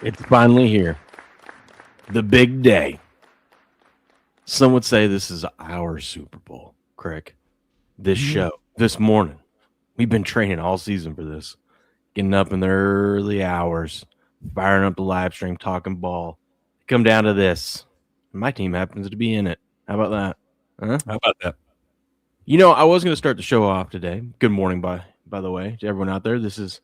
It's finally here. The big day. Some would say this is our Super Bowl, Craig. This show, this morning. We've been training all season for this. Getting up in the early hours, firing up the live stream, talking ball. Come down to this. My team happens to be in it. How about that? Huh? How about that? You know, I was going to start the show off today. Good morning, by the way, to everyone out there. This is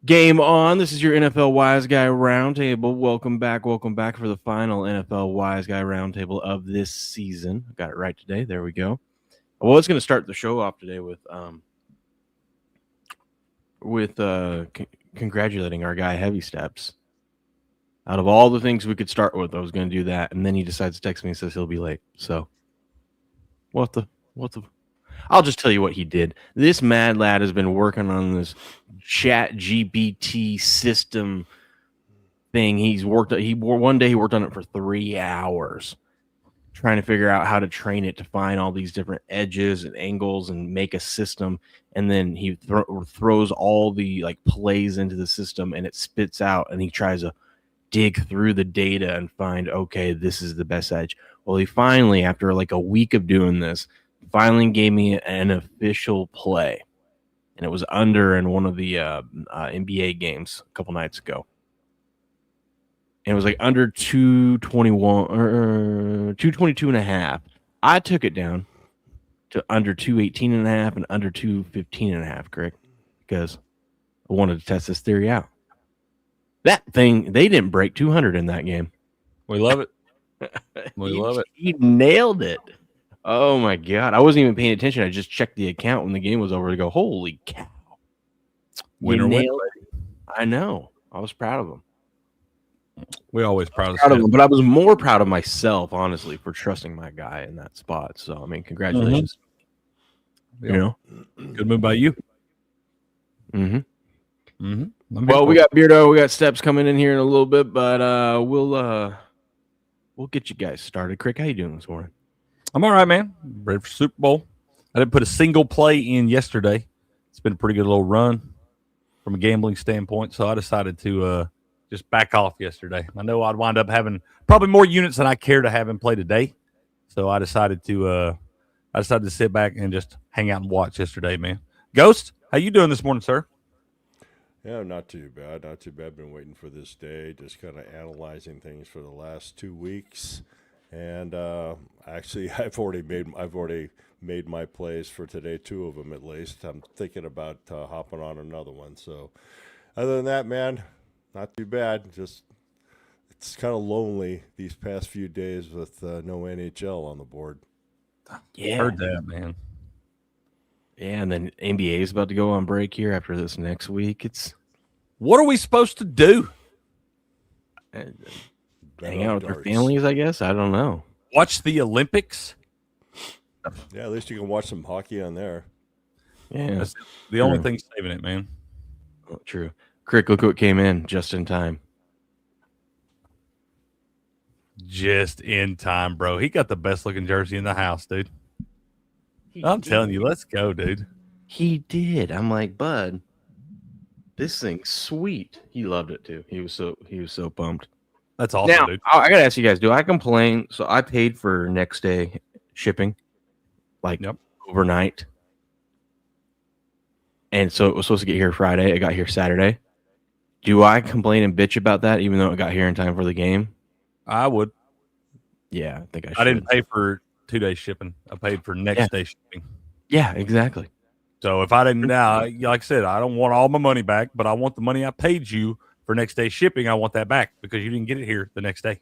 Game On. This is your NFL Wiseguy Roundtable. Welcome back for the final NFL Wiseguy Roundtable of this season. I got it right today. There we go. I was going to start the show off today with congratulating our guy Heavy Steps. Out of all the things we could start with, I was going to do that, and then he decides to text me and says he'll be late. So, what the? I'll just tell you what he did. This mad lad has been working on this Chat GPT system thing. One day he worked on it for 3 hours, trying to figure out how to train it to find all these different edges and angles and make a system. And then he throws all the plays into the system, and it spits out. And he tries to dig through the data and find, okay, this is the best edge. Well, he finally, after a week of doing this, finally gave me an official play, and it was under in one of the NBA games a couple nights ago. And it was under 221 or 222 and a half. I took it down to under 218 and a half and under 215 and a half, correct? Because I wanted to test this theory out. That thing, they didn't break 200 in that game. We love it. We love it. He nailed it. Oh, my God. I wasn't even paying attention. I just checked the account when the game was over to go, holy cow. Winner win. I know. I was proud of him. We always proud of him, but I was more proud of myself, honestly, for trusting my guy in that spot. So, I mean, congratulations. Mm-hmm. You know, good move by you. Mm-hmm. Mm-hmm. Well, we got Beardo, we got Steps coming in here in a little bit, but we'll get you guys started. Crick, how you doing this morning? I'm all right, man. Ready for Super Bowl. I didn't put a single play in yesterday. It's been a pretty good little run from a gambling standpoint, so I decided to just back off yesterday. I know I'd wind up having probably more units than I care to have in play today, so I decided to sit back and just hang out and watch yesterday, man. Ghost, how you doing this morning, sir? Yeah, not too bad. Not too bad. Been waiting for this day, just kind of analyzing things for the last 2 weeks. And actually, I've already made my plays for today, 2 of them at least. I'm thinking about hopping on another one. So, other than that, man, not too bad. Just it's kind of lonely these past few days with no NHL on the board. Yeah, heard that, man. Yeah, and then NBA is about to go on break here after this next week. What are we supposed to do? Hang out with our families, I guess. I don't know. Watch the Olympics. Yeah, at least you can watch some hockey on there. Yeah, that's the only thing saving it, man. Oh, true. Crick, look what came in just in time. Just in time, bro. He got the best looking jersey in the house, dude. I'm telling you, let's go, dude. He did. I'm like, bud, this thing's sweet. He loved it too. He was so pumped. That's awesome, now, dude. I gotta ask you guys, do I complain? So I paid for next day shipping, overnight. And so it was supposed to get here Friday. It got here Saturday. Do I complain and bitch about that, even though it got here in time for the game? I would. Yeah, I think I should. I didn't pay for 2 days shipping. I paid for next day shipping. Yeah, exactly. So if I didn't, like I said, I don't want all my money back, but I want the money I paid you for next day shipping. I want that back because you didn't get it here the next day.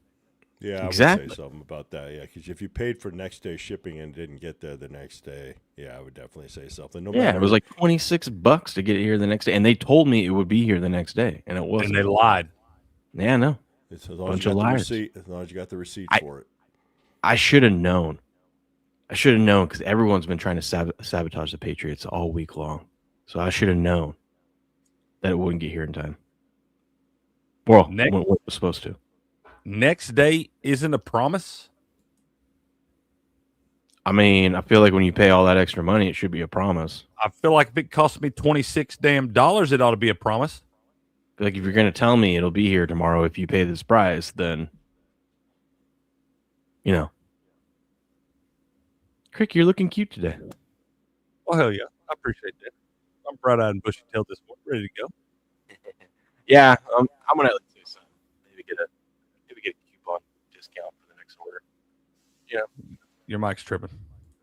Yeah, exactly. I would say something about that. Yeah, because if you paid for next day shipping and didn't get there the next day, yeah, I would definitely say something. It was like $26 to get it here the next day, and they told me it would be here the next day, and it wasn't. And they lied. Yeah, no. It's as long as you got the receipt. As long as you got the receipt for it. I should have known. Because everyone's been trying to sabotage the Patriots all week long. So I should have known that it wouldn't get here in time. Well, when it was supposed to. Next day isn't a promise? I mean, I feel like when you pay all that extra money, it should be a promise. I feel like if it cost me $26 damn, it ought to be a promise. Like, if you're going to tell me it'll be here tomorrow if you pay this price, then, Crick, you're looking cute today. Oh, hell yeah. I appreciate that. I'm bright-eyed and bushy-tailed this morning, ready to go. Yeah, I'm going to say something. Maybe get a coupon discount for the next order. Your mic's tripping.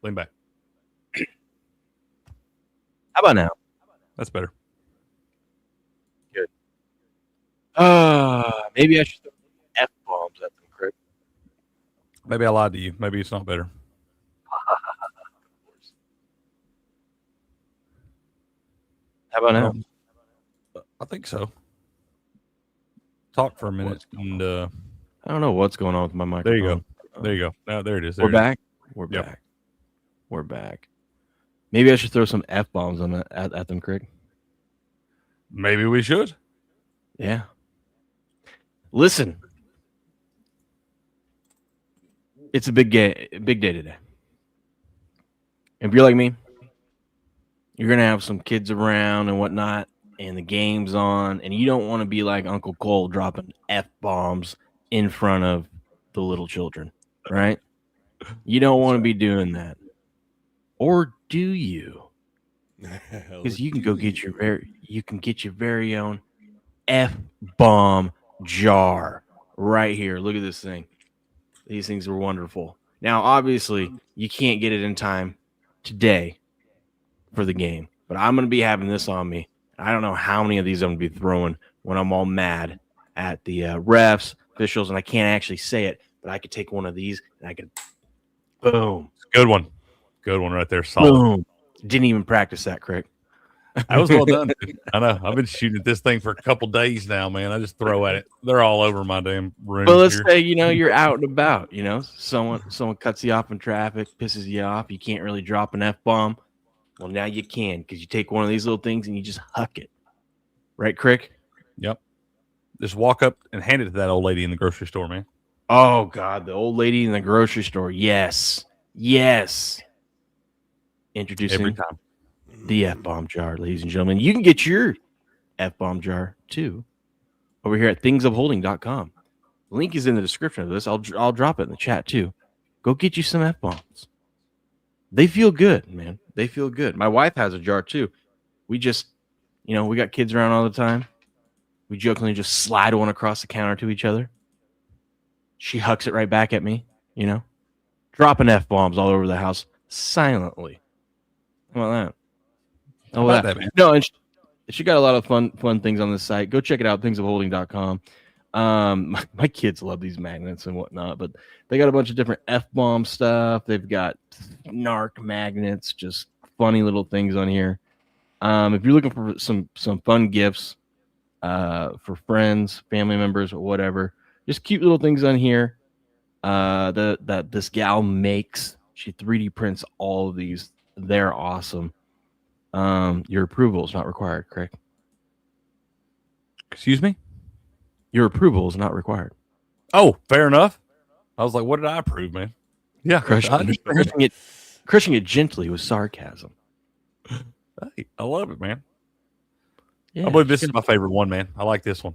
Lean back. How about now? That's better. Good. Maybe I should throw F-bombs at them, Crick. Maybe I lied to you. Maybe it's not better. How about now? I think so. Talk for a minute. And I don't know what's going on with my microphone. there you go. There you go. Now there it is. We're back. We're Yep. back. We're back. Maybe I should throw some F-bombs on at them, Crick. Maybe we should. Yeah. Listen. It's a big day today. If you're like me, you're going to have some kids around and whatnot, and the game's on, and you don't want to be like Uncle Cole dropping F-bombs in front of the little children, right? You don't want to be doing that. Or do you? Because you can get your very own F-bomb jar right here. Look at this thing. These things are wonderful. Now, obviously, you can't get it in time today for the game, but I'm going to be having this on me. I don't know how many of these I'm going to be throwing when I'm all mad at the refs, officials, and I can't actually say it, but I could take one of these and I could, boom. Good one. Good one right there. Solid. Boom. Didn't even practice that, Crick. That was well done, dude. I know. I've been shooting at this thing for a couple days now, man. I just throw at it. They're all over my damn room. Well, let's here. say, you're out and about, someone cuts you off in traffic, pisses you off. You can't really drop an F-bomb. Well, now you can, because you take one of these little things and you just huck it. Right, Crick? Yep. Just walk up and hand it to that old lady in the grocery store, man. Oh, God, the old lady in the grocery store. Yes. Yes. Introducing Every time. the F-bomb jar, ladies and gentlemen. You can get your F-bomb jar, too, over here at thingsofholding.com. Link is in the description of this. I'll drop it in the chat, too. Go get you some F-bombs. They feel good, man. They feel good. My wife has a jar, too. We just, we got kids around all the time. We jokingly just slide one across the counter to each other. She hucks it right back at me, dropping F-bombs all over the house silently. How about that? How about that, man? No, and she got a lot of fun things on this site. Go check it out, thingsofholding.com. My kids love these magnets and whatnot, but they got a bunch of different F-bomb stuff. They've got narc magnets, just funny little things on here. If you're looking for some fun gifts for friends, family members, or whatever, just cute little things on here that this gal makes. She 3D prints all of these. They're awesome. Your approval is not required, correct? Excuse me? Your approval is not required. Oh, fair enough. I was like, what did I approve, man? Yeah, Crushing it gently with sarcasm. Hey, I love it, man. Yeah, I believe this is my favorite one, man. I like this one.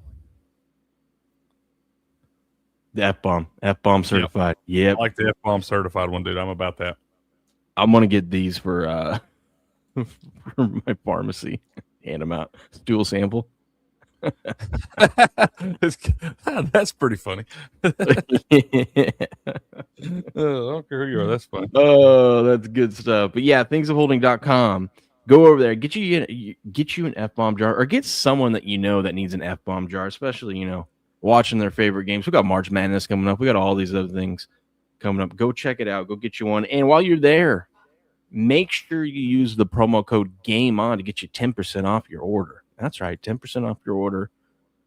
The F-bomb certified. Yep. I like the F-bomb certified one, dude. I'm about that. I'm gonna get these for for my pharmacy. Hand them out. It's dual sample. That's pretty funny. I don't care who you are. That's fine. Oh, that's good stuff. But yeah, thingsofholding.com. Go over there. Get you an F-bomb jar, or get someone that that needs an F-bomb jar, especially watching their favorite games. We got March Madness coming up. We got all these other things coming up. Go check it out. Go get you one. And while you're there, make sure you use the promo code GAMEON to get you 10% off your order. That's right, 10% off your order.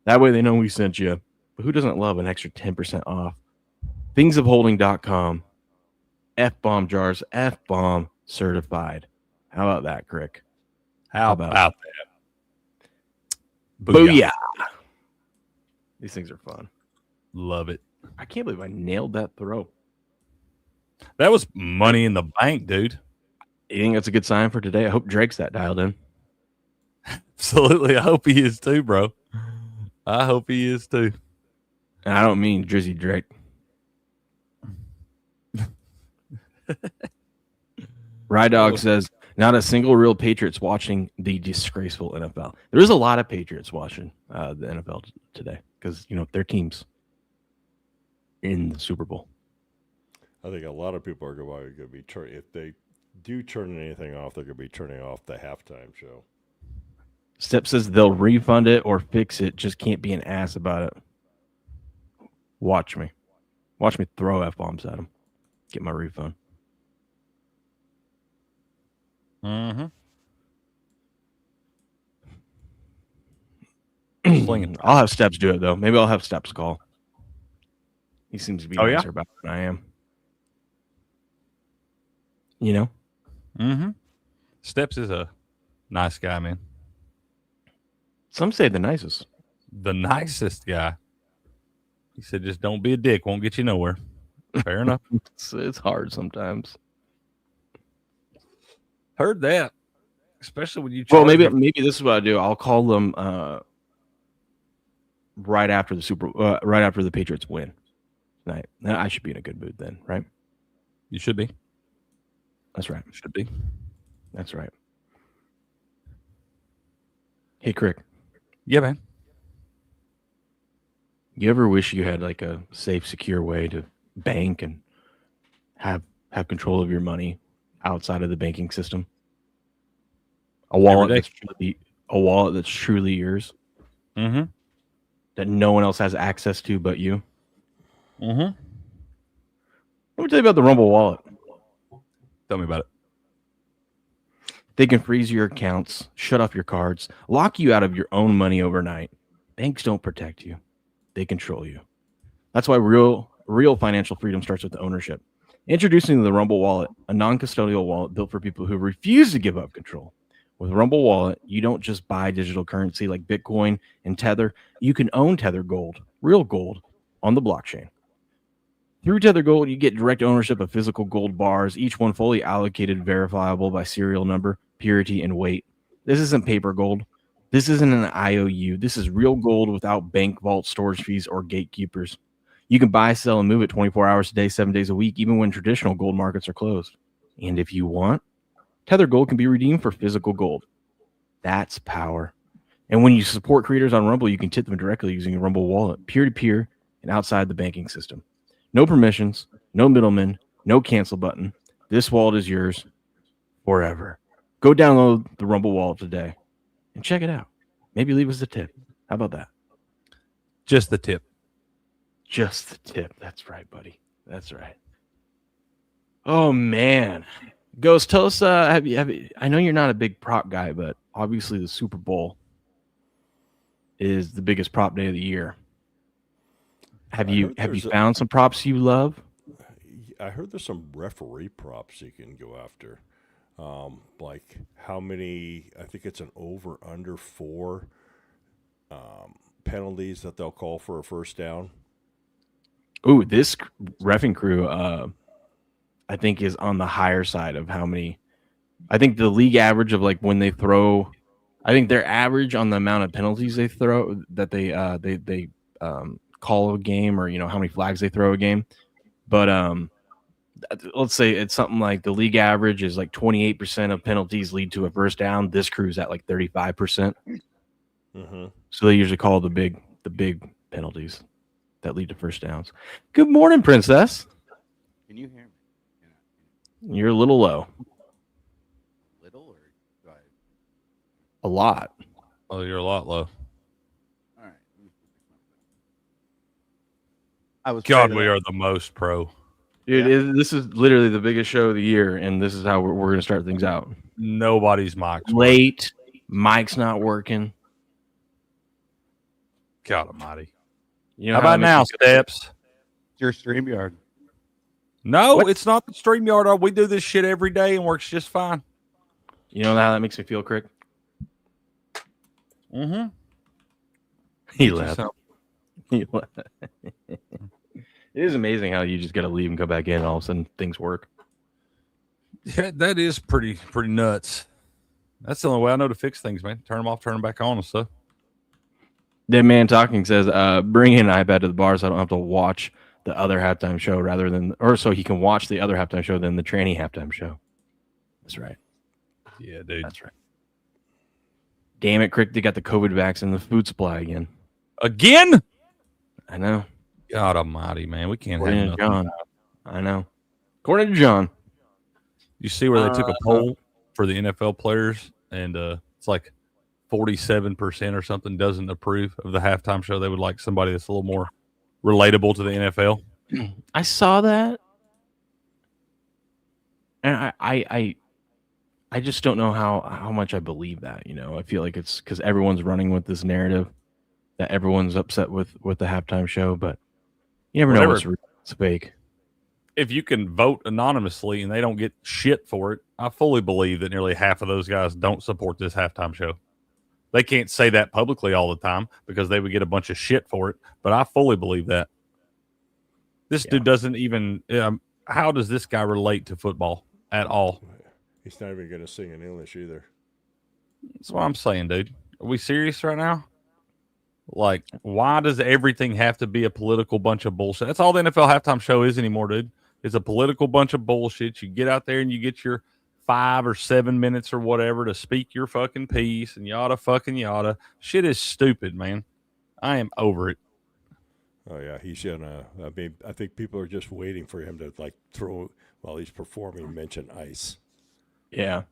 That way they know we sent you. But who doesn't love an extra 10% off? Thingsofholding.com. F-bomb jars, F-bomb certified. How about that, Crick? How about that? Booyah. These things are fun. Love it. I can't believe I nailed that throw. That was money in the bank, dude. You think that's a good sign for today? I hope Drake's that dialed in. Absolutely. I hope he is too, bro. I hope he is too. And I don't mean Drizzy Drake. Rydog says, not a single real Patriots watching the disgraceful NFL. There is a lot of Patriots watching the NFL today because, their team's in the Super Bowl. I think a lot of people are going to be turning, if they do turn anything off, they're going to be turning off the halftime show. Step says they'll refund it or fix it, just can't be an ass about it. Watch me throw F-bombs at them. Get my refund. Mm-hmm. I'll have Steps do it, though. Maybe I'll have Steps call. He seems to be nicer about it than I am. Mm-hmm. Steps is a nice guy, man. Some say the nicest. The nicest guy. He said, just don't be a dick. Won't get you nowhere. Fair enough. It's hard sometimes. Heard that. Especially when you Well, maybe this is what I do. I'll call them right after the Patriots win tonight. I should be in a good mood then, right? You should be. That's right. Should be. That's right. Hey, Crick. Yeah, man. You ever wish you had like a safe, secure way to bank and have control of your money outside of the banking system? A wallet that's truly yours. Mm-hmm. That no one else has access to but you. Mm-hmm. Let me tell you about the Rumble wallet. Tell me about it. They can freeze your accounts, shut off your cards, lock you out of your own money overnight. Banks don't protect you. They control you. That's why real financial freedom starts with ownership. Introducing the Rumble Wallet, a non-custodial wallet built for people who refuse to give up control. With Rumble Wallet, you don't just buy digital currency like Bitcoin and Tether. You can own Tether Gold, real gold, on the blockchain. Through Tether Gold, you get direct ownership of physical gold bars, each one fully allocated, verifiable by serial number, purity, and weight. This isn't paper gold. This isn't an IOU. This is real gold without bank vault storage fees or gatekeepers. You can buy, sell, and move it 24 hours a day, 7 days a week, even when traditional gold markets are closed. And if you want, Tether Gold can be redeemed for physical gold. That's power. And when you support creators on Rumble, you can tip them directly using a Rumble wallet, peer-to-peer and outside the banking system. No permissions, no middleman, no cancel button. This wallet is yours forever. Go download the Rumble wallet today and check it out. Maybe leave us a tip. How about that? Just the tip. Just the tip. That's right, buddy. That's right. Oh, man. Ghost, tell us, have you, I know you're not a big prop guy, but obviously the Super Bowl is the biggest prop day of the year. Have you found some props you love? I heard there's some referee props you can go after. Like how many, I think it's an over under 4 penalties that they'll call for a first down. Ooh, this reffing crew, I think is on the higher side of how many. I think the league average of like when they throw, I think their average on the amount of penalties they throw that they call a game, or how many flags they throw a game. But let's say it's something like the league average is like 28% of penalties lead to a first down. This crew's at like 35%. Mm-hmm. So they usually call the big penalties that lead to first downs. Good morning, Princess. Can you hear me? You're a little low. Little or do I? A lot. Oh, you're a lot low. All right. I was. God, we are the most pro. Dude, this is literally the biggest show of the year, and this is how we're going to start things out. Nobody's mic's Late. Mic's not working. God almighty. How about now, Steps? It's your StreamYard. No, It's not the StreamYard. We do this shit every day and works just fine. You know how that makes me feel, Crick? Mm-hmm. He left. He left. It is amazing how you just got to leave and come back in, and all of a sudden things work. Yeah, that is pretty nuts. That's the only way I know to fix things, man. Turn them off, turn them back on and stuff. Dead Man Talking says, bring an iPad to the bar so I don't have to watch the other halftime show so he can watch the other halftime show than the tranny halftime show. That's right. Yeah, dude. That's right. Damn it, Crick, they got the COVID vaccine and the food supply again. Again? I know. God almighty, man. We can't According have to nothing. John. I know. According to John. You see where they took a poll for the NFL players, and it's like 47% or something doesn't approve of the halftime show. They would like somebody that's a little more relatable to the NFL. I saw that. And I just don't know how much I believe that. You know, I feel like it's because everyone's running with this narrative that everyone's upset with the halftime show, but you never know what's real, what's fake. If you can vote anonymously and they don't get shit for it, I fully believe that nearly half of those guys don't support this halftime show. They can't say that publicly all the time because they would get a bunch of shit for it, but I fully believe that. This dude doesn't even how does this guy relate to football at all? He's not even going to sing in English either. That's what I'm saying, dude. Are we serious right now? Like, why does everything have to be a political bunch of bullshit? That's all the NFL halftime show is anymore, dude. It's a political bunch of bullshit. You get out there and you get your 5 or 7 minutes or whatever to speak your fucking piece and yada fucking yada. Shit is stupid, man. I am over it. Oh yeah, he's gonna. I mean, I think people are just waiting for him to like throw while he's performing. Mention ice. Yeah.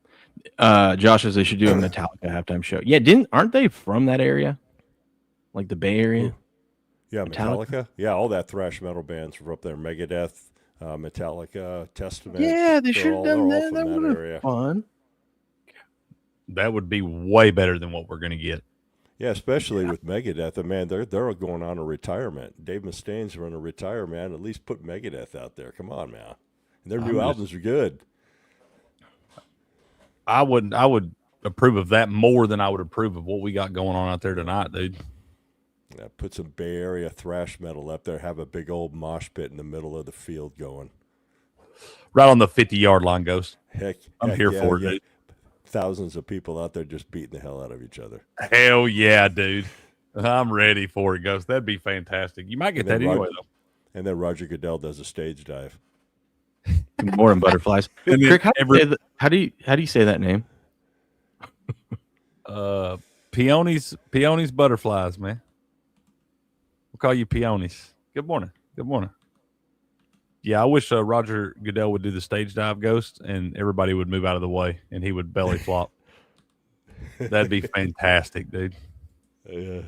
Josh says they should do a Metallica halftime show. Yeah, aren't they from that area? Like the Bay Area? Ooh. Yeah, Metallica. Yeah, all that thrash metal bands were up there. Megadeth, Metallica, Testament. Yeah, they should have done that. That would have been fun. That would be way better than what we're going to get. Yeah, especially with Megadeth. And man, they're going on a retirement. Dave Mustaine's going to retire, man. At least put Megadeth out there. Come on, man. And their new albums are good. I would approve of that more than I would approve of what we got going on out there tonight, dude. Yeah, put some Bay Area thrash metal up there. Have a big old mosh pit in the middle of the field going. Right on the 50-yard line, Ghost. Heck, I'm here for it, dude. Thousands of people out there just beating the hell out of each other. Hell yeah, dude. I'm ready for it, Ghost. That'd be fantastic. You might get that anyway, though. And then Roger Goodell does a stage dive. More than butterflies. Crick, how do you say that name? Peonies butterflies, man. We'll call you Peonies. Good morning. Good morning. Yeah, I wish Roger Goodell would do the stage dive, Ghost, and everybody would move out of the way, and he would belly flop. That'd be fantastic, dude. Yeah.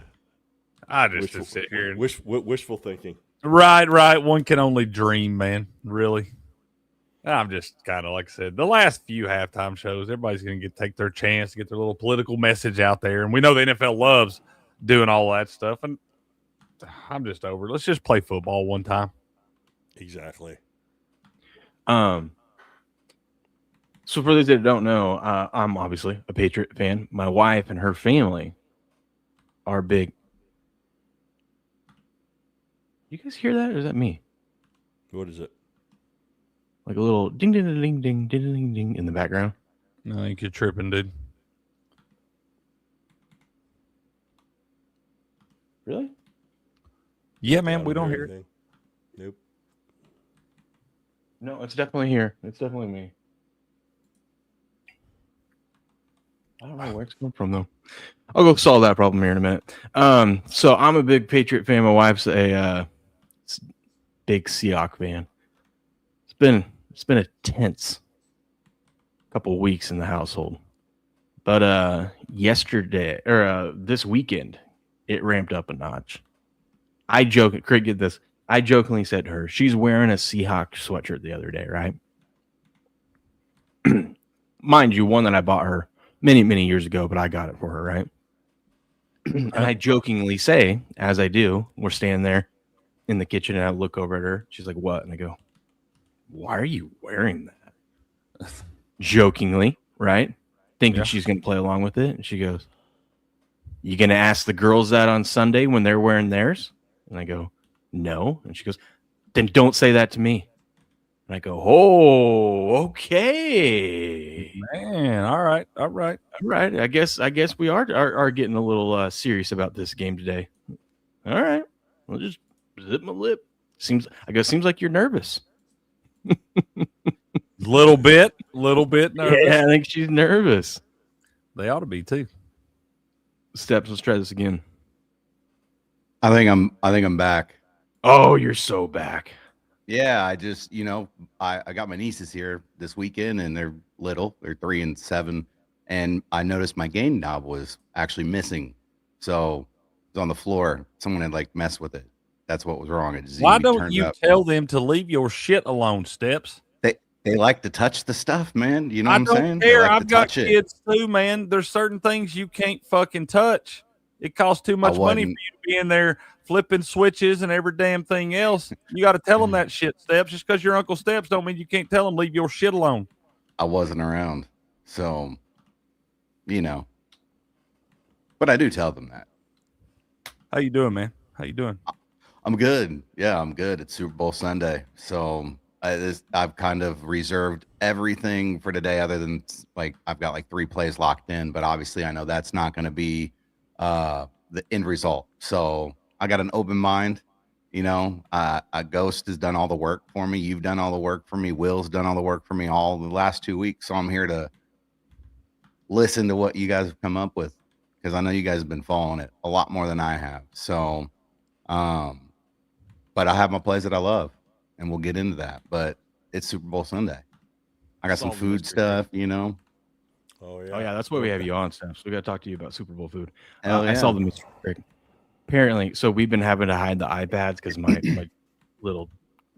I just sit here and wishful thinking. Right. One can only dream, man. Really. I'm just kind of, like I said, the last few halftime shows, everybody's going to take their chance to get their little political message out there. And we know the NFL loves doing all that stuff. And I'm just over it. Let's just play football one time. Exactly. So for those that don't know, I'm obviously a Patriot fan. My wife and her family are big. You guys hear that, or is that me? What is it? Like a little ding, ding, ding, ding, ding, ding, ding, ding in the background. No, I think you're tripping, dude. Really? Yeah, man, we don't hear it. Nope. No, it's definitely here. It's definitely me. I don't know where it's coming from, though. I'll go solve that problem here in a minute. So I'm a big Patriot fan. My wife's a big Seahawks fan. It's been a tense couple of weeks in the household, but yesterday or this weekend, it ramped up a notch. Craig, get this. I jokingly said to her, she's wearing a Seahawks sweatshirt the other day, right? Mind you, one that I bought her many, many years ago, but I got it for her, right? And I jokingly say, as I do, we're standing there in the kitchen and I look over at her. She's like, what? And I go, why are you wearing that? Jokingly, right? Thinking she's going to play along with it. And she goes, you going to ask the girls that on Sunday when they're wearing theirs? And I go, no. And she goes, then don't say that to me. And I go, oh, okay. Man, all right. All right. I guess we are getting a little serious about this game today. All right. I'll just zip my lip. Seems like you're nervous. Little bit nervous. Yeah, I think she's nervous. They ought to be too. Steps, let's try this again. I think I'm back. Oh, you're so back. Yeah, I just, I got my nieces here this weekend, and they're little. They're 3 and 7, and I noticed my game knob was actually missing. So it was on the floor. Someone had messed with it. That's what was wrong. Why don't you tell them to leave your shit alone, Steps? They like to touch the stuff, man. You know what I'm saying? I don't care. They like I've to got touch it. kids too, man. There's certain things you can't fucking touch. It costs too much money for you to be in there flipping switches and every damn thing else. You got to tell them that shit, Steps. Just because you're Uncle Steps don't mean you can't tell them leave your shit alone. I wasn't around, so but I do tell them that. How you doing, man? How you doing? I'm good. Yeah, I'm good. It's Super Bowl Sunday, so I've kind of reserved everything for today, other than I've got 3 plays locked in. But obviously, I know that's not going to be the end result. So I got an open mind. A Ghost has done all the work for me. You've done all the work for me. Will's done all the work for me all the last 2 weeks. So I'm here to listen to what you guys have come up with, because I know you guys have been following it a lot more than I have. So, but I have my plays that I love, and we'll get into that. But it's Super Bowl Sunday. I got some food stuff, Oh yeah. Oh yeah, that's why we have you on, Steps. We got to talk to you about Super Bowl food. Hell yeah. I saw the mystery break. Apparently, so we've been having to hide the iPads because my little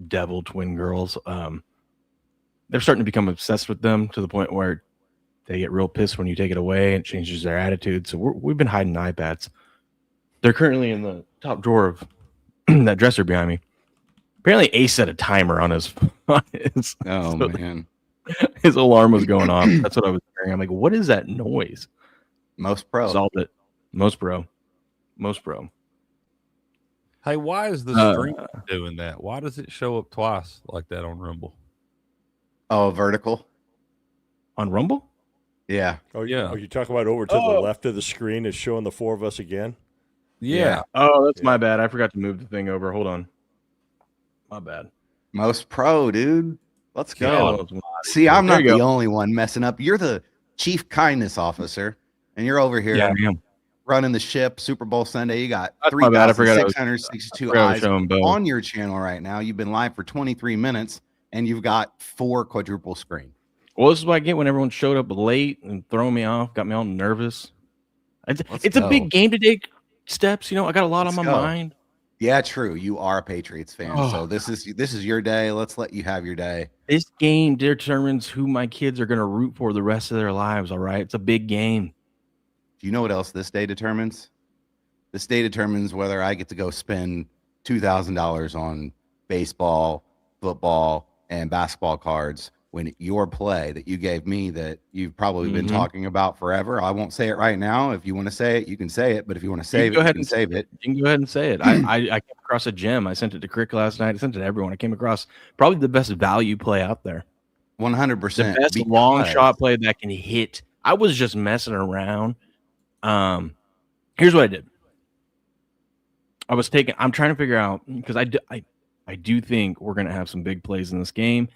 devil twin girls, they're starting to become obsessed with them to the point where they get real pissed when you take it away, and it changes their attitude. So we've been hiding the iPads. They're currently in the top drawer of that dresser behind me. Apparently, Ace set a timer on his. Man, his alarm was going off. That's what I was hearing. I'm like, what is that noise? Most Pro. Solved it. Most Pro. Hey, why is the stream doing that? Why does it show up twice like that on Rumble? Oh, vertical. On Rumble? Yeah. Oh yeah. Oh, you talk about over to the left of the screen is showing the 4 of us again. Yeah. Oh, that's my bad. I forgot to move the thing over. Hold on. My bad. Most Pro, dude. Let's go. Yeah, see, I'm not the only one messing up. You're the chief kindness officer, and you're over here running the ship. Super Bowl Sunday. You got 3,662 eyes on your channel right now. You've been live for 23 minutes, and you've got 4 quadruple screen. Well, this is what I get when everyone showed up late and throwing me off, got me all nervous. It's a big game today, Steps. I got a lot on my mind. Yeah, true. You are a Patriots fan, so this is your day. Let's let you have your day. This game determines who my kids are going to root for the rest of their lives, all right? It's a big game. Do you know what else this day determines? This day determines whether I get to go spend $2,000 on baseball, football, and basketball cards when your play that you gave me that you've probably been talking about forever. I won't say it right now. If you want to say it, you can say it. But if you want to save it, you can save it. You can go ahead and say it. I came across a gem. I sent it to Crick last night. I sent it to everyone. I came across probably the best value play out there. 100%. The best long shot play that can hit. I was just messing around. Here's what I did. I'm trying to figure out, because I do think we're going to have some big plays in this game.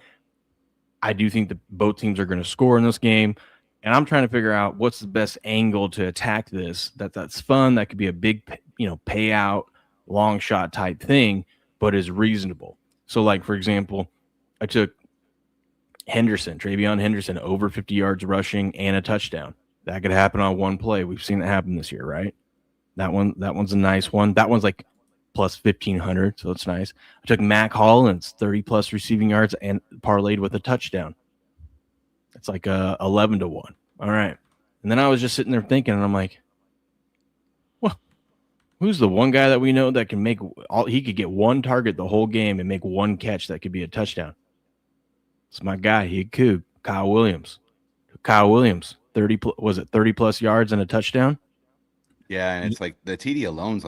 I do think that both teams are going to score in this game, and I'm trying to figure out what's the best angle to attack this. That's fun. That could be a big, payout, long shot type thing, but is reasonable. So, for example, I took Travion Henderson over 50 yards rushing and a touchdown. That could happen on one play. We've seen it happen this year, right? That one's a nice one. That one's plus 1,500, so it's nice. I took Mac Hollins, 30+ receiving yards and parlayed with a touchdown. It's 11 to 1. All right. And then I was just sitting there thinking, and I'm like, well, who's the one guy that we know that can he could get one target the whole game and make one catch that could be a touchdown? It's my guy. Kyle Williams. 30+ yards and a touchdown? Yeah, and it's the TD alone's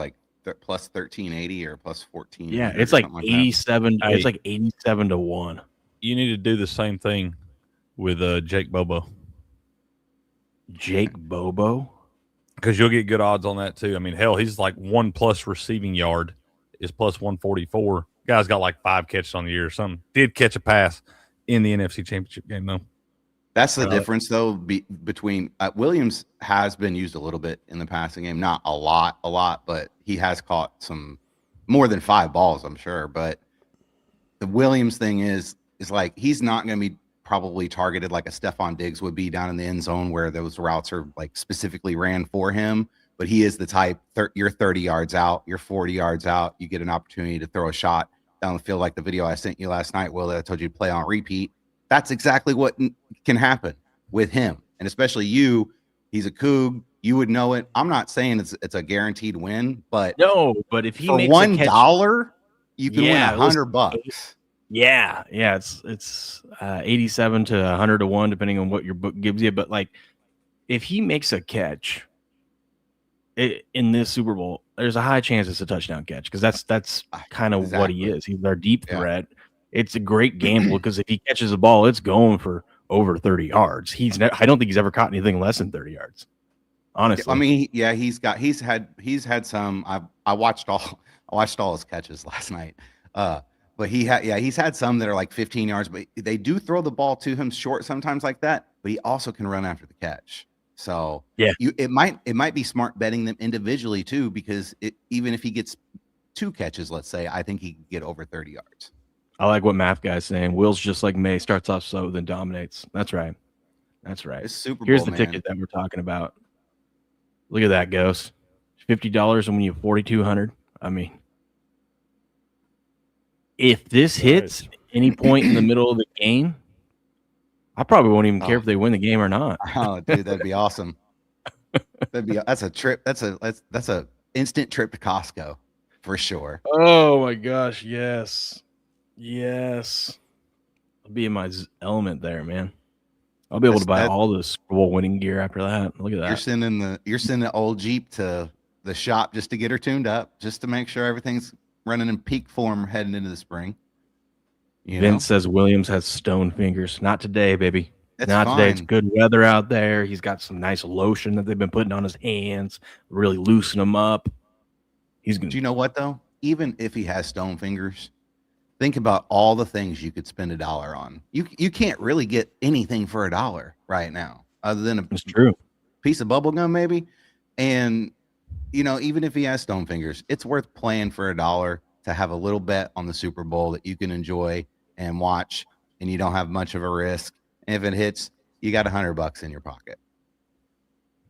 plus 1,380 or plus 14. Yeah, it's 87. It's 87 to 1. You need to do the same thing with Jake Bobo Jake Bobo. because you'll get good odds on that too. I mean, hell, he's like 1+ receiving yard is plus 144. Guy's got like 5 catches on the year or something. Did catch a pass in the NFC Championship game though. That's the difference, though, between Williams has been used a little bit in the passing game. Not a lot, but he has caught some more than 5 balls, I'm sure. But the Williams thing is like he's not going to be probably targeted like a Stephon Diggs would be down in the end zone where those routes are like specifically ran for him. But he is the type, you're 30 yards out, you're 40 yards out, you get an opportunity to throw a shot down the field like the video I sent you last night, Will, that I told you to play on repeat. That's exactly what can happen with him. And especially you, he's a Coug. You would know it. I'm not saying it's a guaranteed win, but No, but if he for makes a catch, $1, you can win $100. yeah, it's 87 to 100 to 1, depending on what your book gives you. But like, if he makes a catch in this Super Bowl, there's a high chance it's a touchdown catch because that's kind of what he is. He's our deep threat. It's a great gamble because if he catches a ball, it's going for over 30 yards. I don't think he's ever caught anything less than 30 yards. Honestly, I mean, yeah, he's had some. I watched all his catches last night. But he's had some that are like 15 yards. But they do throw the ball to him short sometimes like that. But he also can run after the catch. So yeah, it might be smart betting them individually too, because even if he gets 2 catches, let's say, I think he can get over 30 yards. I like what Math Guy's saying. Will's just like May, starts off slow, then dominates. That's right. That's right. It's Super Bowl, Here's the man. ticket that we're talking about. Look at that, Ghost. $50 and when you have 4,200. I mean, if this hits any point in the middle of the game, I probably won't even care if they win the game or not. Oh, dude, that'd be awesome. That's a trip. That's a instant trip to Costco for sure. Oh my gosh, yes. Yes. I'll be in my element there, man. I'll be able to buy all the Super Bowl winning gear after that. Look at that. You're sending the old Jeep to the shop just to get her tuned up, just to make sure everything's running in peak form heading into the spring. Vince says Williams has stone fingers. Not today, baby. It's Not fine. today. It's good weather out there. He's got some nice lotion that they've been putting on his hands, really loosen them up. He's gonna. Do you know what though? Even if he has stone fingers, think about all the things you could spend $1 on. You can't really get anything for $1 right now, other than It's true. piece of bubble gum maybe. And even if he has stone fingers, it's worth playing for $1 to have a little bet on the Super Bowl that you can enjoy and watch, and you don't have much of a risk. And if it hits, you got $100 in your pocket.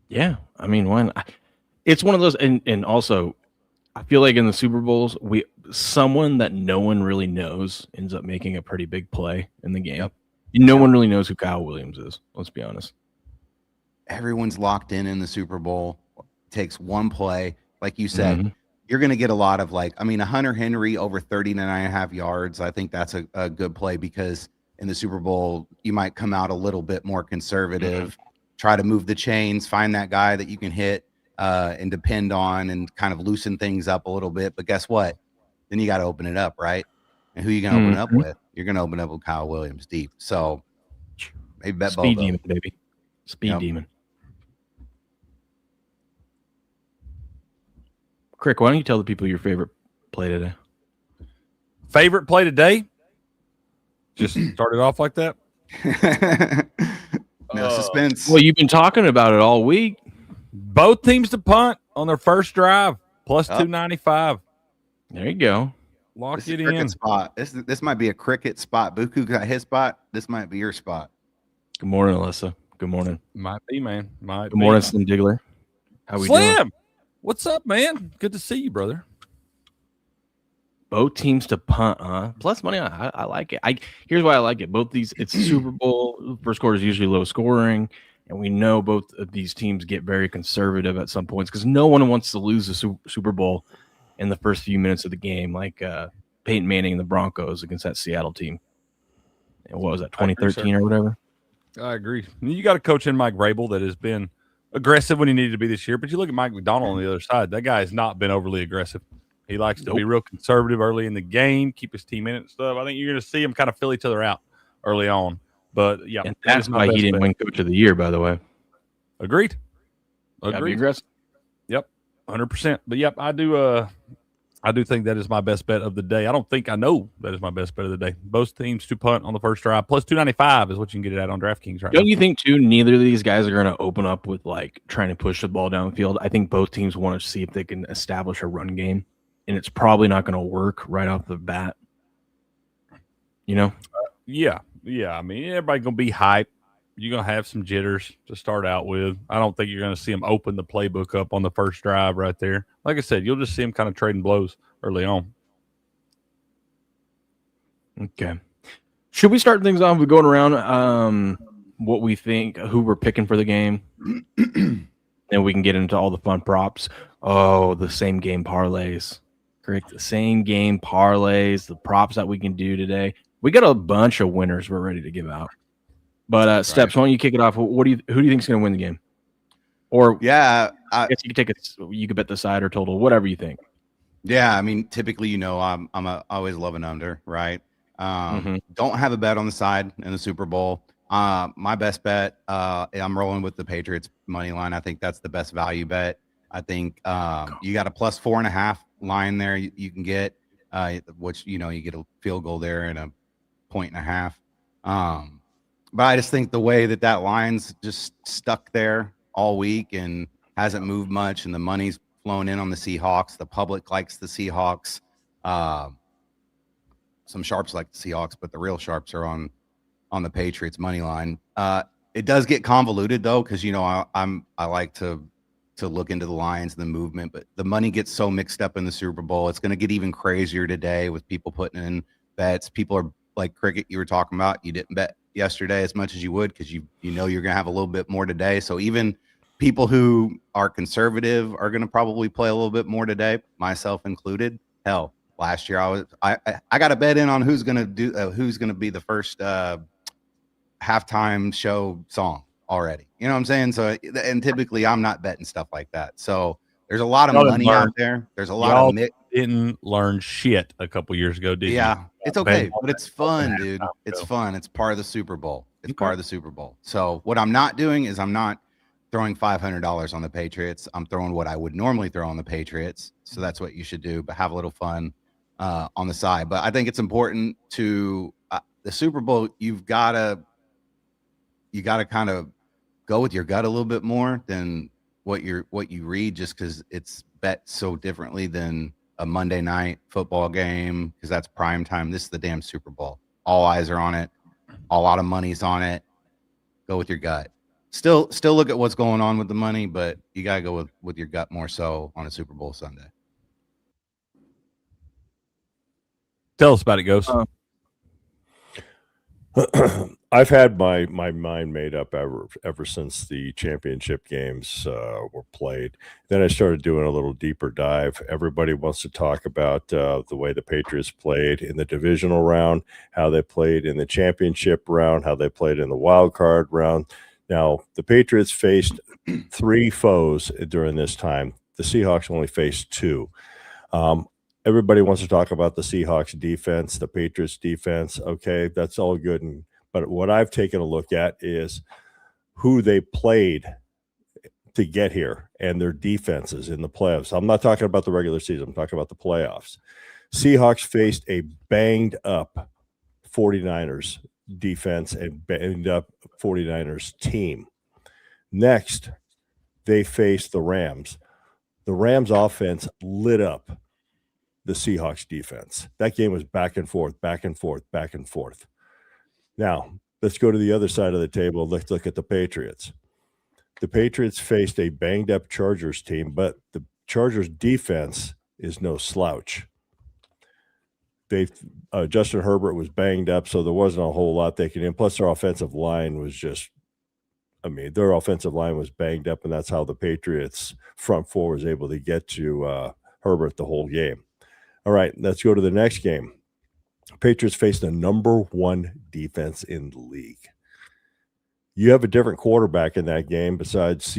Yeah, I mean, it's one of those, and also, I feel like in the Super Bowls, someone that no one really knows ends up making a pretty big play in the game. Yep. No one really knows who Kyle Williams is. Let's be honest. Everyone's locked in the Super Bowl. It takes one play, like you said. You're going to get a lot of a Hunter Henry over 39.5 yards. I think that's a good play because in the Super Bowl, you might come out a little bit more conservative, try to move the chains, find that guy that you can hit and depend on and kind of loosen things up a little bit. But guess what? Then you got to open it up, right? And who are you going to open it up with? You're going to open up with Kyle Williams deep. So maybe bet Speed Bobo. demon, baby. Speed demon. Crick, why don't you tell the people your favorite play today? Favorite play today? Just started off like that. No suspense. Well, you've been talking about it all week. Both teams to punt on their first drive, plus 295. There you go. Lock This it is a cricket in. spot. This might be a cricket spot. Buku got his spot. This might be your spot. Good morning, Alyssa. Good morning. Might be, man. Might Good morning, Slim Diggler. How we Slim, doing? what's up, man? Good to see you, brother. Both teams to punt, huh? Plus money. I like it. Here's why I like it. Both these, it's Super Bowl. First quarter is usually low scoring, and we know both of these teams get very conservative at some points because no one wants to lose the Super Bowl in the first few minutes of the game, like Peyton Manning and the Broncos against that Seattle team. And what was that, 2013 or whatever? I agree. You got a coach in Mike Vrabel that has been aggressive when he needed to be this year, but you look at Mike McDonald on the other side. That guy has not been overly aggressive. He likes to be real conservative early in the game, keep his team in it and stuff. I think you're going to see them kind of fill each other out early on. But yeah, And that that's is my why he best didn't bet. win Coach of the Year, by the way. Agreed. Gotta be aggressive. Yep, 100%. But yep, I do think that is my best bet of the day. I don't think I know that is my best bet of the day. Both teams to punt on the first drive plus 295 is what you can get it at on DraftKings right now. Don't you think too? Neither of these guys are going to open up with like trying to push the ball downfield. I think both teams want to see if they can establish a run game, and it's probably not going to work right off the bat. You know? Yeah. I mean, everybody's gonna be hyped. You're gonna have some jitters to start out with. I don't think you're gonna see them open the playbook up on the first drive right there. Like I said, you'll just see them kind of trading blows early on. Okay. Should we start things off with going around what we think, who we're picking for the game? And we can get into all the fun props. Oh, the same game parlays. Correct. The same game parlays, the props that we can do today. We got a bunch of winners we're ready to give out. But Steps, why don't you kick it off? Who do you think is going to win the game? Or Yeah, I guess you could you could bet the side or total, whatever you think. yeah. I mean, typically, I'm always love an under, right? Don't have a bet on the side in the Super Bowl. My best bet, I'm rolling with the Patriots money line. I think that's the best value bet. I think you got a plus 4.5 line there you can get, which you get a field goal there and a 1.5. But I just think the way that line's just stuck there all week and hasn't moved much, and the money's flown in on the Seahawks. The public likes the Seahawks. Some sharps like the Seahawks, but the real sharps are on the Patriots money line. It does get convoluted though, because I like to look into the lines and the movement, but the money gets so mixed up in the Super Bowl. It's going to get even crazier today with people putting in bets. People are like cricket you were talking about. You didn't bet yesterday as much as you would because you're going to have a little bit more today. So even people who are conservative are going to probably play a little bit more today, myself included. Hell, last year I got a bet in on who's going to be the first halftime show song already. You know what I'm saying? So, and typically I'm not betting stuff like that. So there's a lot of money out there. There's a lot of didn't learn shit a couple years ago, did you? Yeah, it's okay, but it's fun, dude. It's fun. It's part of the Super Bowl. It's part of the Super Bowl. So what I'm not doing is I'm not throwing $500 on the Patriots. I'm throwing what I would normally throw on the Patriots. So that's what you should do, but have a little fun on the side. But I think it's important to the Super Bowl. You gotta kind of go with your gut a little bit more than what you read, just because it's bet so differently than a Monday night football game, because that's prime time. This is the damn Super Bowl. All eyes are on it. A lot of money's on it. Go with your gut. Still look at what's going on with the money, but you gotta go with your gut more so on a Super Bowl Sunday. Tell us about it, Ghost. I've had my mind made up ever since the championship games were played. Then I started doing a little deeper dive. Everybody wants to talk about the way the Patriots played in the divisional round, how they played in the championship round, how they played in the wild card round. Now, the Patriots faced 3 foes during this time. The Seahawks only faced 2. Everybody wants to talk about the Seahawks defense, the Patriots defense. Okay, that's all good. But what I've taken a look at is who they played to get here and their defenses in the playoffs. I'm not talking about the regular season. I'm talking about the playoffs. Seahawks faced a banged up 49ers defense and banged up 49ers team. Next, they faced the Rams. The Rams offense lit up the Seahawks defense. That game was back and forth, back and forth, back and forth. Now, let's go to the other side of the table. Let's look at the Patriots. The Patriots faced a banged-up Chargers team, but the Chargers defense is no slouch. Justin Herbert was banged up, so there wasn't a whole lot they could do. Plus, their offensive line was their offensive line was banged up, and that's how the Patriots' front four was able to get to Herbert the whole game. All right, let's go to the next game. Patriots faced the number 1 defense in the league. You have a different quarterback in that game besides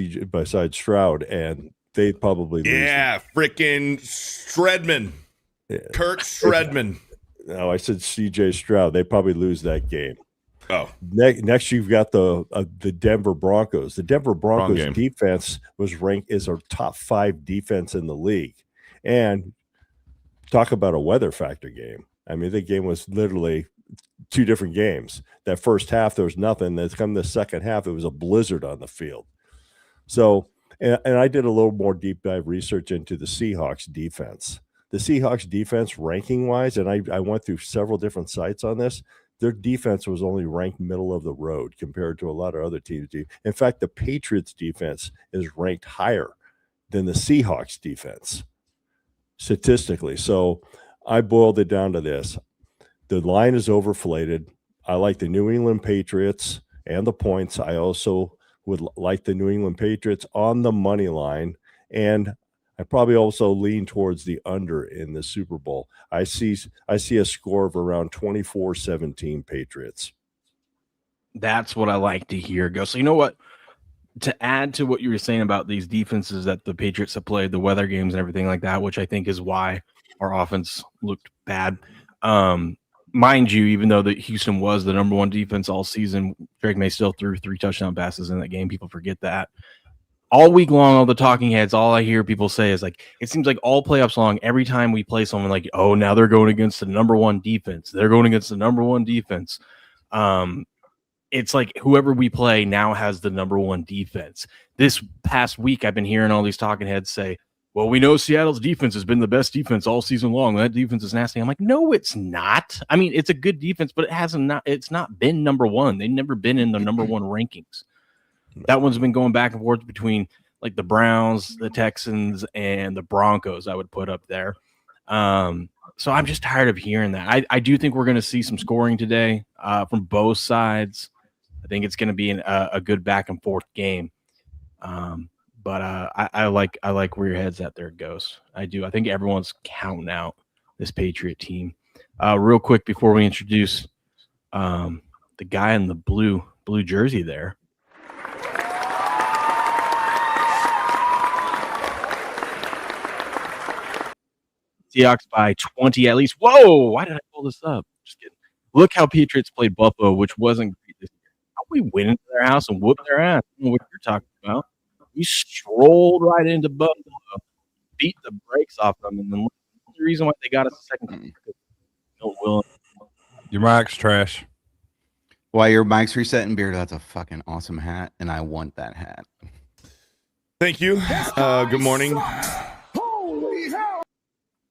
Stroud, and they probably lose. Yeah, freaking Stredman. Yeah. Kurt Stredman. No, I said CJ Stroud. They probably lose that game. Oh, Next, you've got the Denver Broncos. The Denver Broncos game. defense is our top 5 defense in the league. And talk about a weather factor game. I mean, the game was literally 2 different games. That first half, there was nothing. Then come the second half, it was a blizzard on the field. So, and I did a little more deep dive research into the Seahawks defense. The Seahawks defense, ranking wise, and I went through several different sites on this. Their defense was only ranked middle of the road compared to a lot of other teams. In fact, the Patriots defense is ranked higher than the Seahawks defense statistically. So I boiled it down to this. The line is overflated. I like the New England Patriots and the points. I also would like the New England Patriots on the money line. And I probably also lean towards the under in the Super Bowl. I see a score of around 24-17 Patriots. That's what I like to hear, Go. So you know what? To add to what you were saying about these defenses that the Patriots have played, the weather games and everything like that, which I think is why our offense looked bad. Mind you, even though that Houston was the number 1 defense all season, Drake May still threw 3 touchdown passes in that game. People forget that. All week long, all the talking heads, all I hear people say is like, it seems like all playoffs long, every time we play someone like, oh, now they're going against the number 1 defense. They're going against the number 1 defense. It's like whoever we play now has the number 1 defense. This past week, I've been hearing all these talking heads say, well, we know Seattle's defense has been the best defense all season long. That defense is nasty. I'm like, no, it's not. I mean, it's a good defense, but it's not been number 1. They've never been in the number 1 rankings. That one's been going back and forth between like the Browns, the Texans, and the Broncos, I would put up there. So I'm just tired of hearing that. I do think we're going to see some scoring today from both sides. I think it's going to be a good back and forth game. But I like where your head's at there, Ghost. I do. I think everyone's counting out this Patriot team. Real quick before we introduce the guy in the blue jersey there. Seahawks by 20 at least. Whoa! Why did I pull this up? Just kidding. Look how Patriots played Buffalo, which wasn't great this year. How we went into their house and whooped their ass. I don't know what you're talking about. We strolled right into Buffalo, beat the brakes off them, and then the reason why they got us a second time because no Will. Your mic's trash. While your mic's resetting, Beard, that's a fucking awesome hat, and I want that hat. thank you. Good morning.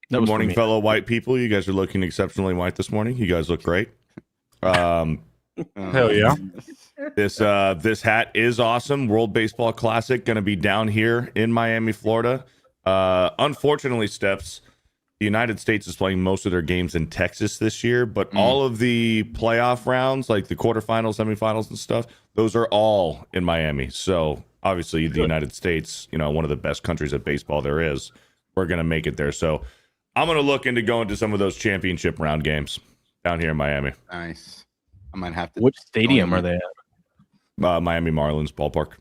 Good morning, fellow white people. You guys are looking exceptionally white this morning. You guys look great. Hell yeah. This hat is awesome. World Baseball Classic going to be down here in Miami, Florida. Unfortunately, Steps, the United States is playing most of their games in Texas this year, but all of the playoff rounds, like the quarterfinals, semifinals, and stuff, those are all in Miami. So obviously, the United States, one of the best countries at baseball there is, we're going to make it there. So I'm going to look into going to some of those championship round games down here in Miami. Nice. I might have to. Which stadium are they at? Miami Marlins ballpark,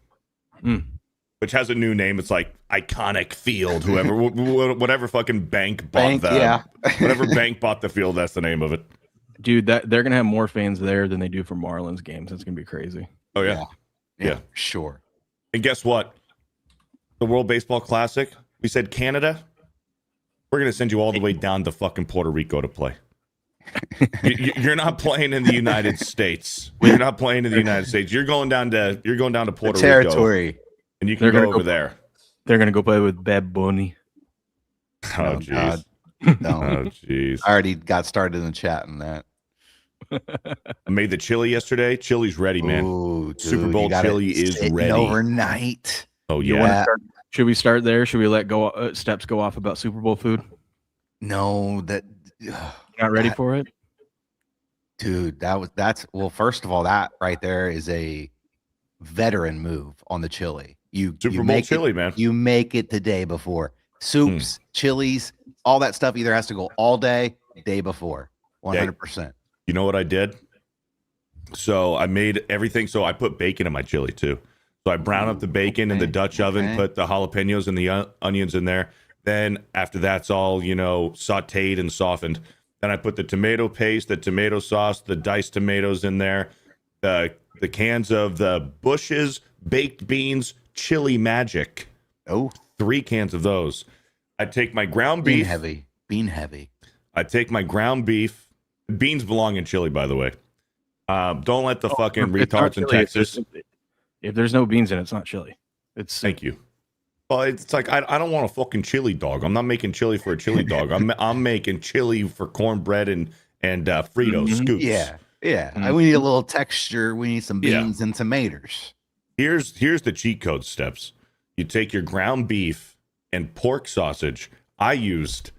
which has a new name. It's like Iconic Field. Whatever fucking bank bought whatever bank bought the field, that's the name of it. Dude, they're gonna have more fans there than they do for Marlins games. It's gonna be crazy. Oh yeah. Sure. And guess what? The World Baseball Classic. We said Canada. We're gonna send you all the way down to fucking Puerto Rico to play. You're not playing in the United States. You're not playing in the United States. You're going down to Puerto territory. Rico, and you can go over there. They're gonna go play with Bad Bunny. Oh jeez. No. Oh jeez. I already got started in the chat on that. I made the chili yesterday. Chili's ready, man. Ooh, dude, Super Bowl chili is ready overnight. Oh yeah. Should we start there? Should we let go Steps go off about Super Bowl food? No, that. Not ready for it, dude. Well, first of all, that right there is a veteran move on the chili. Super Bowl chili, man. You make it the day before. Soups, chilies, all that stuff either has to go all day before. 100%. You know what I did? So I made everything. So I put bacon in my chili too. So I brown up the bacon in the Dutch oven, put the jalapenos and the onions in there. Then after that's all, sauteed and softened. Then I put the tomato paste, the tomato sauce, the diced tomatoes in there. the cans of the Bush's baked beans chili magic. Oh, 3 cans of those. I'd take my ground bean beef. heavy. Bean heavy. I'd take my ground beef. Beans belong in chili, by the way. Don't let the fucking retards in Texas. If there's no beans in it, it's not chili. It's Thank you. Well, it's like I don't want a fucking chili dog. I'm not making chili for a chili dog. I'm making chili for cornbread and Frito scoops. Yeah. Mhm. We need a little texture. We need some beans and tomatoes. Here's the cheat code steps. You take your ground beef and pork sausage. I used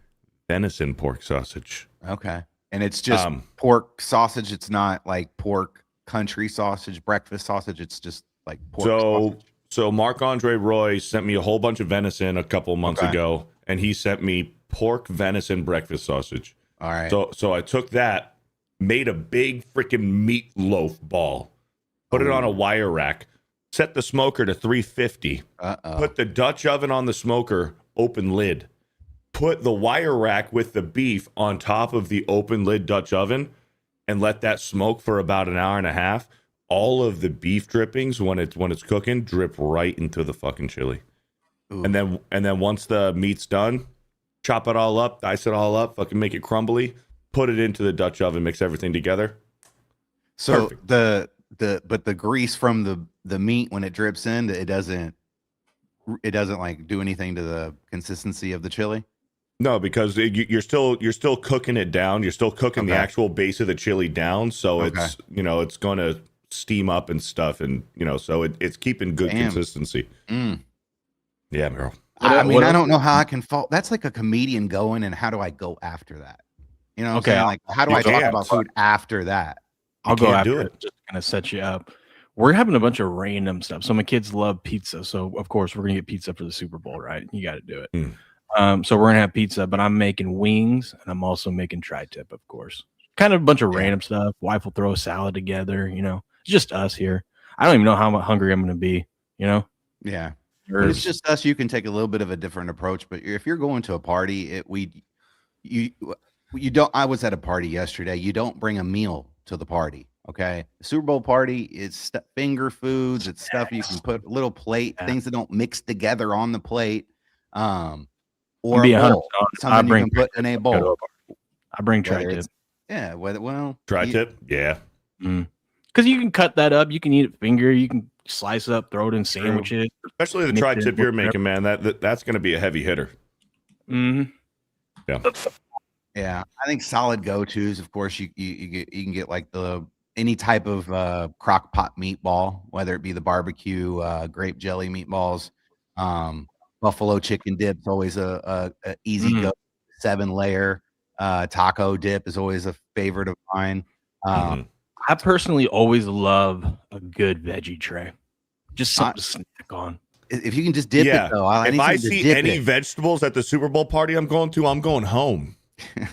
venison pork sausage. Okay. And it's just pork sausage. It's not like pork country sausage, breakfast sausage. It's just like pork sausage. So Marc-Andre Roy sent me a whole bunch of venison a couple months ago, and he sent me pork venison breakfast sausage. All right. So I took that, made a big freaking meatloaf ball, put it on a wire rack, set the smoker to 350, put the Dutch oven on the smoker, open lid, put the wire rack with the beef on top of the open lid Dutch oven, and let that smoke for about an hour and a half. All of the beef drippings, when it's cooking, drip right into the fucking chili. Ooh. And then once the meat's done, chop it all up, dice it all up, fucking make it crumbly, put it into the Dutch oven, mix everything together. So Perfect. the grease from the meat, when it drips in, it doesn't like do anything to the consistency of the chili. No, because you're still cooking it down. You're still cooking the actual base of the chili down, so it's it's going to steam up and stuff, and so it's keeping good consistency. Yeah, Meryl. I mean, I don't know how I can fall. That's like a comedian going, and how do I go after that? You know what I'm saying? Like, how do I talk about food after that? I'll go after it. Just gonna set you up. We're having a bunch of random stuff. So my kids love pizza, so of course we're gonna get pizza for the Super Bowl, right? You got to do it. So we're gonna have pizza, but I'm making wings, and I'm also making tri-tip, of course. Kind of a bunch of random stuff. Wife will throw a salad together. It's just us here. I don't even know how hungry I'm gonna be. Yeah. When it's just us, you can take a little bit of a different approach. But if you're going to a party, you don't. I was at a party yesterday. You don't bring a meal to the party. Okay, the Super Bowl party is finger foods. It's stuff you can put a little plate, things that don't mix together on the plate. Or a bowl, something you can put in a bowl. I bring tri-tip. Yeah, well, tri-tip, yeah. Because you can cut that up, you can eat it finger, you can slice it up, throw it in sandwiches. Especially the tri-tip you're making, man. That's going to be a heavy hitter. Yeah. Yeah, I think solid go-tos. Of course, you can get like any type of crock pot meatball, whether it be the barbecue grape jelly meatballs. Buffalo chicken dip is always a easy go. 7-layer taco dip is always a favorite of mine. I personally always love a good veggie tray, just something to snack on. If you can just dip it, though. If I see any vegetables at the Super Bowl party I'm going to, I'm going home.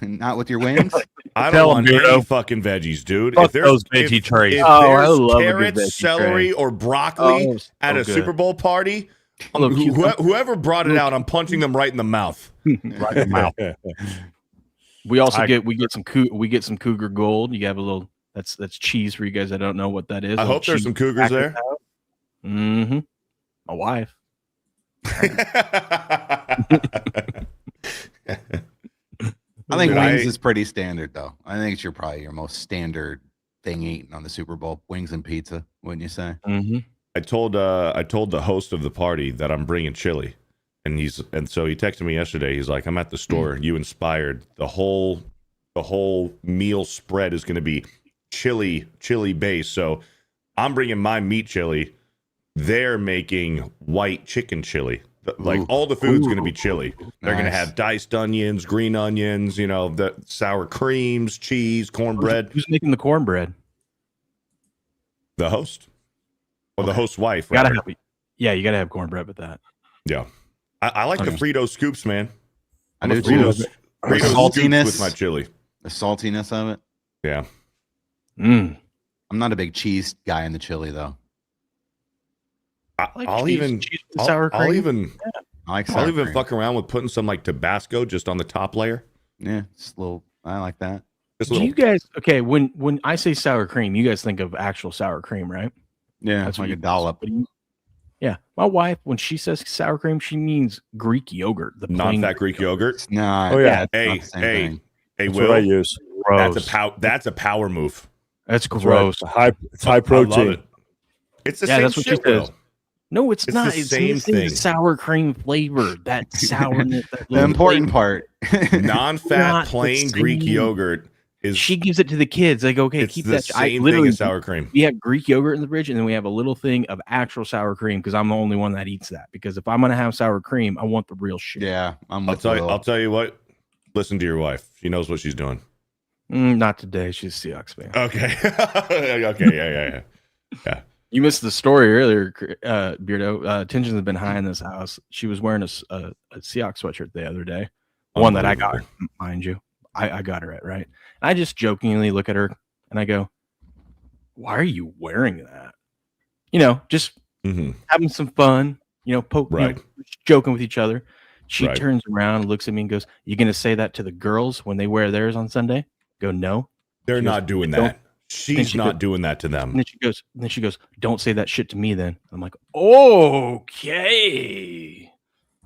Not with your wings. I don't want any fucking veggies, dude. Fuck those veggie trays. If there's carrots, celery, or broccoli at a Super Bowl party, whoever brought it out, I'm punching them right in the mouth. Right in the mouth. We also get some Cougar Gold. You have a little that's cheese for you guys that don't know what that is. I hope there's some Cougars there. My wife. I think wings is pretty standard, though. I think it's probably your most standard thing eaten on the Super Bowl: wings and pizza. Wouldn't you say? I told the host of the party that I'm bringing chili, and so he texted me yesterday. He's like, "I'm at the store. You inspired the whole meal spread is going to be chili based. So I'm bringing my meat chili. They're making white chicken chili." Like all the food's going to be chili. They're going to have diced onions, green onions, the sour creams, cheese, cornbread. Who's making the cornbread? The host or the host's wife. You gotta have cornbread with that. Yeah, I like the Frito scoops, man. I do too. Frito saltiness with my chili. The saltiness of it. Yeah. I'm not a big cheese guy in the chili though. I'll even fuck around with putting some like Tabasco just on the top layer. Yeah, it's a little. I like that. Just a Do little. you guys when I say sour cream, you guys think of actual sour cream, right? Yeah, That's like what a you dollop. Yeah, my wife, when she says sour cream, she means Greek yogurt, the plain Non-fat Greek yogurt. It's not. Oh, yeah. it's not Hey, the same hey, thing. hey, That's what I Will. use. Gross. That's a power move. That's That's right. gross. It's high I protein. love it. It's the Yeah, same that's what she shit, Will. says. No, it's It's not. the It's same missing the thing. sour cream flavor. That sourness. That The little important flavor. part. Non-fat Not the plain Greek same. yogurt is. She gives it to the kids. They go, okay, It's keep the that. I same thing literally as sour cream. we have Greek yogurt in the fridge, and then we have a little thing of actual sour cream because I'm the only one that eats that. Because if I'm gonna have sour cream, I want the real shit. Yeah, I'm I'll with tell you. Will. I'll tell you what. Listen to your wife. She knows what she's doing. Not today. She's a Seahawks fan. Okay. Okay. Yeah. You missed the story earlier, Beardo. Tensions have been high in this house. She was wearing a Seahawks sweatshirt the other day, one that I got her, mind you. I got her it, right? I just jokingly look at her and I go, "Why are you wearing that?" Just having some fun. Right. Joking with each other. She Right. turns around, looks at me, and goes, "You gonna say that to the girls when they wear theirs on Sunday?" I go, "No." They're She not goes, doing "Don't." that. She's she not goes- doing that to them. And then she goes, "Don't say that shit to me then." I'm like, "Okay.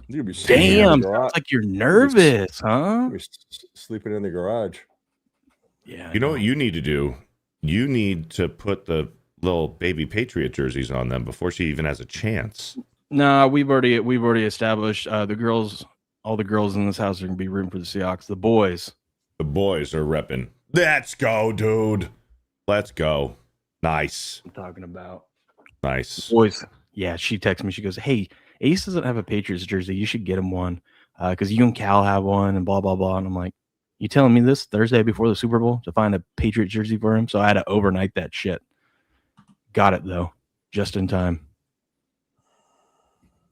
You'll be sleeping in Damn, the garage. sounds like you're nervous, huh?" You'll be sleeping in the garage. Yeah. You know what you need to do? You need to put the little baby Patriot jerseys on them before she even has a chance. No, we've already established the girls. All the girls in this house are gonna be rooting for the Seahawks. The boys. The boys are repping. Let's go, dude. Let's go. Nice. I'm talking about Nice. boys. Yeah, she texts me. She goes, "Hey, Ace doesn't have a Patriots jersey. You should get him one because you and Cal have one and blah blah blah." And I'm like, "You telling me this Thursday before the Super Bowl to find a Patriot jersey for him?" So I had to overnight that shit. Got it though, just in time.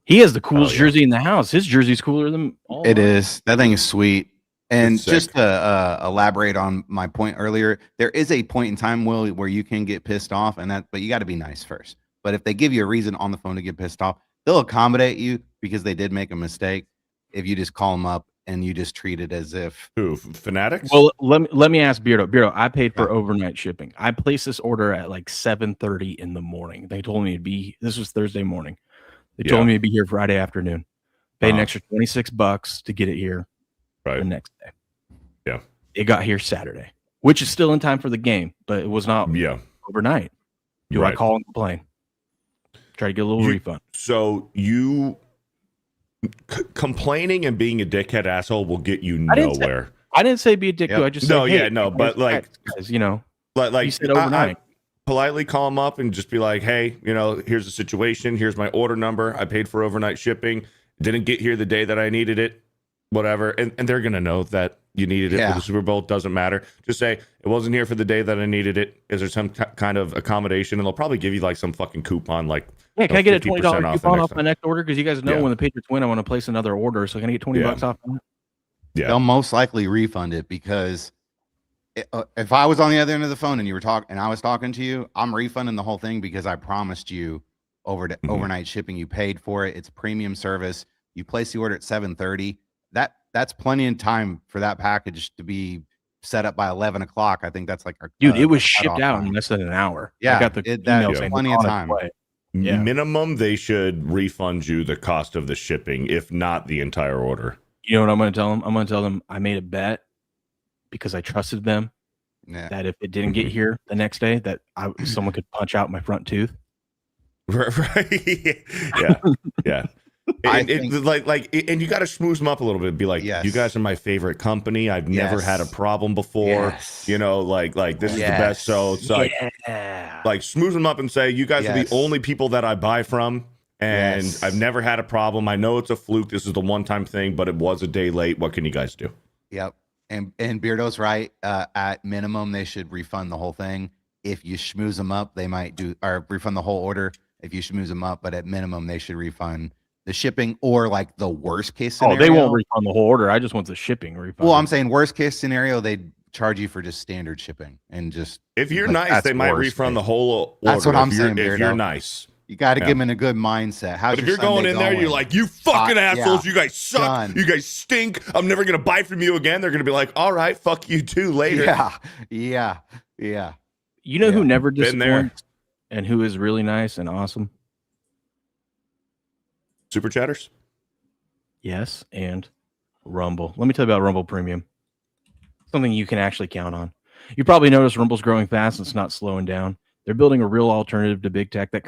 He has the coolest jersey in the house. His jersey's cooler than all. It mine. is. That thing is sweet. And It's sick. just to elaborate on my point earlier, there is a point in time, Will, where you can get pissed off, but you got to be nice first. But if they give you a reason on the phone to get pissed off, they'll accommodate you because they did make a mistake. If you just call them up and you just treat it as if Who? Fanatics? Well, let me ask Beardo. Beardo, I paid for overnight shipping. I placed this order at like 7:30 in the morning. They told me this was Thursday morning. They told me to be here Friday afternoon. Paid an extra $26 to get it here the next day. Yeah. It got here Saturday, which is still in time for the game, but it was not overnight. Do I call and complain? Try to get a little refund. So you complaining and being a dickhead asshole will get you nowhere. I didn't say be a dick. I just said, hey, but like, guys, like you said overnight. Politely call them up and just be like, hey, here's the situation. Here's my order number. I paid for overnight shipping. Didn't get here the day that I needed it. Whatever. And they're going to know that you needed it for the Super Bowl. It doesn't matter. Just say, it wasn't here for the day that I needed it. Is there some kind of accommodation? And they'll probably give you like some fucking coupon. Like, yeah, can I get a $20 coupon off time. my next order? Because you guys know when the Patriots win, I want to place another order. So can I get $20 off? Yeah. They'll most likely refund it because if I was on the other end of the phone and you were talking and I was talking to you, I'm refunding the whole thing because I promised you overnight shipping. You paid for it. It's premium service. You place the order at 7:30. That's plenty of time for that package to be set up by 11 o'clock. I think that's like dude, it was shipped out in less than an hour. Yeah, I got the email saying plenty of time. Yeah. Minimum, they should refund you the cost of the shipping, if not the entire order. You know what I'm going to tell them? I'm going to tell them I made a bet because I trusted them that if it didn't get here the next day, that someone could punch out my front tooth. Right. Yeah. And you got to schmooze them up a little bit. Be like, you guys are my favorite company. I've never had a problem before. Like this is the best. So it's like schmooze them up and say, you guys are the only people that I buy from. And I've never had a problem. I know it's a fluke. This is the one-time thing, but it was a day late. What can you guys do? Yep. And Beardo's right. At minimum, they should refund the whole thing. If you schmooze them up, they might refund the whole order. If you schmooze them up, but at minimum, they should refund the shipping or like the worst case scenario. Oh, they won't refund the whole order. I just want the shipping refund. Well, I'm saying worst case scenario, they'd charge you for just standard shipping and just. If you're nice, they might refund the whole order. That's what I'm saying. If you're nice. You got to Yeah. get them in a good mindset. How's But if your you're going Sunday in there, you're like, you fucking Yeah. assholes. You guys suck. Done. You guys stink. I'm never going to buy from you again. They're going to be like, all right, fuck you too later. Yeah. You know who never Been there. disappoints and who is really nice and awesome? Super chatters? Yes, and Rumble. Let me tell you about Rumble Premium. Something you can actually count on. You probably noticed Rumble's growing fast and it's not slowing down. They're building a real alternative to big tech that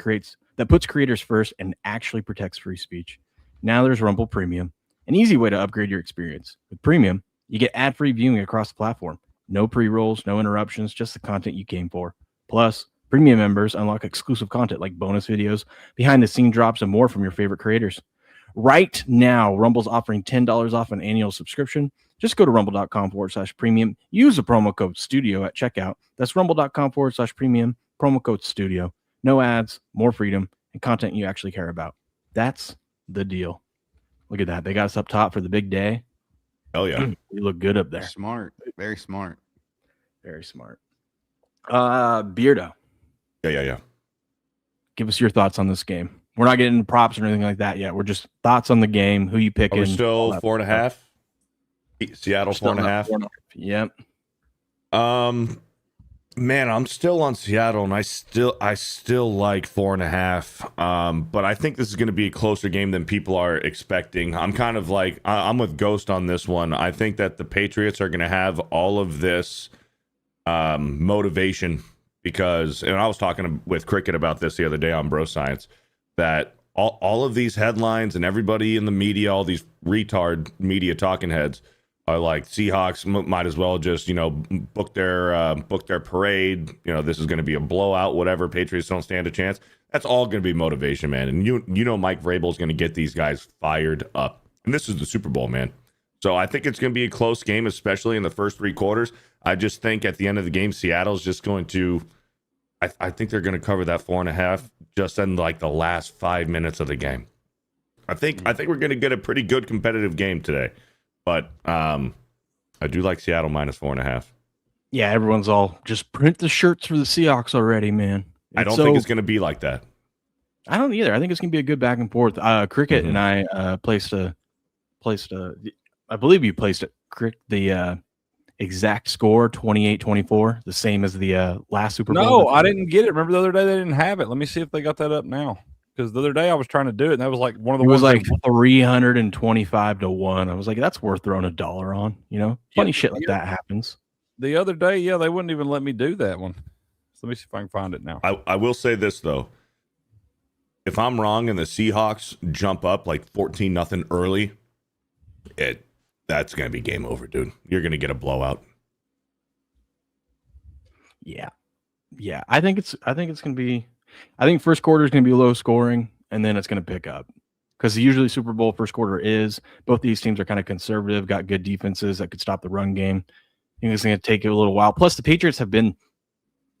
puts creators first and actually protects free speech. Now there's Rumble Premium, an easy way to upgrade your experience. With Premium, you get ad-free viewing across the platform. No pre-rolls, no interruptions, just the content you came for. Plus, Premium members unlock exclusive content like bonus videos, behind-the-scene drops, and more from your favorite creators. Right now, Rumble's offering $10 off an annual subscription. Just go to rumble.com/premium. Use the promo code STUDIO at checkout. That's rumble.com/premium, promo code STUDIO. No ads, more freedom, and content you actually care about. That's the deal. Look at that. They got us up top for the big day. Hell yeah. We look good up there. Smart. Very smart. Very smart. Beardo, Yeah. give us your thoughts on this game. We're not getting props or anything like that yet. We're just thoughts on the game, who you Are picking. we still all that 4.5? Seattle Still 4.5. Yep. Man, I'm still on Seattle, and I still like 4.5. But I think this is going to be a closer game than people are expecting. I'm kind of like I'm with Ghost on this one. I think that the Patriots are going to have all of this motivation because, and I was talking with Cricket about this the other day on Bro Science, that all of these headlines and everybody in the media, all these retard media talking heads, are like Seahawks might as well just book their parade. This is going to be a blowout. Whatever. Patriots don't stand a chance. That's all going to be motivation, man. And Mike Vrabel is going to get these guys fired up. And this is the Super Bowl, man. So I think it's going to be a close game, especially in the first three quarters. I just think at the end of the game, Seattle's just going to. I think they're going to cover that 4.5 just in like the last 5 minutes of the game. I think we're going to get a pretty good competitive game today. But I do like Seattle minus 4.5. Yeah, everyone's all just print the shirts for the Seahawks already, man. I don't think it's going to be like that. I don't either. I think it's going to be a good back and forth. Cricket and I placed a. I believe you placed it. The exact score 28-24, the same as the last Super Bowl. No, I didn't get it. Remember the other day they didn't have it. Let me see if they got that up now. Because the other day I was trying to do it, and that was like one of the. It was like 325-1. I was like, that's worth throwing $1 on. Funny shit like that happens. The other day, they wouldn't even let me do that one. So let me see if I can find it now. I will say this though: if I'm wrong and the Seahawks jump up like 14-0 early, that's gonna be game over, dude. You're gonna get a blowout. Yeah. I think it's gonna be. I think first quarter is going to be low scoring, and then it's going to pick up because usually Super Bowl first quarter is. Both these teams are kind of conservative, got good defenses that could stop the run game. I think it's going to take a little while. Plus, the Patriots have been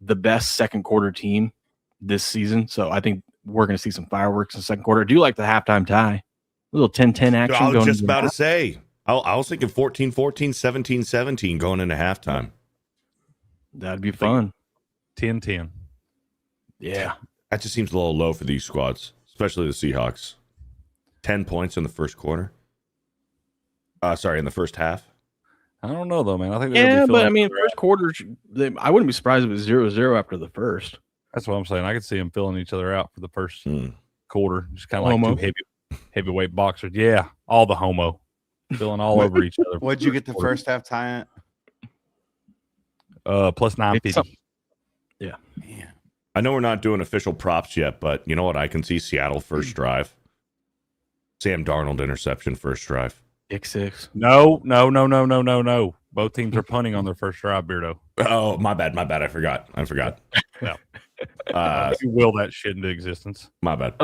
the best second quarter team this season, so I think we're going to see some fireworks in the second quarter. I do like the halftime tie, a little 10-10 action. I was just about to say. I was thinking 14-14, 17-17 going into halftime. That'd be fun. 10-10. Yeah. That just seems a little low for these squads, especially the Seahawks. 10 points in the first quarter. In the first half. I don't know though, man. I think first quarter, I wouldn't be surprised if it was 0-0 after the first. That's what I'm saying. I could see them filling each other out for the first quarter, just kind of like two heavyweight boxers. Yeah, all the homo filling all over each other. What'd you get the first half tie at? Plus 950. Yeah. I know we're not doing official props yet, but you know what? I can see Seattle first drive. Sam Darnold interception first drive. Pick six. No. Both teams are punting on their first drive, Beardo. Oh, my bad. I forgot. No. You will that shit into existence. My bad.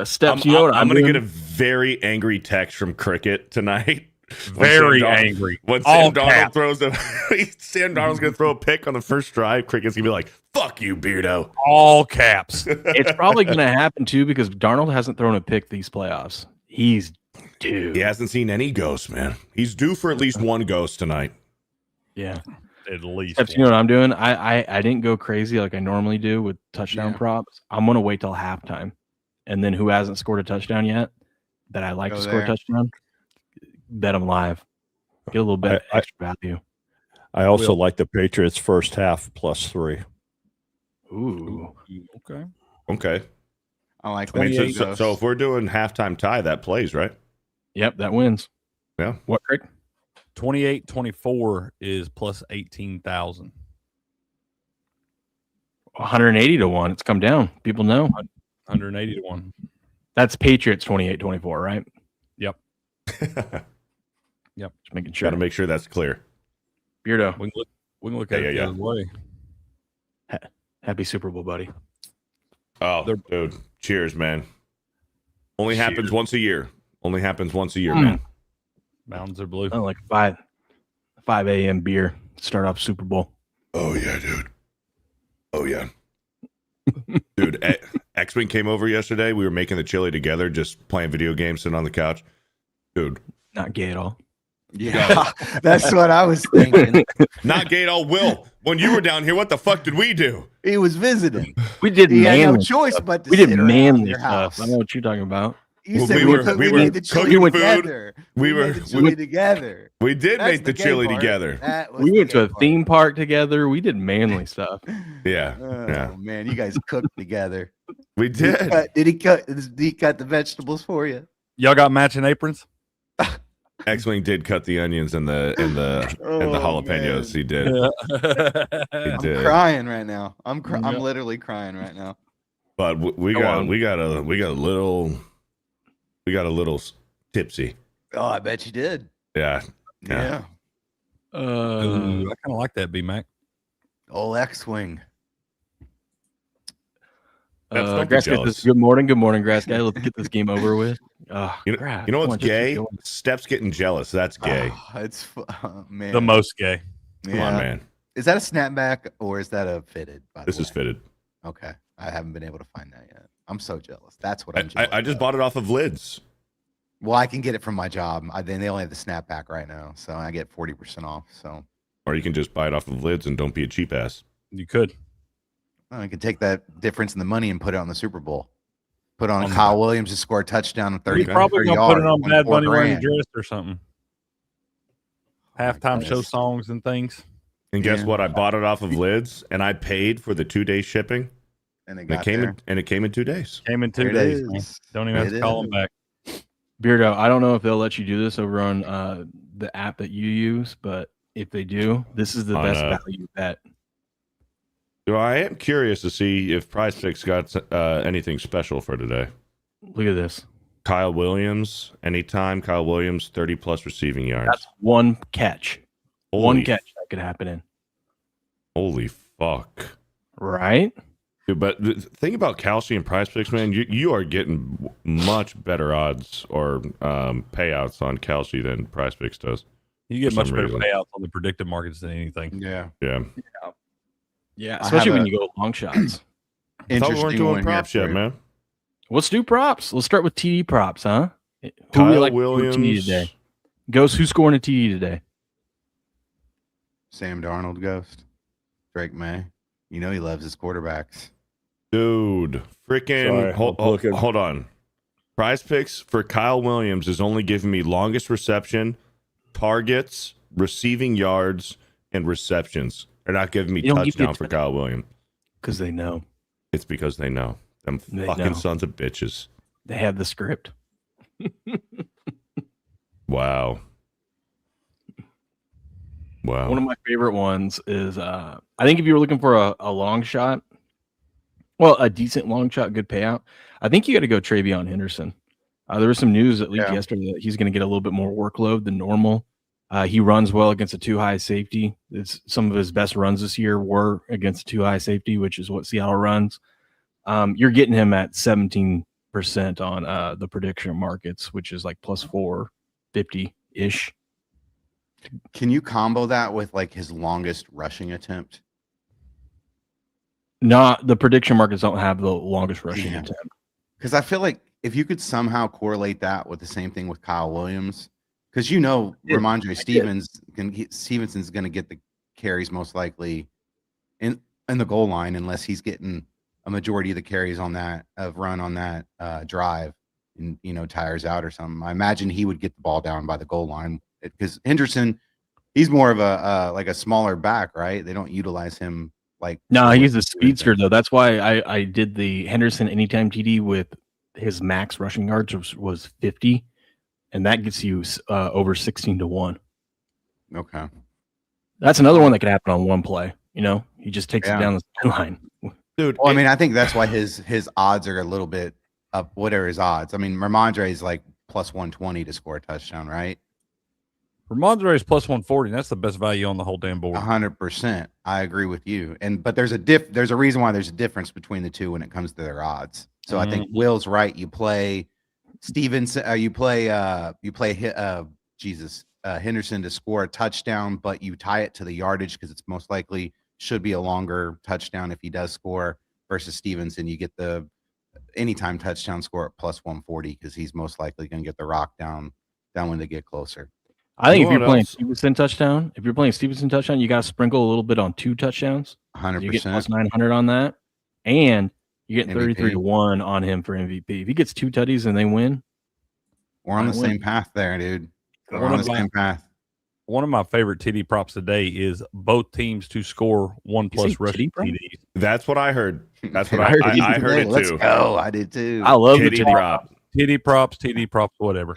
Steps. I'm going to get a very angry text from Cricket tonight. Very angry. When Sam Darnold throws Sam Darnold's going to throw a pick on the first drive. Cricket's going to be like, fuck you, Beardo. All caps. It's probably going to happen too because Darnold hasn't thrown a pick these playoffs. He's due. He hasn't seen any ghosts, man. He's due for at least one ghost tonight. Yeah. At least. Steps, you know what I'm doing? I didn't go crazy like I normally do with touchdown props. I'm going to wait till halftime and then who hasn't scored a touchdown yet that I like Go to score a there. touchdown, bet them live. Get a little bit extra value. I also like the Patriots first half +3. Ooh. Okay. Okay. I like I mean, 28 so if we're doing halftime tie, that plays, right? Yep, that wins. Yeah. What, Craig? 28-24 is plus 18,000. 180 to 1. It's come down. People know. 180 to 1. That's Patriots 28-24, right? Yep. Just making sure. Got to make sure that's clear. Beardo, We can look at it the other way. happy Super Bowl, buddy. Oh, dude. Cheers, man. Only happens once a year. Only happens once a year, man. Mountains are blue. Oh, like 5 a.m. beer. Start off Super Bowl. Oh, yeah, dude. Oh, yeah. Dude, X-Wing came over yesterday. We were making the chili together, just playing video games, sitting on the couch. Dude. Not gay at all. Yeah, that's what I was thinking. Not gay at all. Will, when you were down here, what the fuck did we do? He was visiting. We did He had no manly. choice but to We did sit around manly your stuff. house. I don't know what you're talking about. You Well, said we we were made the chili cooking food. together. We made the chili together. We did That's make the gay chili part. together. That was We the went to gay a part. theme park together. We did manly stuff. Yeah. Oh Yeah. man, you guys cooked together. We did. Did he cut the vegetables for you? Y'all got matching aprons? X-Wing did cut the onions and the Oh, jalapenos. man. He did. He I'm did. crying right now. I'm Yeah. literally crying right now. But we Go got on. a little tipsy. Oh, I bet you did. Yeah. Yeah. Ooh, I kind of like that, B-Mac. Old X-Wing. That's don't be Grass guy jealous. says, good morning, Grass guy. Let's get this game over with. You know what's gay? Steph's getting jealous. That's gay. Oh, it's man. The most gay. Come on, man. Is that a snapback or is that a fitted? By the This is way? fitted. Okay. I haven't been able to find that yet. I'm so jealous. That's what I'm I jealous just of. bought it off of Lids. Well, I can get it from my job. They only have the snapback right now, so I get 40% off. So Or you can just buy it off of Lids and don't be a cheap ass. You could. I can take that difference in the money and put it on the Super Bowl. Put on On Kyle Williams to score a touchdown in 30 You're probably 30 going to put it yards, on won Bad 4 Bunny wearing a grand. dress or something. Halftime show goodness. songs and things. And guess Yeah. what? I bought it off of Lids and I paid for the 2-day shipping. And it And got there. it came in 2 days. Came in 2 There it days. Man. is. Don't even have It to call is. them back. Beardo, I don't know if they'll let you do this over on the app that you use, but if they do, this is the On, best value bet. So I am curious to see if Prize Picks got anything special for today. Look at this. Kyle Williams, anytime. Kyle Williams, 30-plus receiving yards. That's one catch. Holy One catch that could happen in. Holy fuck. Right? Dude, but the thing about Kalshi and Prize Picks, man, you are getting much better odds or payouts on Kalshi than Prize Picks does. You get For much some better reason. payouts on the predictive markets than anything. Yeah. Yeah. Yeah. I Especially have when a- you go long shots. I thought we Interesting weren't doing one props here yet, for you. man. Let's do props. Let's start with TD props, huh? Who Kyle we like Williams. to do TD today? Ghost, who's scoring a TD today? Sam Darnold ghost. Drake May. You know he loves his quarterbacks. Dude, freaking Sorry, I'm looking. hold on. Prize Picks for Kyle Williams is only giving me longest reception, targets, receiving yards, and receptions. They're not giving me You don't give touchdown me for touch- Kyle Williams. Because they know. It's because they know. Them They fucking know. sons of bitches. They have the script. Wow. Wow. One of my favorite ones is I think if you were looking for a long shot, well, a decent long shot, good payout, I think you got to go Travion Henderson. There was some news that leaked yesterday that he's going to get a little bit more workload than normal. He runs well against a too high safety. Some of his best runs this year were against a too high safety, which is what Seattle runs. You're getting him at 17% on the prediction markets, which is like plus 450-ish. Can you combo that with like his longest rushing attempt? Not the prediction markets don't have the longest rushing Yeah. attempt. Because I feel like if you could somehow correlate that with the same thing with Kyle Williams, because you know Ramondre Stevenson's going to get the carries most likely in the goal line unless he's getting a majority of the carries on that drive, and tires out or something. I imagine he would get the ball down by the goal line because Henderson, he's more of a like a smaller back, right? They don't utilize him like. No, he's a speedster though. That's why I did the Henderson anytime TD with his max rushing yards was 50, and that gets you over 16-1. Okay. That's another one that could happen on one play. He just takes it down the line. Dude, Well, I mean, I think that's why his odds are a little bit up. What are his odds? I mean, Ramondre is like plus 120 to score a touchdown, right? Ramondre is plus 140. That's the best value on the whole damn board. 100%. I agree with you. But there's a reason why there's a difference between the two when it comes to their odds. So I think Will's right. You play Stevenson. You play Henderson to score a touchdown, but you tie it to the yardage because it's most likely should be a longer touchdown if he does score. Versus Stevenson, you get the anytime touchdown score at plus 140 because he's most likely going to get the rock down when they get closer. I think if you're playing Stevenson touchdown, you got to sprinkle a little bit on 2 touchdowns. 100%. You get plus 900 on that, and you get 33-1 on him for MVP. If he gets 2 tutties and they win, we're on the same path there, dude. We're on the same path. One of my favorite TD props today is both teams to score 1+ rushing TDs. That's what I heard. That's what I heard it too. Let's go. I did too. I love TD prop. TD props, whatever.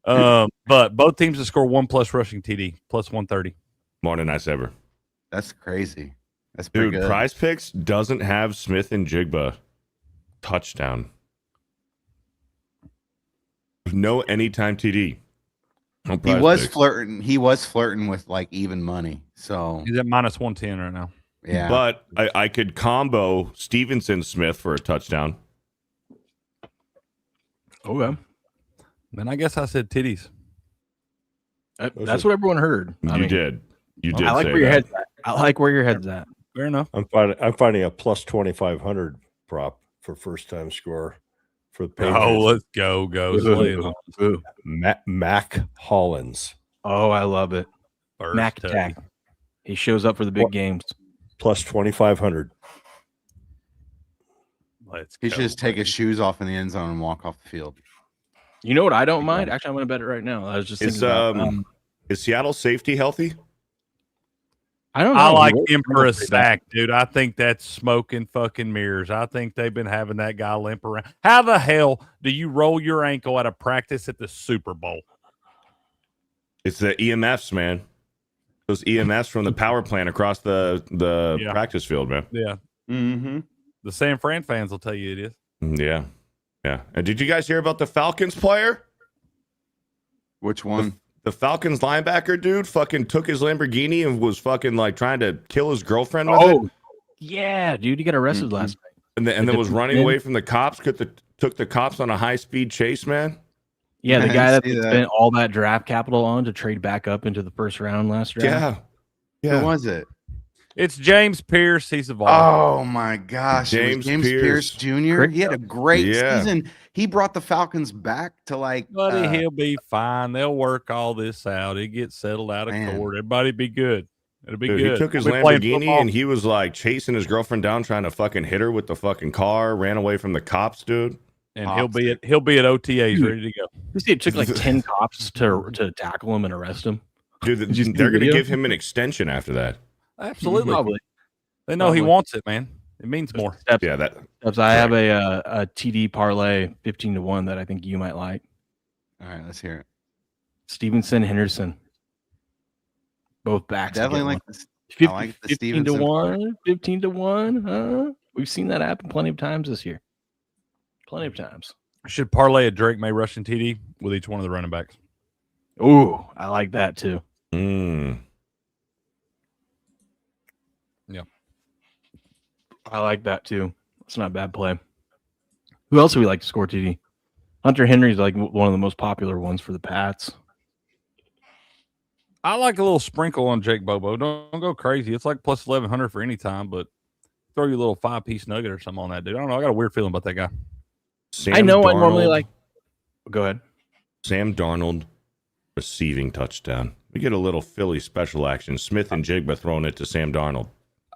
But both teams to score 1+ rushing TD, plus 130. More than nice ever. That's crazy. That's pretty good. Prize Picks doesn't have Smith and Jigba touchdown. No anytime TD. No he was flirting. He was flirting with like even money. So he's at minus 110 right now. Yeah. But I could combo Stevenson Smith for a touchdown. Okay. Then I guess I said titties. That's what everyone heard. You did. I like where your head's at. I like where your head's at. Fair enough. I'm finding a plus 2,500 prop for first time score for the Patriots. Oh, let's go. Mac Hollins. Oh, I love it. Mac Attack. He shows up for the big games. Plus 2,500. He should just take his shoes off in the end zone and walk off the field. You know what I don't mind? Actually, I'm going to bet it right now. I was just thinking about, is Seattle safety healthy? I don't know. I like him for a sack, dude. I think that's smoking fucking mirrors. I think they've been having that guy limp around. How the hell do you roll your ankle at a practice at the Super Bowl? It's the EMFs, man. Those EMFs from the power plant across the practice field, man. Yeah. Mm-hmm. The San Fran fans will tell you it is. Yeah. Yeah. And did you guys hear about the Falcons player? Which one? The Falcons linebacker dude fucking took his Lamborghini and was fucking like trying to kill his girlfriend with it. Yeah, dude, he got arrested last night. And then was running away from the cops. Took the cops on a high-speed chase, man. Yeah, the guy that spent all that draft capital on to trade back up into the first round last draft. Yeah. Who was it? It's James Pierce. He's evolved. Oh my gosh, James Pierce Jr. He had a great season. He brought the Falcons back to buddy, he'll be fine. They'll work all this out. It gets settled out of court. Everybody be good. It'll be good. He took his Lamborghini and he was like chasing his girlfriend down, trying to fucking hit her with the fucking car. Ran away from the cops, dude. And he'll be at OTAs ready to go. You see, it took like 10 cops to tackle him and arrest him. Dude, they're going to give him an extension after that. Absolutely. Probably. They know he wants it, man. It means more. Steps, yeah, I have a TD parlay 15-1 that I think you might like. All right, let's hear it. Stevenson, Henderson, both backs. Definitely like this. 50, I like the 15-1, 15-1. We've seen that happen plenty of times this year. Plenty of times. I should parlay a Drake May rushing TD with each one of the running backs. Ooh, I like that too. Yeah. I like that too. It's not a bad play. Who else do we like to score TD? Hunter Henry's like one of the most popular ones for the Pats. I like a little sprinkle on Jake Bobo. Don't go crazy. It's like plus 1,100 for any time, but throw you a little 5-piece nugget or something on that, dude. I don't know. I got a weird feeling about that guy. I normally like. Go ahead. Sam Darnold receiving touchdown. We get a little Philly special action. Smith and Jigba throwing it to Sam Darnold.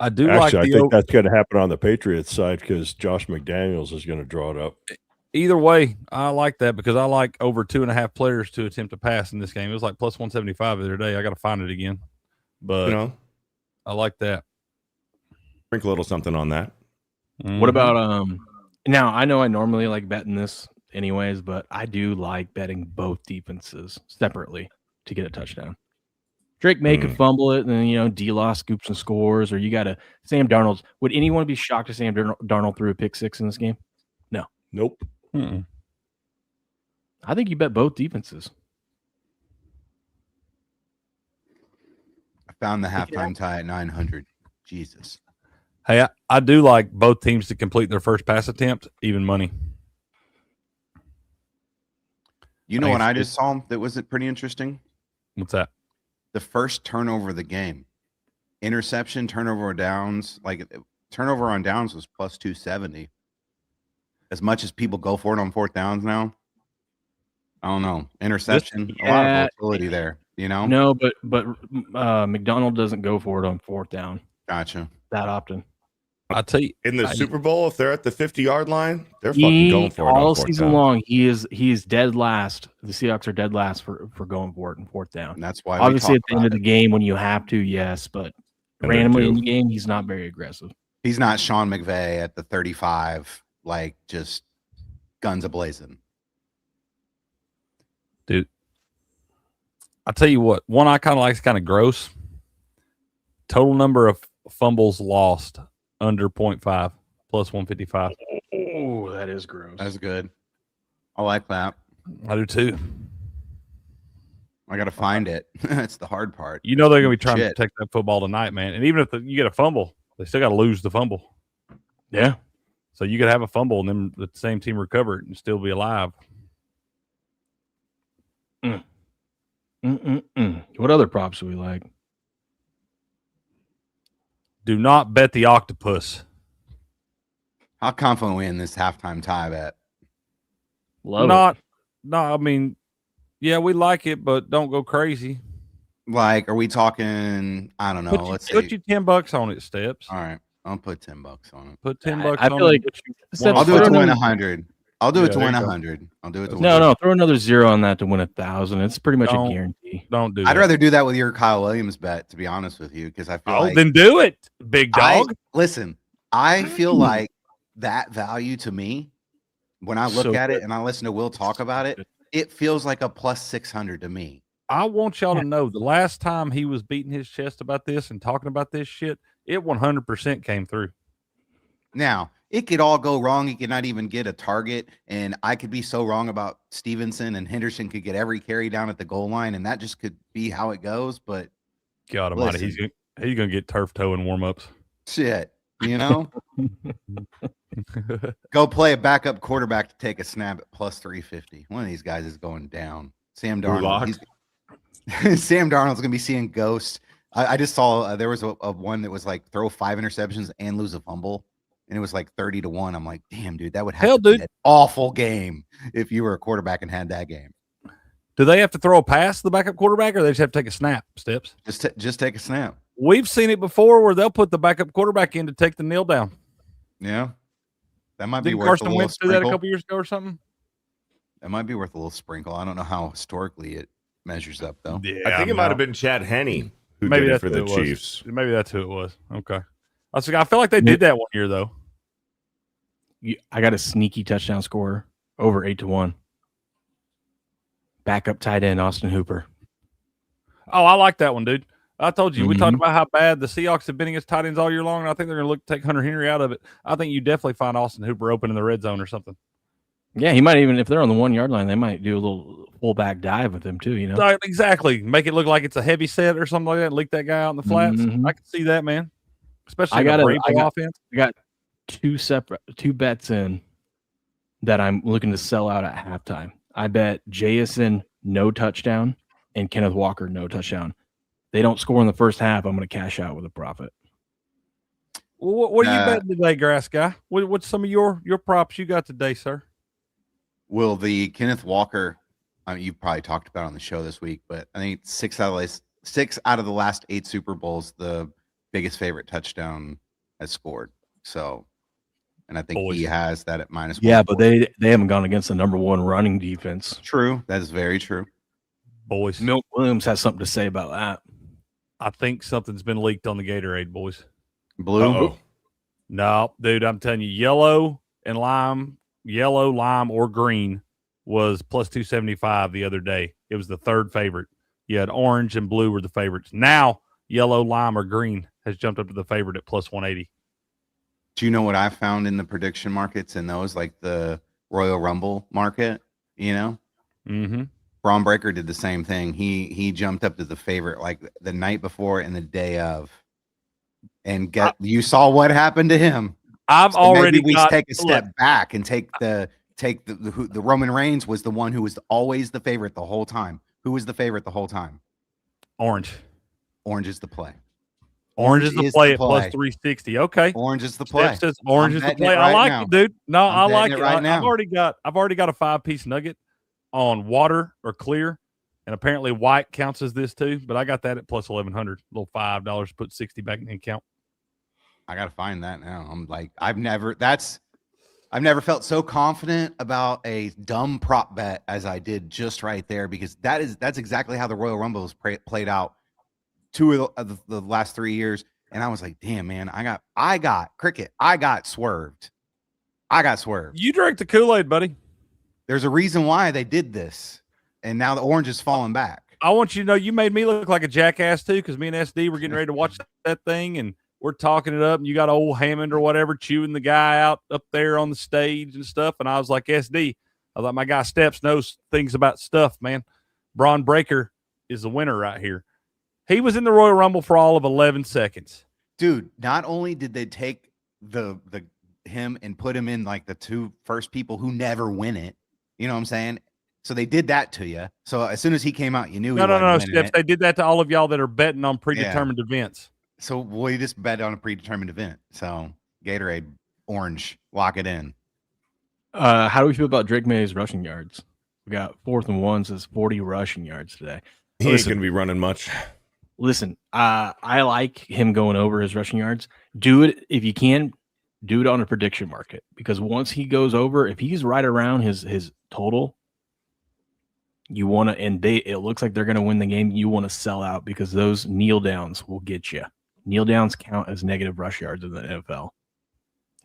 I do Actually, like I the think that's going to happen on the Patriots side because Josh McDaniels is going to draw it up. either way. I like that because I like over 2.5 players to attempt to pass in this game. It was like plus 175 the other day. I got to find it again, but I like that. Sprinkle a little something on that. What about now I know I normally like betting this anyways, but I do like betting both defenses separately to get a touchdown. Drake May could fumble it, and then D-Law scoops and scores, or you got a Sam Darnold. Would anyone be shocked if Sam Darnold threw a pick six in this game? No. Nope. Mm-mm. I think you bet both defenses. I found the halftime tie at 900. Jesus. Hey, I do like both teams to complete their first pass attempt, even money. You know what I just saw that was pretty interesting? What's that? The first turnover of the game. Interception, turnover on downs. Like turnover on downs was plus 270. As much as people go for it on fourth downs now. I don't know. Interception, a lot of volatility there, No, but McDonald doesn't go for it on fourth down. Gotcha. That often. I'll tell you. In the Super Bowl, if they're at the 50-yard line, they're fucking going for it all season long. He is dead last. The Seahawks are dead last for going for it in fourth down. And that's why obviously at the end of the game when you have to, yes, but randomly in the game, he's not very aggressive. He's not Sean McVay at the 35, like just guns a-blazing. Dude, I'll tell you what. One I kind of like is kind of gross. Total number of fumbles lost under 0.5 plus 155. Oh, that is gross. That's good. I like that. I do too. I got to find it. That's the hard part. They're going to be trying to protect that football tonight, man. And even if you get a fumble, they still got to lose the fumble. Yeah. So you could have a fumble and then the same team recover it and still be alive. What other props do we like? Do not bet the octopus. How confident are we in this halftime tie bet? Love it. No, I mean, yeah, we like it, but don't go crazy. Like, are we talking? I don't know. Put you $10 on it, Steps. All right, I'll put $10 on it. Put $10. I feel like I'll do it to win 100. I'll do it to win 100. I'll do it to win. No, throw another zero on that to win 1,000. It's pretty much a guarantee. Don't do. I'd rather do that with your Kyle Williams bet, to be honest with you, because I feel like. Then do it, big dog. Listen, I feel like that value to me, when I look at it and I listen to Will talk about it, it feels like a plus 600 to me. I want y'all to know the last time he was beating his chest about this and talking about this shit, it 100% came through. Now, it could all go wrong. He could not even get a target, and I could be so wrong about Stevenson, and Henderson could get every carry down at the goal line, and that just could be how it goes. But God Almighty, he's gonna get turf toe in warm-ups. Shit, Go play a backup quarterback to take a snap at plus 350. One of these guys is going down. Sam Darnold. Sam Darnold's gonna be seeing ghosts. I just saw there was a one that was like throw 5 interceptions and lose a fumble. And it was like 30-1. I'm like, damn, dude, that would have to be an awful game if you were a quarterback and had that game. Do they have to throw a pass to the backup quarterback, or they just have to take a snap? Steps. Just take a snap. We've seen it before where they'll put the backup quarterback in to take the kneel down. Yeah, that might be worth Carson a little Wentz do that a couple years ago or something. That might be worth a little sprinkle. I don't know how historically it measures up though. Yeah, I think it might have been Chad Henne who did it for the Chiefs. Maybe that's who it was. Okay. I feel like they did that one year though. I got a sneaky touchdown score over 8-1. Backup tight end Austin Hooper. Oh, I like that one, dude. I told you we talked about how bad the Seahawks have been against tight ends all year long, and I think they're going to look to take Hunter Henry out of it. I think you definitely find Austin Hooper open in the red zone or something. Yeah, he might even, if they're on the 1 yard line, they might do a little fullback dive with him too. Exactly. Make it look like it's a heavy set or something like that. Leak that guy out in the flats. I can see that, man. Especially offense. I got two bets in that I'm looking to sell out at halftime. I bet Jason no touchdown and Kenneth Walker no touchdown. They don't score in the first half. I'm going to cash out with a profit. Well, what are you betting today, Grass Guy? What's some of your props you got today, sir? Will the Kenneth Walker? You probably talked about on the show this week, but I think 6 out of the last 8 Super Bowls, the biggest favorite touchdown has scored. So, and I think Boys. he has that at minus. Yeah, but they haven't gone against the number one running defense. True. That is very true. Boys. Milt Williams has something to say about that. I think something's been leaked on the Gatorade, boys. Blue. Uh-oh. No, dude, I'm telling you, yellow, lime, or green was plus 275 the other day. It was the third favorite. You had orange and blue were the favorites. Now, yellow, lime, or green has jumped up to the favorite at plus 180. Do you know what I found in the prediction markets and those, like the Royal Rumble market? You know, Mm-hmm. Braun Breaker did the same thing. He jumped up to the favorite like the night before and the day of, and you saw what happened to him. I've So already maybe we got, take a step back and take the Roman Reigns was the one who was always the favorite the whole time. Who was the favorite the whole time? orange. Orange is the play. Orange is the play at plus 360. Okay. Orange is the play. Steph says orange I'm is the betting play. it I right like now. it, dude. No, I'm I like betting it. it right I've now. already got a 5-piece nugget on water or clear, and apparently white counts as this too. But I got that at plus 1,100. Little $5 put 60 back in the account. I gotta find that now. I'm like, I've never felt so confident about a dumb prop bet as I did just right there, because that's exactly how the Royal Rumble has played out 2 of the last 3 years. And I was like, damn, man, I got cricket. I got swerved. You drank the Kool-Aid, buddy. There's a reason why they did this. And now the orange is falling back. I want you to know you made me look like a jackass too, because me and SD were getting ready to watch that thing, and we're talking it up, and you got old Hammond or whatever chewing the guy out up there on the stage and stuff. And I was like, SD, I was like, my guy Steps knows things about stuff, man. Braun Breaker is the winner right here. He was in the Royal Rumble for all of 11 seconds. Dude, not only did they take him and put him in like the 2 first people who never win it, you know what I'm saying? So they did that to you. So as soon as he came out, you knew No, Steps. They did that to all of y'all that are betting on predetermined events. So we just bet on a predetermined event. So Gatorade, orange, lock it in. How do we feel about Drake May's rushing yards? We got 4th and 1 says 40 rushing yards today. He ain't going to be running much. Listen, I like him going over his rushing yards. Do it if you can. Do it on a prediction market, because once he goes over, if he's right around his total, you want to, and it looks like they're going to win the game. You want to sell out, because those kneel downs will get you. Kneel downs count as negative rush yards in the NFL.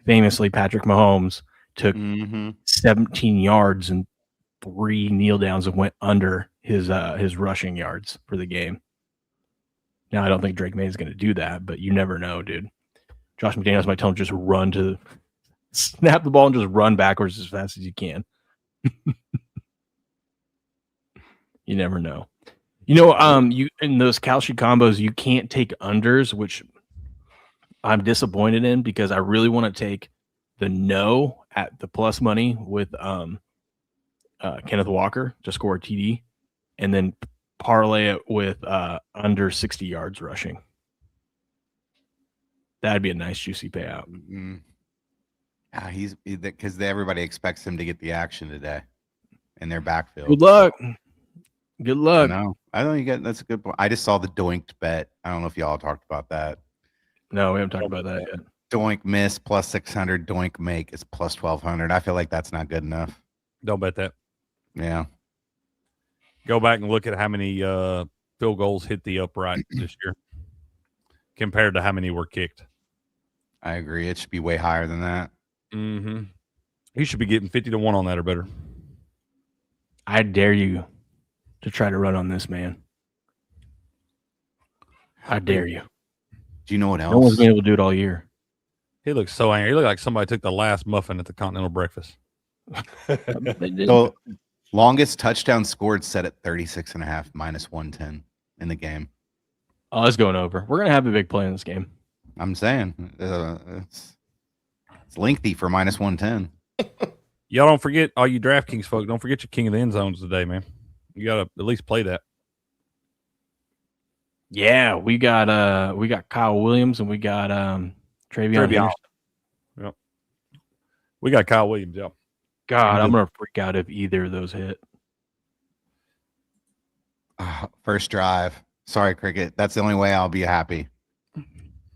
Famously, Patrick Mahomes took 17 yards and 3 kneel downs and went under his rushing yards for the game. Now, I don't think Drake May is going to do that, but you never know, dude. Josh McDaniels might tell him just snap the ball and just run backwards as fast as you can. You never know. You know, you in those Kalshi combos, you can't take unders, which I'm disappointed in, because I really want to take the no at the plus money with Kenneth Walker to score a TD, and then parlay it with under 60 yards rushing. That'd be a nice juicy payout. He's because everybody expects him to get the action today in their backfield. Good luck. Good luck. No, I don't. That's a good point. I just saw the doinked bet. I don't know if y'all talked about that. No, we haven't talked about that yet. Doink miss plus 600. Doink make is plus 1,200. I feel like that's not good enough. Don't bet that. Yeah. Go back and look at how many field goals hit the upright this year compared to how many were kicked. I agree. It should be way higher than that. Mm-hmm. You should be getting 50 to 1 on that or better. I dare you to try to run on this man. I dare you. Do you know what else? No one's been able to do it all year. He looks so angry. He looked like somebody took the last muffin at the continental breakfast. So longest touchdown scored set at 36.5 minus 110 in the game. Oh, it's going over. We're going to have a big play in this game. I'm saying it's lengthy for minus 110. Y'all don't forget, all you DraftKings folk, don't forget your king of the end zones today, man. You got to at least play that. Yeah, we got Kyle Williams and we got Travion. Yep. We got Kyle Williams, yep. God, I'm gonna freak out if either of those hit. First drive. Sorry, Cricket. That's the only way I'll be happy.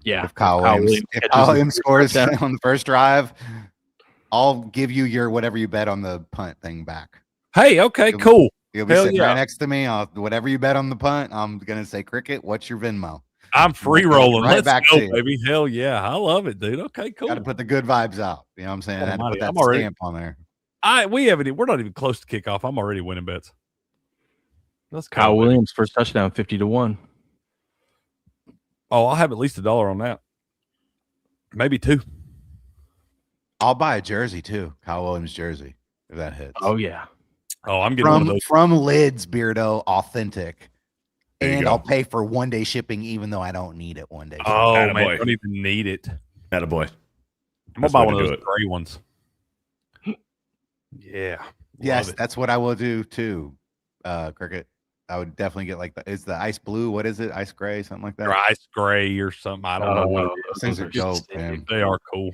Yeah. If Kyle Williams scores on the first drive, I'll give you your whatever you bet on the punt thing back. Hey, okay, cool. You'll be Hell sitting yeah. right next to me. Whatever you bet on the punt, I'm gonna say, Cricket, what's your Venmo? I'm free rolling. Right Let's back go, to you. baby. Hell yeah. I love it, dude. Okay, cool. Got to put the good vibes out. You know what I'm saying? I had to put that I'm already- stamp on there. We're not even close to kickoff. I'm already winning bets. Let's go, Kyle baby. Williams first touchdown 50-1. Oh, I'll have at least $1 on that. Maybe 2. I'll buy a jersey too, Kyle Williams jersey, if that hits. Oh yeah. Oh, I'm getting one of those. From Lids, Beardo, authentic. There you And go. I'll pay for 1 day shipping, even though I don't need it 1 day. Oh, Attaboy. man, don't even need it. Attaboy. I'm That's gonna buy the one way of to those do gray ones. Yeah. Yes, Love it. that's what I will do too, Cricket. I would definitely get like is the ice blue? What is it? Ice gray, something like that. Or ice gray or something. I don't know what it is. Those things are dope, man. They are cool.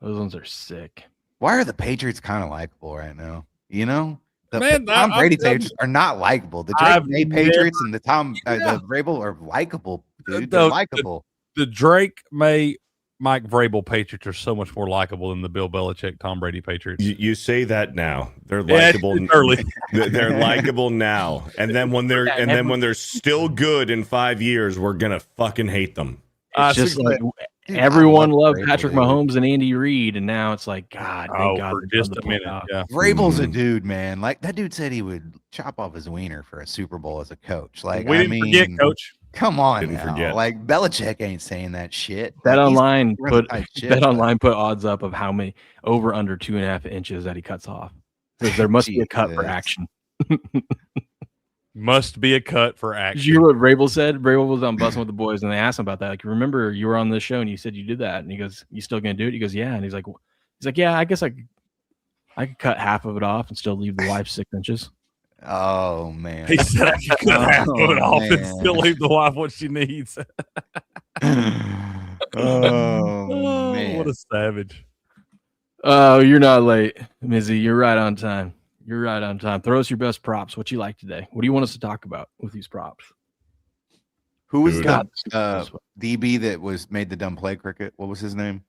Those ones are sick. Why are the Patriots kind of likable right now? You know, the Man, Tom Brady I'm- Patriots are not likable. The I've Drake May Patriots and the Yeah. the Vrabel are likable, dude. The- They're likable. The Drake May Mike Vrabel Patriots are so much more likable than the Bill Belichick Tom Brady Patriots. You say that now. They're Yeah, it's likable. early. They're likable now, and then when they're still good in 5 years, we're gonna fucking hate them. It's just like Dude, everyone I love loved Vrabel, Patrick dude. Mahomes and Andy Reid, and now it's like God. Thank God for they're just done a the minute. playoff. Yeah. Vrabel's a Mhm. dude, man. Like that dude said he would chop off his wiener for a Super Bowl as a coach. Like We I didn't mean, forget, Coach. come on, Didn't now. forget. Like Belichick ain't saying that shit. Bet Like, he's online really put tight shit, Bet but- online put odds up of how many over under 2.5 inches that he cuts off. Says there must be a cut for Jesus. action. Must be a cut for Did action. you hear what Vrabel said? Vrabel was on Busting with the Boys, and they asked him about that. Like, remember you were on this show and you said you did that, and he goes, "You still gonna do it?" He goes, "Yeah," and he's like, "Yeah, I guess I could cut half of it off and still leave the wife 6 inches." Oh man. He said I could cut half of it off and man. still leave the wife what she needs. oh man. What a savage. Oh, you're not late, Mizzy. You're right on time. You're right on time. Throw us your best props. What you like today? What do you want us to talk about with these props? Who was Dude. the God, DB that was made the dumb play, Cricket? What was his name?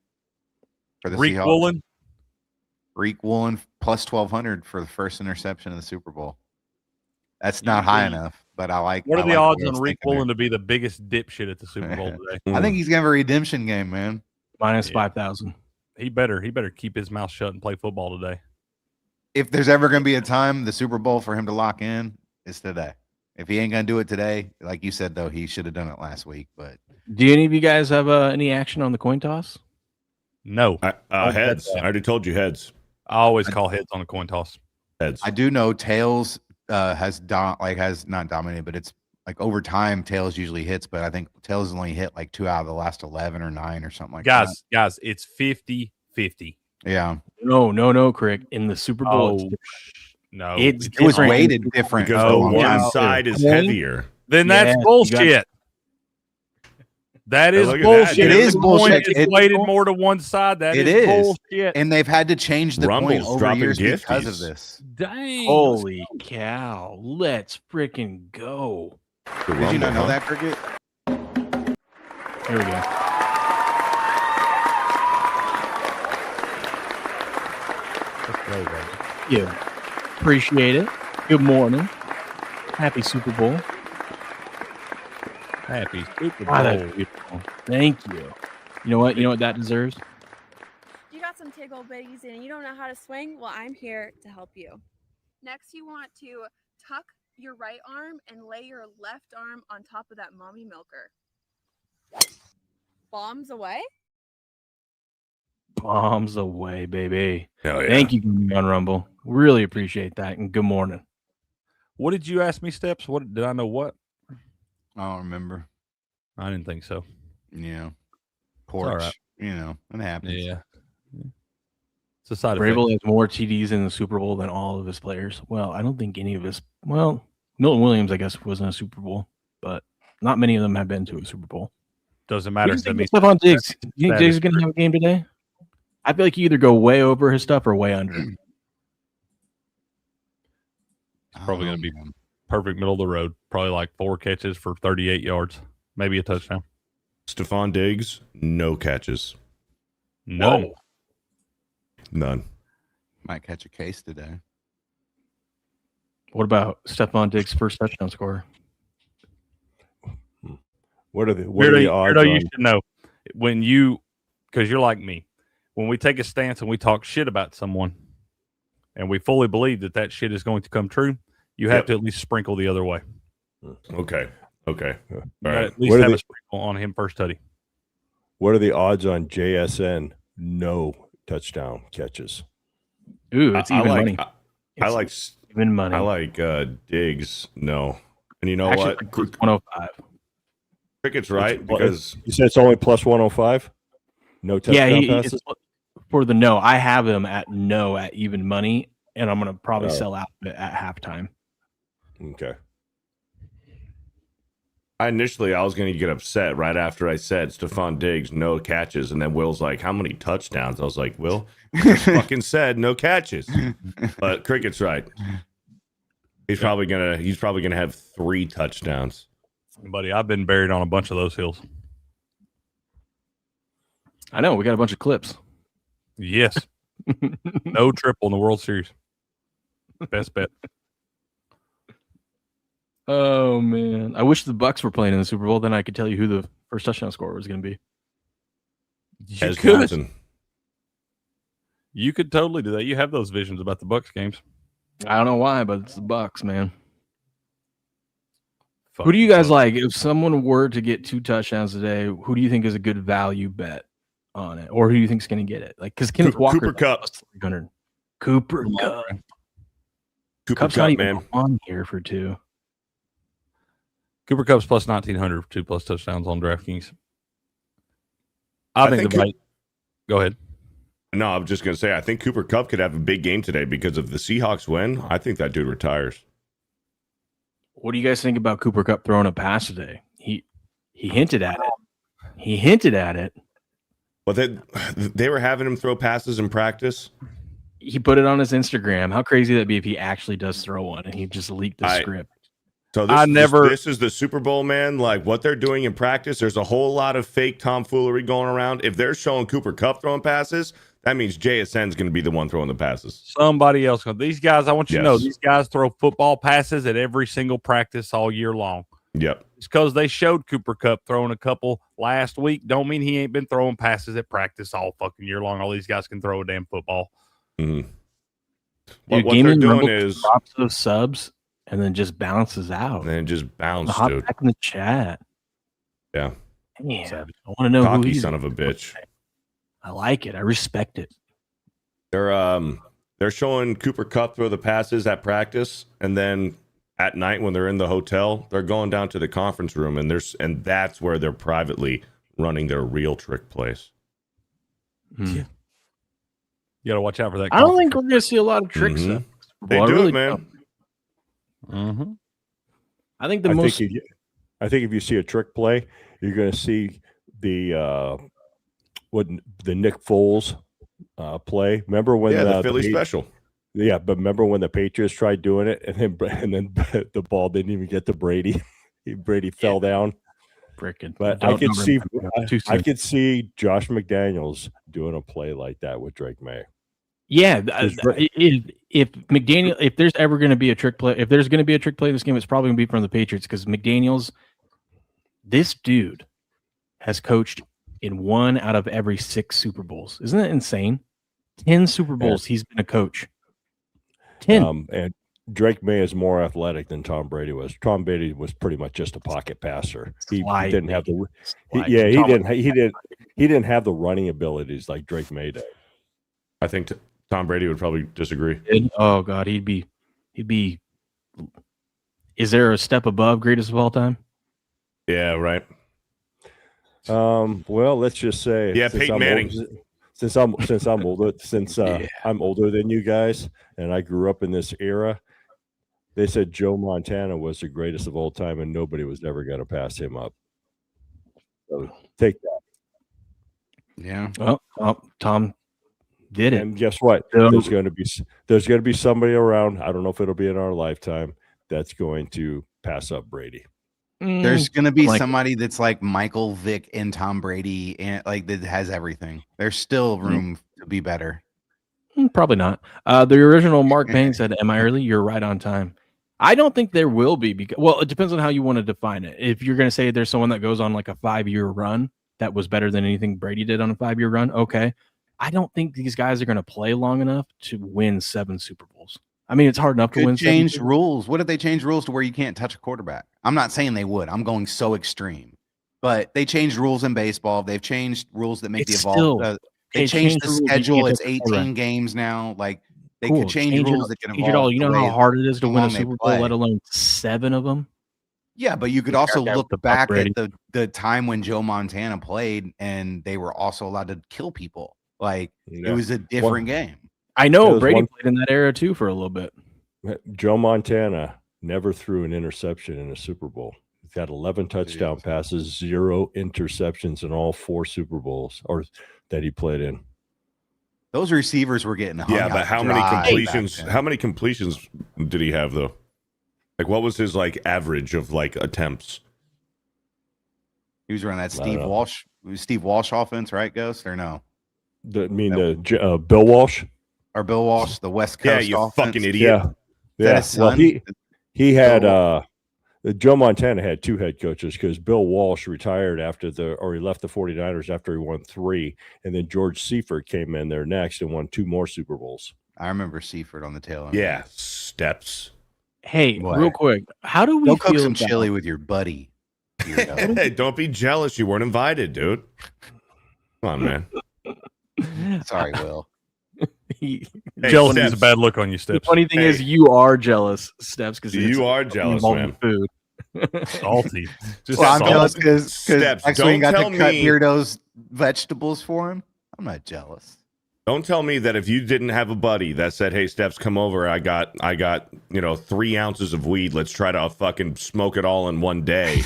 For the Reek Seahawks? Woolen. Reek Woolen plus 1,200 for the first interception in the Super Bowl. That's not high enough, but I like. What I are the like odds what I on was Reek thinking there. Woolen to be the biggest dipshit at the Super Bowl today? I think he's gonna have a redemption game, man. minus Yeah. 5,000. He better keep his mouth shut and play football today. If there's ever gonna be a time the Super Bowl for him to lock in, it's today. If he ain't gonna do it today, like you said though, he should have done it last week. But Do any of you guys have any action on the coin toss? No. Heads. I already told you heads. I always call heads on a coin toss. Heads. I do know Tails has not dominated, but it's like over time Tails usually hits. But I think Tails has only hit like 2 out of the last 11 or 9 or something like that. Guys, it's 50-50. Yeah, No, Crick. In the Super Bowl, it's different. No. It's it was different. weighted different. Because for a the long one time. side is Coin? heavier. Then Yeah, that's you bullshit. That is look at that. bullshit. It If is the coin bullshit. is It- weighted more to one side. That It is is. bullshit. And they've had to change the Rumble's point over dropping years because gifties. of this. Dang. Holy cow! Let's freaking go! Did you not know that, Cricket? Here we go. Yeah, appreciate it. Good morning. Happy Super Bowl. Happy Super Ah, Bowl. that's beautiful. Thank you. You know what? You know what that deserves? You got some tickle bitties and you don't know how to swing? Well, I'm here to help you. Next, you want to tuck your right arm and lay your left arm on top of that mommy milker. Bombs away. Bombs away, baby. Hell yeah. Thank you, on Rumble. Really appreciate that. And good morning. What did you ask me, Steps? What did I know what? I don't remember. I didn't think so. Yeah, all porch. right. You know, it happens. Yeah. It's a side effect. Vrabel has more TDs in the Super Bowl than all of his players. Well, I don't think any of his. Well, Milton Williams, I guess, was in a Super Bowl, but not many of them have been to a Super Bowl. Doesn't What matter. do you think That of Stephon Diggs? You think that Diggs is is going to have a game today? I feel like you either go way over his stuff or way under. It's probably Oh, going to be man. perfect middle of the road. Probably like 4 catches for 38 yards, maybe a touchdown. Stephon Diggs, no catches. None. None. Might catch a case today. What about Stephon Diggs' first touchdown score? What are the Weirdo, odds you on? should know because you're like me. When we take a stance and we talk shit about someone, and we fully believe that shit is going to come true, you have to at least sprinkle the other way. Okay. You gotta right. at least have a sprinkle on him first tutty. What are the odds on JSN no touchdown catches? Ooh, it's even money. I like even money. I like Diggs. No, and you know Actually, what? like 105. Cricket's right because You said it's only plus 105. No touchdown passes. It's, for the no, I have him at no at even money, and I'm gonna probably sell out at halftime. Okay. I was going to get upset right after I said Stephon Diggs no catches, and then Will's like, "How many touchdowns?" I was like, "Will, I just fucking said no catches." But Cricket's right. He's probably gonna have 3 touchdowns. Buddy, I've been buried on a bunch of those hills. I know we got a bunch of clips. Yes. No triple in the World Series. Best bet. Oh man, I wish the Bucks were playing in the Super Bowl. Then I could tell you who the first touchdown scorer was going to be. You As could. Johnson. You could totally do that. You have those visions about the Bucks games. I don't know why, but it's the Bucks, man. Who do you guys like? If someone were to get 2 touchdowns today, who do you think is a good value bet on it, or who do you think is going to get it? Like, because Kenneth Walker, Cooper Kupp. +300. Cooper Kupp. Cooper Kupp's not Kupp, even man. on here for 2. Cooper Kupp's plus 1,900 for 2+ touchdowns on DraftKings. I think the right. Go ahead. No, I'm just going to say I think Cooper Kupp could have a big game today because if the Seahawks win, I think that dude retires. What do you guys think about Cooper Kupp throwing a pass today? He hinted at it. Well, they were having him throw passes in practice. He put it on his Instagram. How crazy would that be if he actually does throw one and he just leaked the script? So this is the Super Bowl, man. Like what they're doing in practice, there's a whole lot of fake tomfoolery going around. If they're showing Cooper Kupp throwing passes, that means JSN's going to be the one throwing the passes. Somebody else. These guys, I want you to know, these guys throw football passes at every single practice all year long. Yep. It's because they showed Cooper Kupp throwing a couple last week. Don't mean he ain't been throwing passes at practice all fucking year long. All these guys can throw a damn football. Mm-hmm. Dude, what they're doing is drops those subs and then just bounces out. And then just bounce, hop dude. back in the chat. Yeah. Yeah. I want to know Cocky who he's son of a bitch. I like it. I respect it. They're showing Cooper Kupp throw the passes at practice, and then at night when they're in the hotel, they're going down to the conference room, and that's where they're privately running their real trick plays. Yeah. You got to watch out for that. I don't think we're going to see a lot of tricks. Mm-hmm. They do it, man. Mm-hmm. I think I think if you see a trick play, you're going to see the Nick Foles play. Remember when the Philly special? Yeah, but remember when the Patriots tried doing it, and then the ball didn't even get to Brady. Brady fell down. Frickin'. But I could see Josh McDaniels doing a play like that with Drake May. Yeah, if McDaniel, if there's ever going to be a trick play, if there's going to be a trick play in this game, it's probably going to be from the Patriots because McDaniels, this dude, has coached in 1 out of every 6 Super Bowls. Isn't that insane? 10 Super Bowls he's been a coach. 10. And Drake May is more athletic than Tom Brady was. Tom Brady was pretty much just a pocket passer. He didn't have the he didn't have the running abilities like Drake May did. I think Tom Brady would probably disagree. Oh God, he'd be. Is there a step above greatest of all time? Yeah, right. Well, let's just say, Peyton Manning. I'm older than you guys, and I grew up in this era. They said Joe Montana was the greatest of all time, and nobody was ever going to pass him up. So take that. Yeah. Well, Tom did it. And guess what? There's going to be somebody around. I don't know if it'll be in our lifetime that's going to pass up Brady. There's going to be like- somebody that's like Michael Vick and Tom Brady, and like that has everything. There's still room to be better. Probably not. The original Mark Bain said, "Am I early? You're right on time." I don't think there will be because it depends on how you want to define it. If you're going to say there's someone that goes on like a 5-year run that was better than anything Brady did on a 5-year run, okay. I don't think these guys are going to play long enough to win 7 Super Bowls. I mean, it's hard enough to win. Could change rules. What if they change rules to where you can't touch a quarterback? I'm not saying they would. I'm going so extreme, but they changed rules in baseball. They've changed rules that make It's the evolve. still- They They changed changed the the rules, you schedule. can't It's touch a 18 quarterback. games now. Like they Cool. could change rules that can Change evolve. it all. You know the how way hard it is to how win a long they Super Bowl, play. let alone 7 of them. Yeah, but you could Yeah, also that look the Buck back Brady. at the time when Joe Montana played, and they were also allowed to kill people. Like Yeah. it was a different game. I know There's Brady one- played in that era too for a little bit. Joe Montana never threw an interception in a Super Bowl. He's had 11 touchdown passes, 0 interceptions in all 4 Super Bowls that he played in. Those receivers were getting hung Yeah, out but how to many dry back completions? then. How many completions did he have though? Like, what was his like average of like attempts? He was running that I don't Steve know. Walsh. It was Steve Walsh offense, right, Ghost? Or no? Bill Walsh? Or Bill Walsh, the West Yeah, Coast you offense? fucking idiot. Yeah. Is that Yeah. his Well, son? he had Bill- Joe Montana had 2 head coaches because Bill Walsh retired he left the 49ers after he won 3, and then George Seifert came in there next and won 2 more Super Bowls. I remember Seifert on the tail end. Yeah, steps. Hey, What? real quick, how do we Go cook feel some about- chili with your buddy. weirdo. Hey, don't be jealous. You weren't invited, dude. Come on, man. Sorry, Will. He- Hey, Jealousy is a Steps. bad look on you, the Steps. funny thing is, Hey. you are jealous, Steps, because You are jealous, man. Food. Salty. Just Well, I'm salty. jealous because Steps, X-Wing don't got tell to cut me- Beardo's vegetables for him. I'm not jealous. Don't tell me that if you didn't have a buddy that said, "Hey, Steps, come over. I got 3 ounces of weed. Let's try to fucking smoke it all in one day."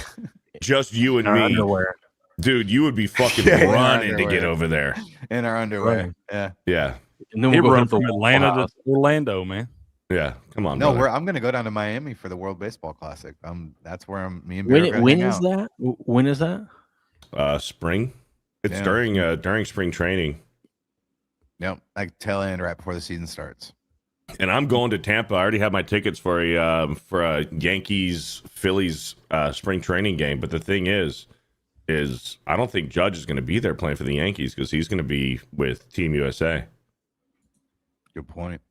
Just you and Our me, underwear. dude. You would be fucking Yeah, running to underwear. get over there. In our underwear. Right. Yeah. Yeah, And then He we'll go run hit the from Waffle Atlanta House. to Orlando, man. yeah. Come on, No, brother. I'm going to go down to Miami for the World Baseball Classic. That's where me and Bear are gonna When hang is out. that? When is that? Spring. It's Yeah. during spring training, Yep, like tail end right before the season starts. and I'm going to Tampa. I already have my tickets for a Yankees Phillies spring training game. But the thing is I don't think Judge is going to be there playing for the Yankees because he's going to be with Team USA. Good point.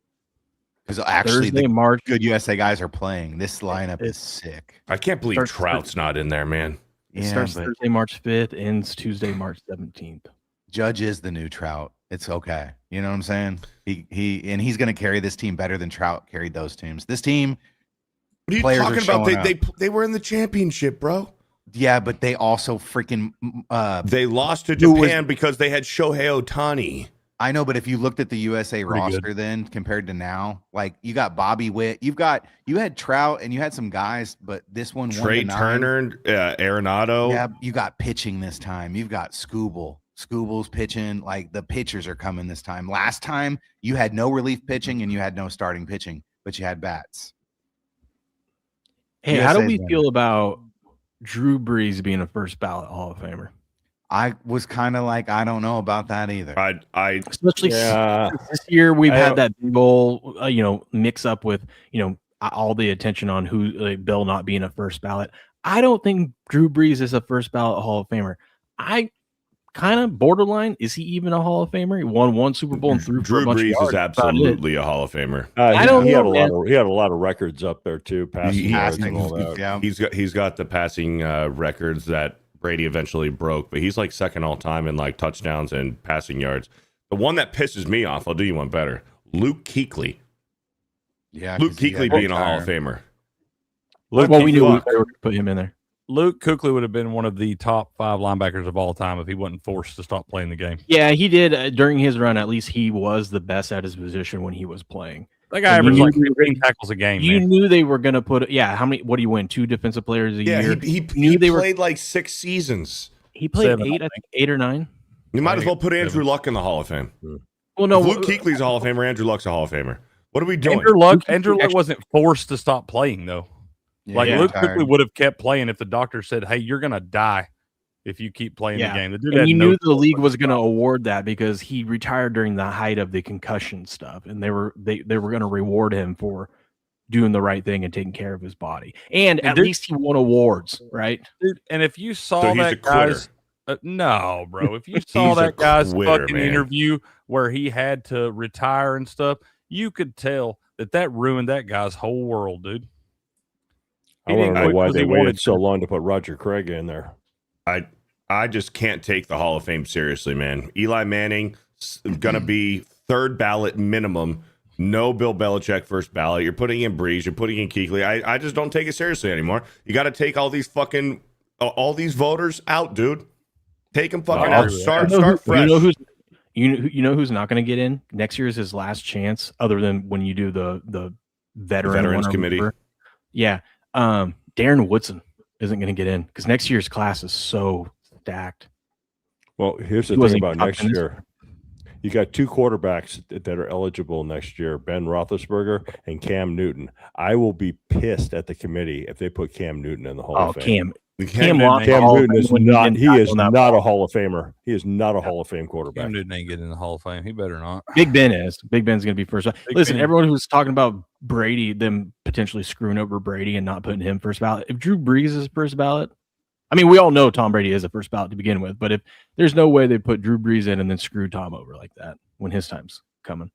Because actually, Thursday, the March. good USA guys are playing. This lineup is sick. I can't believe Starts- Trout's not in there, man. It Yeah, starts but Thursday, March 5th, ends Tuesday, March 17th. Judge is the new Trout. It's okay. You know what I'm saying? He's going to carry this team better than Trout carried those teams. This team, What are you Players are talking about? showing They were in the championship, bro. yeah, but they also freaking. They lost to Who was- Japan because they had Shohei Ohtani. I know, but if you looked at the USA Pretty good. roster then compared to now, like you got Bobby Witt, you had Trout and you had some guys, but this one Trey 1 to 9. Turner, Arenado. Yeah, you got pitching this time. You've got Scooble. Scooble's pitching. Like the pitchers are coming this time. Last time you had no relief pitching and you had no starting pitching, but you had bats. Hey, how do USA's we winning. feel about Drew Brees being a first ballot Hall of Famer? I was kind of like, I don't know about that either. I Especially Yeah. this year, we've I had don't- that big old, mix up with, all the attention on who Bill not being a first ballot. I don't think Drew Brees is a first ballot Hall of Famer. I kind of borderline. Is he even a Hall of Famer? He won 1 Super Bowl and threw for Drew a bunch of Brees yards. is That's about it. absolutely a Hall of Famer. I don't he had know, a man. lot of he had a lot of records up there too, passing He- yards Passing, and all that. yeah. He's got the passing records that Brady eventually broke, but he's like second all time in like touchdowns and passing yards. The one that pisses me off, I'll do you one better. Luke Kuechly. Yeah, Luke 'cause he Kuechly had being a Hall of retire. Famer. Luke Well, we knew Kuechly- they were going to put him in there. Luke Kuechly would have been one of the top 5 linebackers of all time if he wasn't forced to stop playing the game. Yeah, he did during his run. At least he was the best at his position when he was playing. That guy And averaged you like knew- 15 tackles a game. You Man. knew they were going to put. Yeah, how many? What do you win? 2 defensive players a Yeah, year. he knew they were- played like 6 seasons. He played 7, 8, I think 8 or 9. You might I as well think put it's Andrew Luck in the Hall of Fame. Well, no, If Luke Kuechly's a Hall of Famer, Andrew Luck's a Hall of Famer. What are we doing? Andrew Luck Luke Kuechly wasn't forced to stop playing though. Like Yeah. Luke Kuechly would have kept playing if the doctor said, "Hey, you're gonna die if you keep playing the game." The dude And had you no knew the league choice was going to but to award that because he retired during the height of the concussion stuff, and they were going to reward him for doing the right thing and taking care of his body. And at dude- least he won awards, right? dude. And if you saw So he's a that quitter. guy's no, bro. If you saw He's a that guy's quitter, fucking man. interview where he had to retire and stuff, you could tell that ruined that guy's whole world, dude. I He want didn't to know quit why 'cause they he waited wanted so to. long to put Roger Craig in there. I just can't take the Hall of Fame seriously, man. Eli Manning going to be third ballot minimum. No Bill Belichick first ballot. You're putting in Breeze. You're putting in Kuechly. I just don't take it seriously anymore. You got to take all these voters out, dude. Take them fucking I'll out. agree with Start You fresh. know who's not going to get in? Next year is his last chance, other than when you do the Veterans Committee. Yeah. Darren Woodson isn't going to get in because next year's class is so stacked. Well, here's the He thing wasn't about top next 10 this year. You got two quarterbacks that are eligible next year, Ben Roethlisberger and Cam Newton. I will be pissed at the committee if they put Cam Newton in the Hall of Fame. Cam lost the Cam Hall of Newton Fame is when not. didn't He tackle is that not a ball. Hall of Famer. He is not a Hall of Fame quarterback. Cam Newton ain't getting in the Hall of Fame. He better not. Big Ben is. Big Ben's going to be first. Listen, Ben. everyone who's talking about Brady, them potentially screwing over Brady and not putting him first ballot. If Drew Brees is first ballot, I mean, we all know Tom Brady is a first ballot to begin with, but if there's no way they put Drew Brees in and then screw Tom over like that when his time's coming.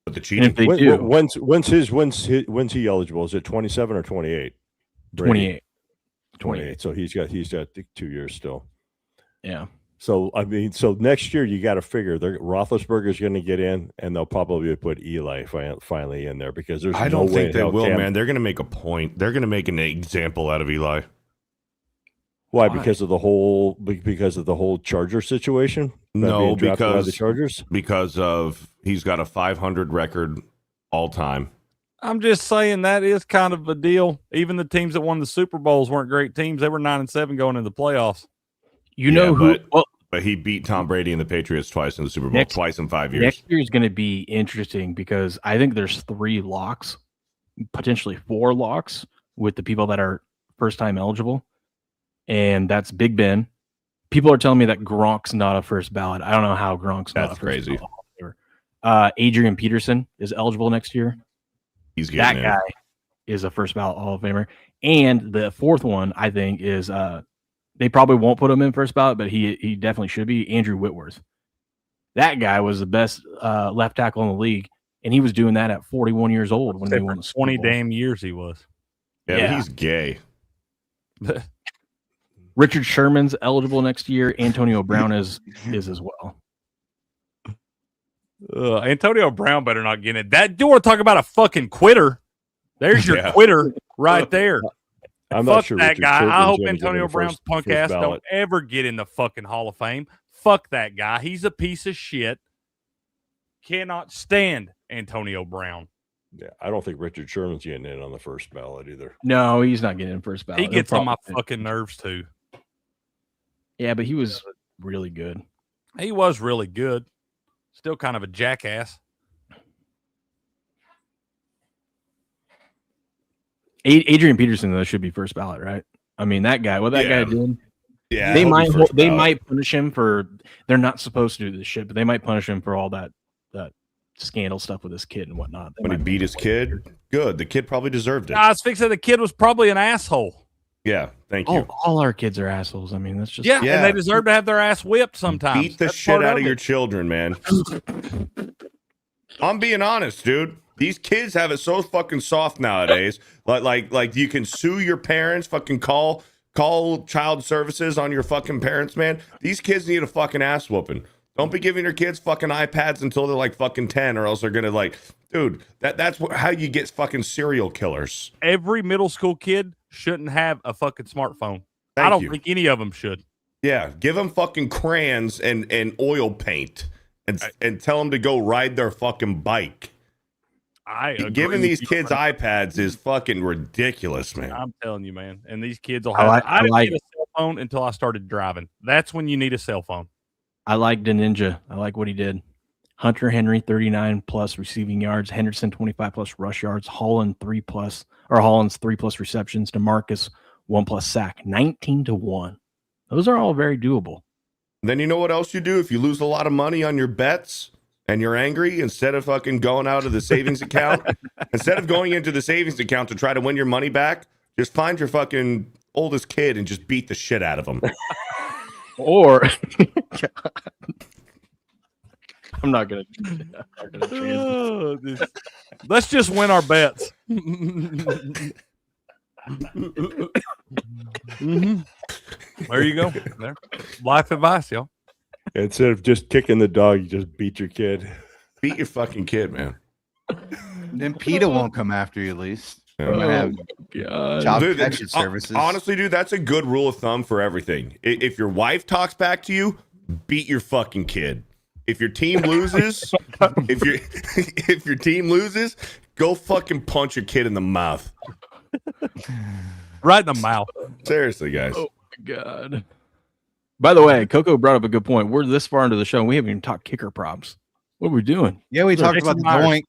But the And cheating. if they do, When's he eligible? Is it 27 or 28? 28. 28. So he's got 2 years still. Yeah. So I mean, so next year you got to figure Roethlisberger's going to get in, and they'll probably put Eli finally in there because there's I no don't way think in they hell will, Cam- man. They're going to make a point. They're going to make an example out of Eli. Why? Why? Because of the whole Charger situation. No, being drafted by the because Chargers. because of he's got a 500 record all time. I'm just saying that is kind of a deal. Even the teams that won the Super Bowls weren't great teams. They were 9-7 going into the playoffs. You know who? But he beat Tom Brady and the Patriots twice in the Super Bowl, twice in 5 years. Next year is going to be interesting because I think there's 3 locks, potentially 4 locks with the people that are first time eligible. And that's Big Ben. People are telling me that Gronk's not a first ballot. I don't know how Gronk's not That's a first crazy. ballot. Adrian Peterson is eligible next year. He's That getting in. guy is a first ballot Hall of Famer. And the fourth one, I think, is they probably won't put him in first ballot, but he definitely should be Andrew Whitworth. That guy was the best left tackle in the league, and he was doing that at 41 years old when they won the Super 20 Bowl. damn years he was. Yeah, Yeah. but he's gay. Richard Sherman's eligible next year. Antonio Brown is as well. Antonio Brown better not get it. That you want to talk about a fucking quitter? There's your Yeah. quitter right there. I'm Fuck not sure that Richard guy. Sherman's I hope gonna get in Antonio the Brown's punk first ass ballot. don't ever get in the fucking Hall of Fame. Fuck that guy. He's a piece of shit. Cannot stand Antonio Brown. Yeah, I don't think Richard Sherman's getting in on the first ballot either. No, he's not getting in first ballot. He gets He'll on my probably- fucking nerves too. Yeah, but he was really good. He was really good. Still kind of a jackass. Adrian Peterson though should be first ballot, right? I mean, that guy. What that Yeah. guy did. Yeah, They he'll be might first they ballot. might punish him for. They're not supposed to do this shit, but they might punish him for all that scandal stuff with his kid and whatnot. They When he might- beat his kid, good. The kid probably deserved it. I was fixing the kid was probably an asshole. Yeah, thank you. all our kids are assholes. I mean, that's just Yeah, Yeah. and they deserve to have their ass whipped sometimes. Beat the That's shit part out of it. your children, man. I'm being honest, dude. These kids have it so fucking soft nowadays. Like you can sue your parents, fucking call child services on your fucking parents, man. These kids need a fucking ass whooping. Don't be giving your kids fucking iPads until they're like fucking 10, or else they're gonna dude. That's how you get fucking serial killers. Every middle school kid shouldn't have a fucking smartphone. I Thank don't you. think any of them should. Yeah, give them fucking crayons and oil paint, and tell them to go ride their fucking bike. I agree Giving with these you, kids man. iPads is fucking ridiculous, man. I'm telling you, man. And these kids will I have. like- I I didn't like- need a cell phone until I started driving. That's when you need a cell phone. I like the ninja. I like what he did. Hunter Henry 39 plus receiving yards, Henderson 25 plus rush yards, Holland's 3 plus receptions, DeMarcus 1 plus sack, 19-1. Those are all very doable. Then you know what else you do if you lose a lot of money on your bets and you're angry? Instead of fucking going out of the savings account, instead of going into the savings account to try to win your money back, just find your fucking oldest kid and just beat the shit out of him. Or I'm not gonna Let's just win our bets. There you go. There. Life advice, y'all. Instead of just kicking the dog, you just beat your kid. Beat your fucking kid, man. Then PETA won't come after you, at least. Yeah. You might have God. child Dude, protection services. Honestly, dude, that's a good rule of thumb for everything. If your wife talks back to you, beat your fucking kid. If your team loses, if your team loses, go fucking punch your kid in the mouth. Right in the mouth. Seriously, guys. Oh my God. By the way, Coco brought up a good point. We're this far into the show and we haven't even talked kicker props. What are we doing? Yeah, we talked Jason about the Myers. doink.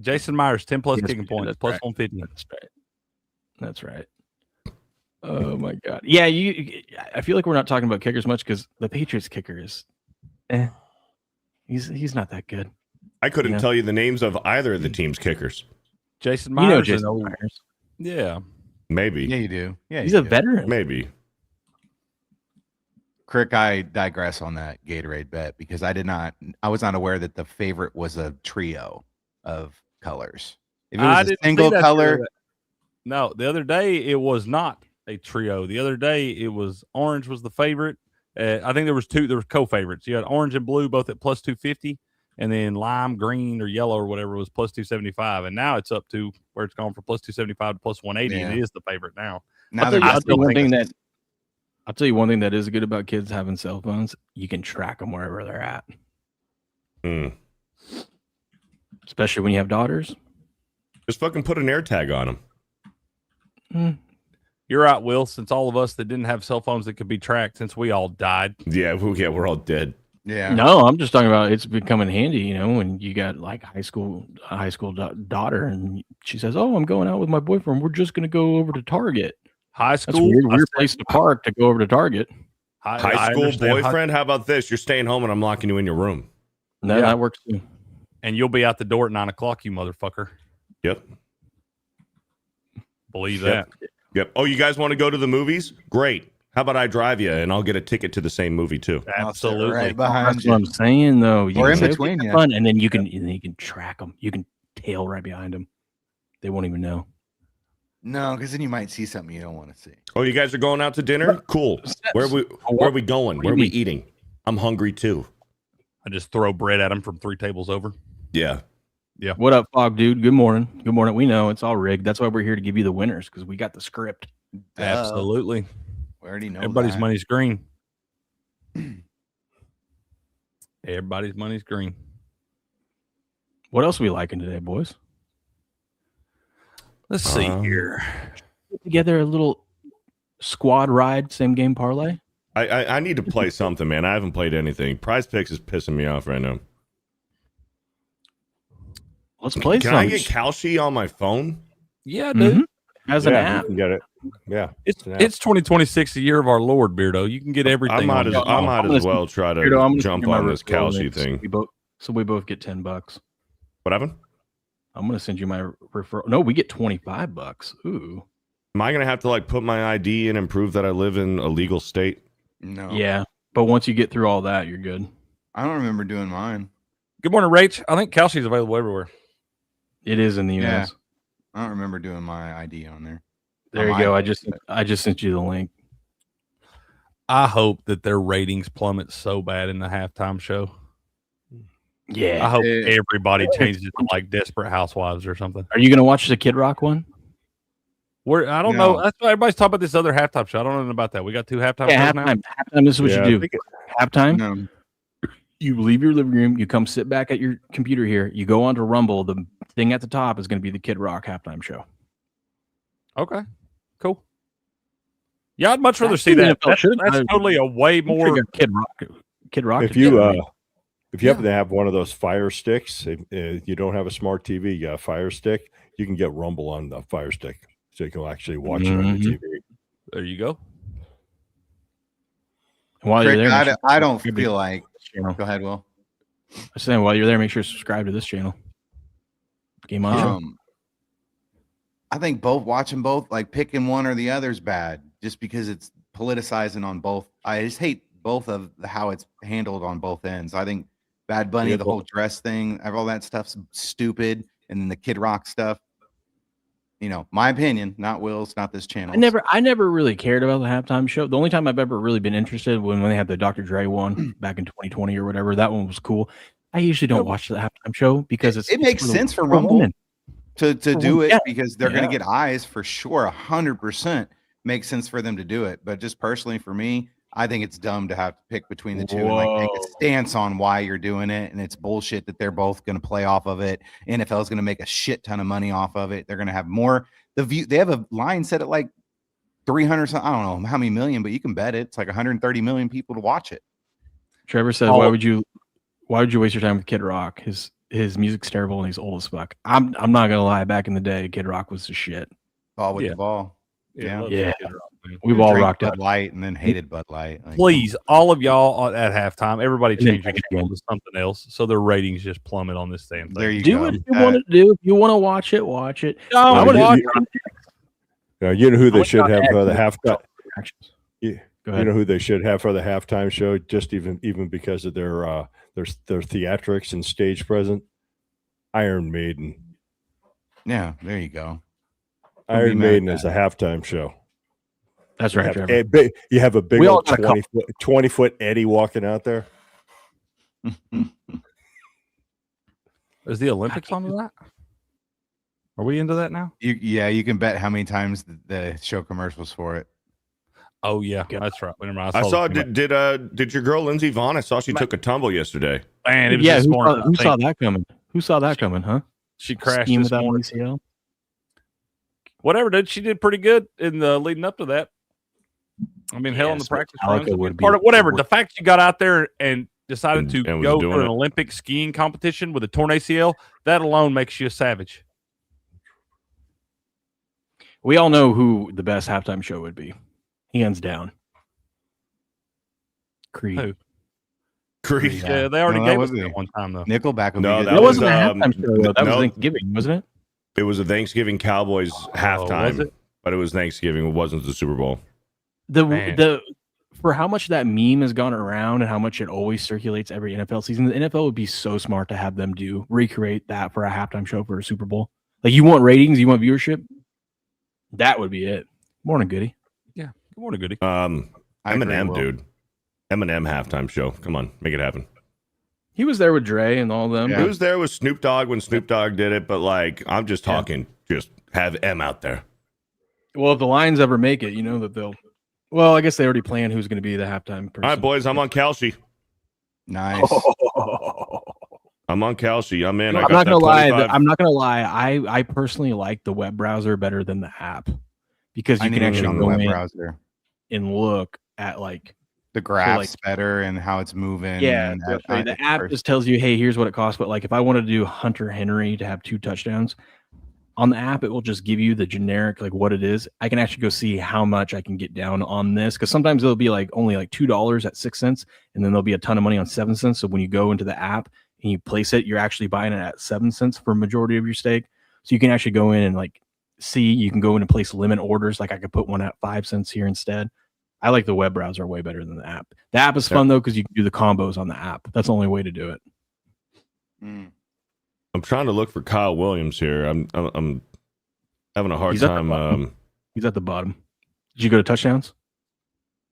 Jason Myers, 10 plus Yes, kicking points, that's plus right. 150. That's right. That's right. Oh my God. Yeah, I feel like we're not talking about kickers much because the Patriots kicker is he's not that good. I couldn't Yeah. tell you the names of either of the team's kickers. Jason You Myers. know is Jason old. Myers. Yeah. Maybe. Yeah, you do. Yeah, He's you a do. veteran. Maybe. Crick, I digress on that Gatorade bet because I was not aware that the favorite was a trio of colors. If it I was a didn't see single that color, trio. No, the other day it was not a trio. The other day it was orange was the favorite. I think there was co-favorites. You had orange and blue both at plus 250, and then lime, green, or yellow or whatever was plus 275. And now it's up to where it's gone from plus 275 to plus 180, and Yeah. it is the favorite now. now I'll they're tell just you one doing thing this. I'll tell you one thing that is good about kids having cell phones. You can track them wherever they're at, Hmm. especially when you have daughters. Just fucking put an air tag on them. You're right, Will, since all of us that didn't have cell phones that could be tracked since we all died. Yeah, we're all dead. Yeah. No, I'm just talking about it's becoming handy, when you got like a high school daughter and she says, "Oh, I'm going out with my boyfriend. We're just going to go over to Target." High That's school. weird. I Weird said- place to park to go over to Target. High school boyfriend? How about this? You're staying home and I'm locking you in your room. No, Yeah. that works too. And you'll be out the door at 9 o'clock, you motherfucker. Yep. Believe Yep. that. Yep. Oh, you guys want to go to the movies? Great. How about I drive you and I'll get a ticket to the same movie too? I'll sit Absolutely. right behind That's what you. I'm saying, though. You Or can in say, between, "Okay, yeah. fun," and then you can track them. You can tail right behind them. They won't even know. No, because then you might see something you don't want to see. Oh, you guys are going out to dinner? Cool. Where are we going? Where are we eating? I'm hungry too. I just throw bread at him from 3 tables over. Yeah. What up, Fog dude? Good morning. Good morning. We know it's all rigged. That's why we're here to give you the winners because we got the script. Absolutely. We already know Everybody's that. money's green. Everybody's money's green. What else are we liking today, boys? Let's see here. Put together a little squad ride, same game parlay. I need to play something, man. I haven't played anything. Prize Picks is pissing me off right now. Let's play Can some. I get Kalshi on my phone? Yeah, dude. Mhm. As an Yeah, app. you can get it. Yeah. It's an app. it's 2026, the year of our Lord, Beardo. You can get everything. I might on as, there. I might I'm as gonna- well try to Weirdo, I'm gonna jump send you my on this referral Kalshi link, thing. So we both get $10. What happened? I'm gonna send you my referral. No, we get $25. Ooh. Am I gonna have to like put my ID in and prove that I live in a legal state? No. Yeah. But once you get through all that, you're good. I don't remember doing mine. Good morning, Rach. I think Kalshi's available everywhere. It is in the Yeah. US. I don't remember doing my ID on there. There On you go. my- I just sent you the link. I hope that their ratings plummet so bad in the halftime show. Yeah. I hope Yeah. everybody changes it to like Desperate Housewives or something. Are you gonna watch the Kid Rock one? I don't No. know. That's why everybody's talking about this other halftime show. I don't know anything about that. We got 2 halftime Yeah, shows now. halftime. Halftime. This is what Yeah, I you do. think Halftime. No. You leave your living room. You come sit back at your computer here. You go onto Rumble. The thing at the top is going to be the Kid Rock halftime show. Okay, cool. Yeah, I'd much rather I see think that. NFL should- That's totally a way more. Kid Rock. Kid Rock. if could get you me. If you happen to have one of those Fire Sticks, if you don't have a smart TV, you got a Fire Stick, you can get Rumble on the Fire Stick, so you can actually watch it on your TV. There you go. While Crick, you're there, I don't feel like. Go ahead, Will. I was saying, while you're there, make sure to subscribe to this channel. Game on show. I think watching both, like picking one or the other is bad, just because it's politicizing on both. I just hate both of how it's handled on both ends. I think Bad Bunny, the whole dress thing, all that stuff's stupid, and then the Kid Rock stuff. You know, my opinion, not Will's, not this channel. I never really cared about the halftime show. The only time I've ever really been interested when they had the Dr. Dre one back in 2020 or whatever. That one was cool. I usually don't watch the halftime show because it makes sense for Rumble to do it because they're going to get eyes for sure. 100% makes sense for them to do it. But just personally for me, I think it's dumb to have to pick between the two and like take a stance on why you're doing it. And it's bullshit that they're both going to play off of it. NFL is going to make a shit ton of money off of it. They're going to have more. They have a line set at like 300. I don't know how many million, but you can bet it's like 130 million people to watch it. Trevor said, "Why would you waste your time with Kid Rock? His music's terrible and he's old as fuck." I'm not gonna lie. Back in the day, Kid Rock was the shit. Ball with the ball. Yeah. We've all rocked Bud out. Light and then hated Bud Light. Like, Please, all of y'all at halftime, everybody change your channel to something else so their ratings just plummet on this damn thing. there you Do go. what you want to do. If you want to watch it, watch it. No, I would watch it. You know who they should have for the halftime. Go ahead. You know who they should have for the halftime show, just even because of their theatrics and stage presence. Iron Maiden. Yeah, there you go. Iron Maiden is a halftime show. That's right, Trevor. You have a big We all old got a 20-foot Eddie walking out there. Is the Olympics on that? Are we into that now? You can bet how many times the show commercials for it. Oh yeah, that's right. I saw. Did your girl Lindsey Vaughn? I saw she took a tumble yesterday. Man, it was this morning. Who saw that coming? Who saw that coming? Huh? She crashed Scheme this without morning. ACL. Whatever, dude. She did pretty good in the leading up to that. I mean, hell, in the practice runs, whatever. The fact she got out there and decided to go for an Olympic skiing competition with a torn ACL, that alone makes you a savage. We all know who the best halftime show would be. Hands down. Creed. Who? Creed. Yeah, they already gave us that one time, though. Nickelback would No, be good. That wasn't a halftime show, though. That was Thanksgiving, wasn't it? It was a Thanksgiving Cowboys was halftime, it? but it was Thanksgiving. It wasn't the Super Bowl. For how much that meme has gone around and how much it always circulates every NFL season, the NFL would be so smart to have them recreate that for a halftime show for a Super Bowl. Like, you want ratings, you want viewership, that would be it. Morning, Goody. Yeah, good morning, Goody. Eminem, dude. Eminem halftime show. Come on, make it happen. He was there with Dre and all them. He was there with Snoop Dogg when Snoop Dogg did it, but like, I'm just talking, just have M out there. Well, if the Lions ever make it, you know that they'll. Well, I guess they already planned who's going to be the halftime person. All right, boys, I'm on Kalshi. Nice. I'm on Kalshi. I'm in. I'm not gonna lie. I'm not gonna lie. I personally like the web browser better than the app because you can actually go in browser and look at like the graphs better and how it's moving. Yeah, the app just tells you, hey, here's what it costs. But like, if I wanted to do Hunter Henry to have 2 touchdowns on the app, it will just give you the generic like what it is. I can actually go see how much I can get down on this because sometimes it'll be like only like $2 at 6 cents, and then there'll be a ton of money on 7 cents. So when you go into the app and you place it, you're actually buying it at 7 cents for a majority of your stake. So you can actually go in and like see. You can go in and place limit orders. Like I could put one at 5 cents here instead. I like the web browser way better than the app. The app is fun though because you can do the combos on the app. That's the only way to do it. I'm trying to look for Kyle Williams here. I'm having a hard time. He's at the bottom. Did you go to touchdowns?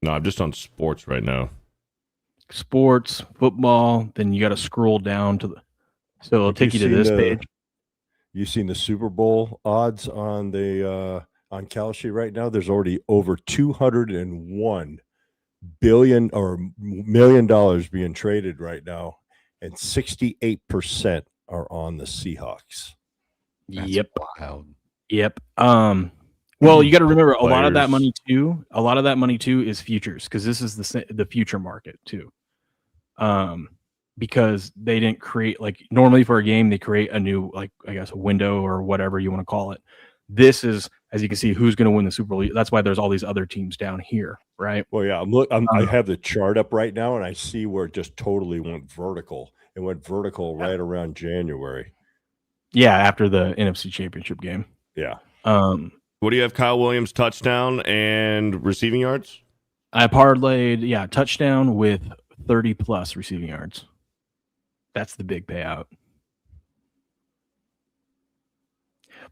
No, I'm just on sports right now. Sports, football. Then you got to scroll down to the. So it'll take you to this page. You seen the Super Bowl odds on the on Kalshi right now? There's already over $201 billion or $1 million being traded right now, and 68% are on the Seahawks. Yep. Wild. Yep. Well, you got to remember a lot of that money too is futures because this is the future market too. because they didn't create, like, normally for a game they create a new, like, I guess a window or whatever you want to call it. This is, as you can see, who's going to win the Super Bowl. That's why there's all these other teams down here, right? Well, yeah, I have the chart up right now, and I see where it just totally went vertical. It went vertical right around January. Yeah, after the NFC Championship game. Yeah. What do you have? Kyle Williams touchdown and receiving yards? I parlayed, touchdown with 30 plus receiving yards. That's the big payout.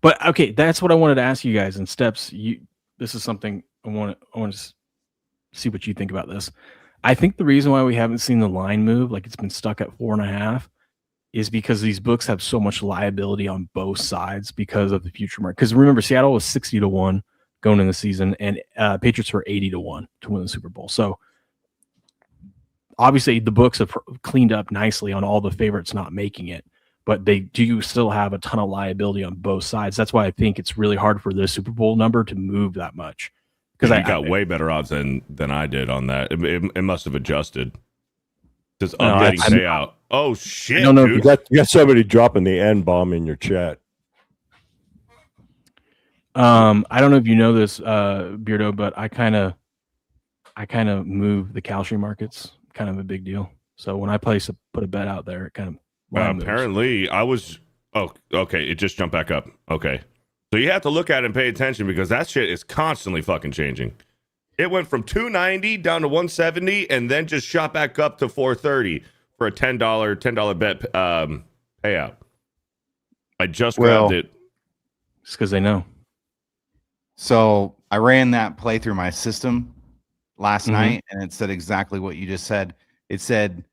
But okay, that's what I wanted to ask you guys. And Steps, this is something I want to see what you think about this. I think the reason why we haven't seen the line move, like it's been stuck at 4.5, is because these books have so much liability on both sides because of the future market. Because remember, Seattle was 60-1 going in the season, and Patriots were 80-1 to win the Super Bowl. So obviously the books have cleaned up nicely on all the favorites not making it, but they do still have a ton of liability on both sides. That's why I think it's really hard for the Super Bowl number to move that much. Because I got way better odds than I did on that. It must have adjusted. Just updating payout. Oh shit! No, you got somebody dropping the N bomb in your chat. I don't know if you know this, Beardo, but I kind of move the Kalshi markets. Kind of a big deal. So when I put a bet out there, it kind of apparently I was okay. It just jumped back up. Okay, so you have to look at it and pay attention because that shit is constantly fucking changing. It went from 290 down to 170 and then just shot back up to 430 for a $10 bet payout. I just grabbed it. Just because they know. So I ran that play through my system last night, and it said exactly what you just said. It said,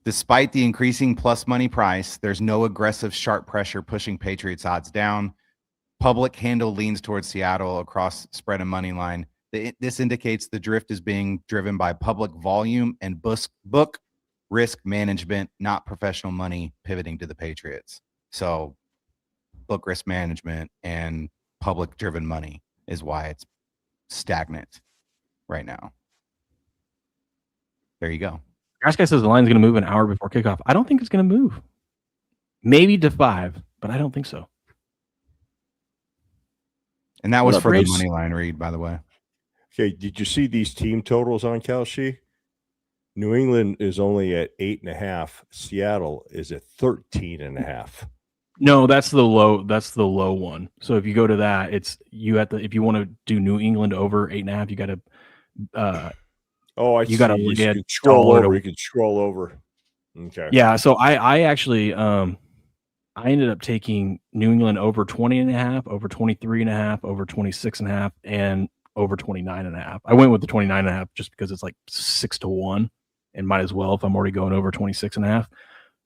despite the increasing plus money price, there's no aggressive sharp pressure pushing Patriots odds down. Public handle leans towards Seattle across spread and money line. This indicates the drift is being driven by public volume and book risk management, not professional money pivoting to the Patriots. So book risk management and public driven money is why it's stagnant right now. There you go. Grass Guy says the line's going to move an hour before kickoff. I don't think it's going to move. Maybe to 5, but I don't think so. And that was for the money line read, by the way. Okay, did you see these team totals on Kalshi? New England is only at 8.5. Seattle is at 13.5. No, that's the low. That's the low one. So if you go to that, it's you have to. If you want to do New England over 8.5, you got to. You got to look at scroll over. You can scroll over. Okay. Yeah. So I actually I ended up taking New England over 20.5, over 23.5, over 26.5, and over 29.5. I went with the 29.5 just because it's like 6-1, and might as well if I'm already going over 26.5.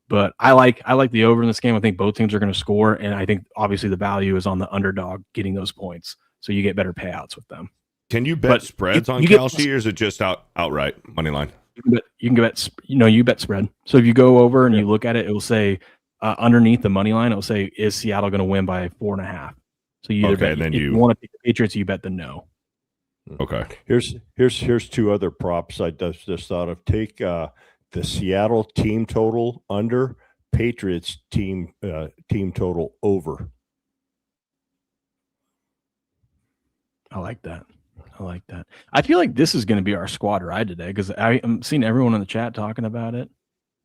But I like the over in this game. I think both teams are going to score, and I think obviously the value is on the underdog getting those points, so you get better payouts with them. Can you bet spreads on Kalshi, or is it just outright money line? You can bet. You bet spread. So if you go over and you look at it, it will say underneath the money line, it will say, "Is Seattle going to win by 4.5?" So you either bet. And then if you want to pick the Patriots, you bet the no. Okay. Here's two other props I just thought of. Take the Seattle team total under, Patriots team total over. I like that. I feel like this is going to be our squad ride today because I'm seeing everyone in the chat talking about it.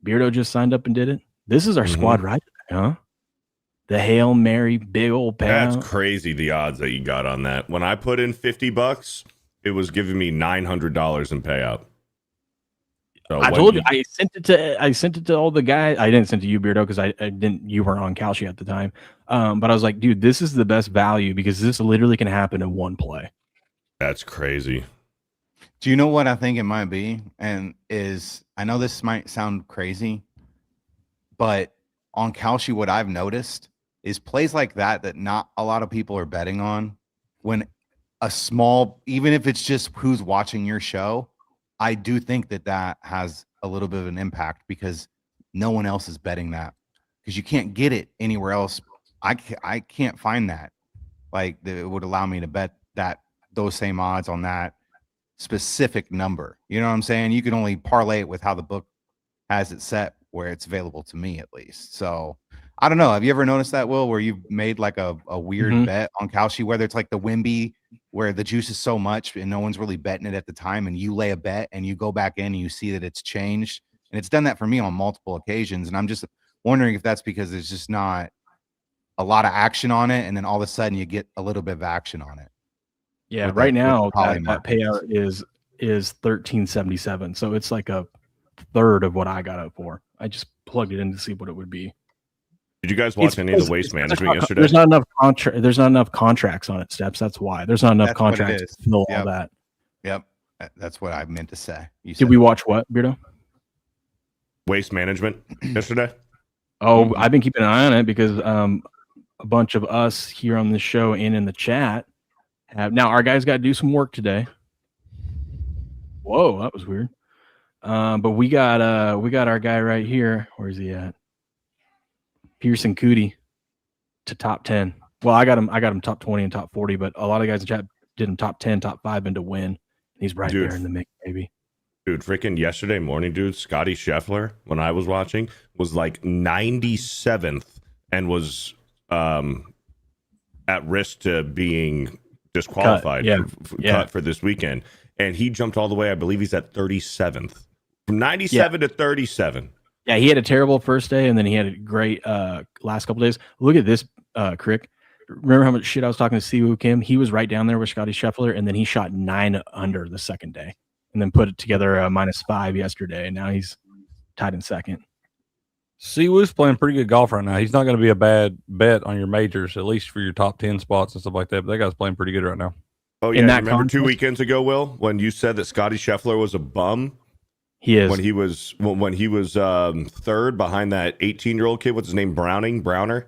Beardo just signed up and did it. This is our squad ride today, huh? The Hail Mary big old pound. That's crazy, the odds that you got on that. When I put in $50, it was giving me $900 in payout. So I told you, I sent it to all the guys. I didn't send it to you, Beardo, because I didn't. You weren't on Kalshi at the time. But I was like, dude, this is the best value because this literally can happen in one play. That's crazy. Do you know what I think it might be? And I know this might sound crazy, but on Kalshi, what I've noticed is plays like that not a lot of people are betting on. When a small, even if it's just who's watching your show, I do think that has a little bit of an impact because no one else is betting that because you can't get it anywhere else. I can't find that. Like it would allow me to bet those same odds on that specific number. You know what I'm saying? You can only parlay it with how the book has it set where it's available to me at least. So I don't know. Have you ever noticed that, Will, where you've made like a weird bet on Kalshi, whether it's like the Wimby where the juice is so much and no one's really betting it at the time, and you lay a bet and you go back in and you see that it's changed. And it's done that for me on multiple occasions. And I'm just wondering if that's because there's just not a lot of action on it, and then all of a sudden you get a little bit of action on it. Yeah, With right the now poly that markets. payout is 1377. So it's like a third of what I got it for. I just plugged it in to see what it would be. Did you guys watch any of the waste management yesterday? There's not enough contracts on it, Steps. That's why. There's not enough That's what it contracts is. to fill Yep. all that. Yep. That's what I meant to say. You Did said we watch what, Beardo? Waste management yesterday? Oh, I've been keeping an eye on it because a bunch of us here on the show and in the chat have now our guys got to do some work today. Whoa, that was weird. But we got our guy right here. Where is he at? Pearson Cootie to top 10. Well, I got him top 20 and top 40, but a lot of guys in chat did him top 10, top 5 and to win. He's right Dude. there in the mix, baby. Dude, freaking yesterday morning, dude, Scotty Scheffler, when I was watching, was like 97th and was at risk to being disqualified cut for this weekend. And he jumped all the way. I believe he's at 37th. From 97 to 37. Yeah, he had a terrible first day, and then he had a great last couple days. Look at this, Crick. Remember how much shit I was talking to Siwoo Kim? He was right down there with Scotty Scheffler, and then he shot 9 under the second day, and then put it together -5 yesterday, and now he's tied in second. Siwoo's playing pretty good golf right now. He's not going to be a bad bet on your majors, at least for your top 10 spots and stuff like that. But that guy's playing pretty good right now. Oh, yeah. Remember 2 weekends ago, Will, when you said that Scotty Scheffler was a bum? He is. When he was third behind that 18-year-old kid. What's his name? Browner?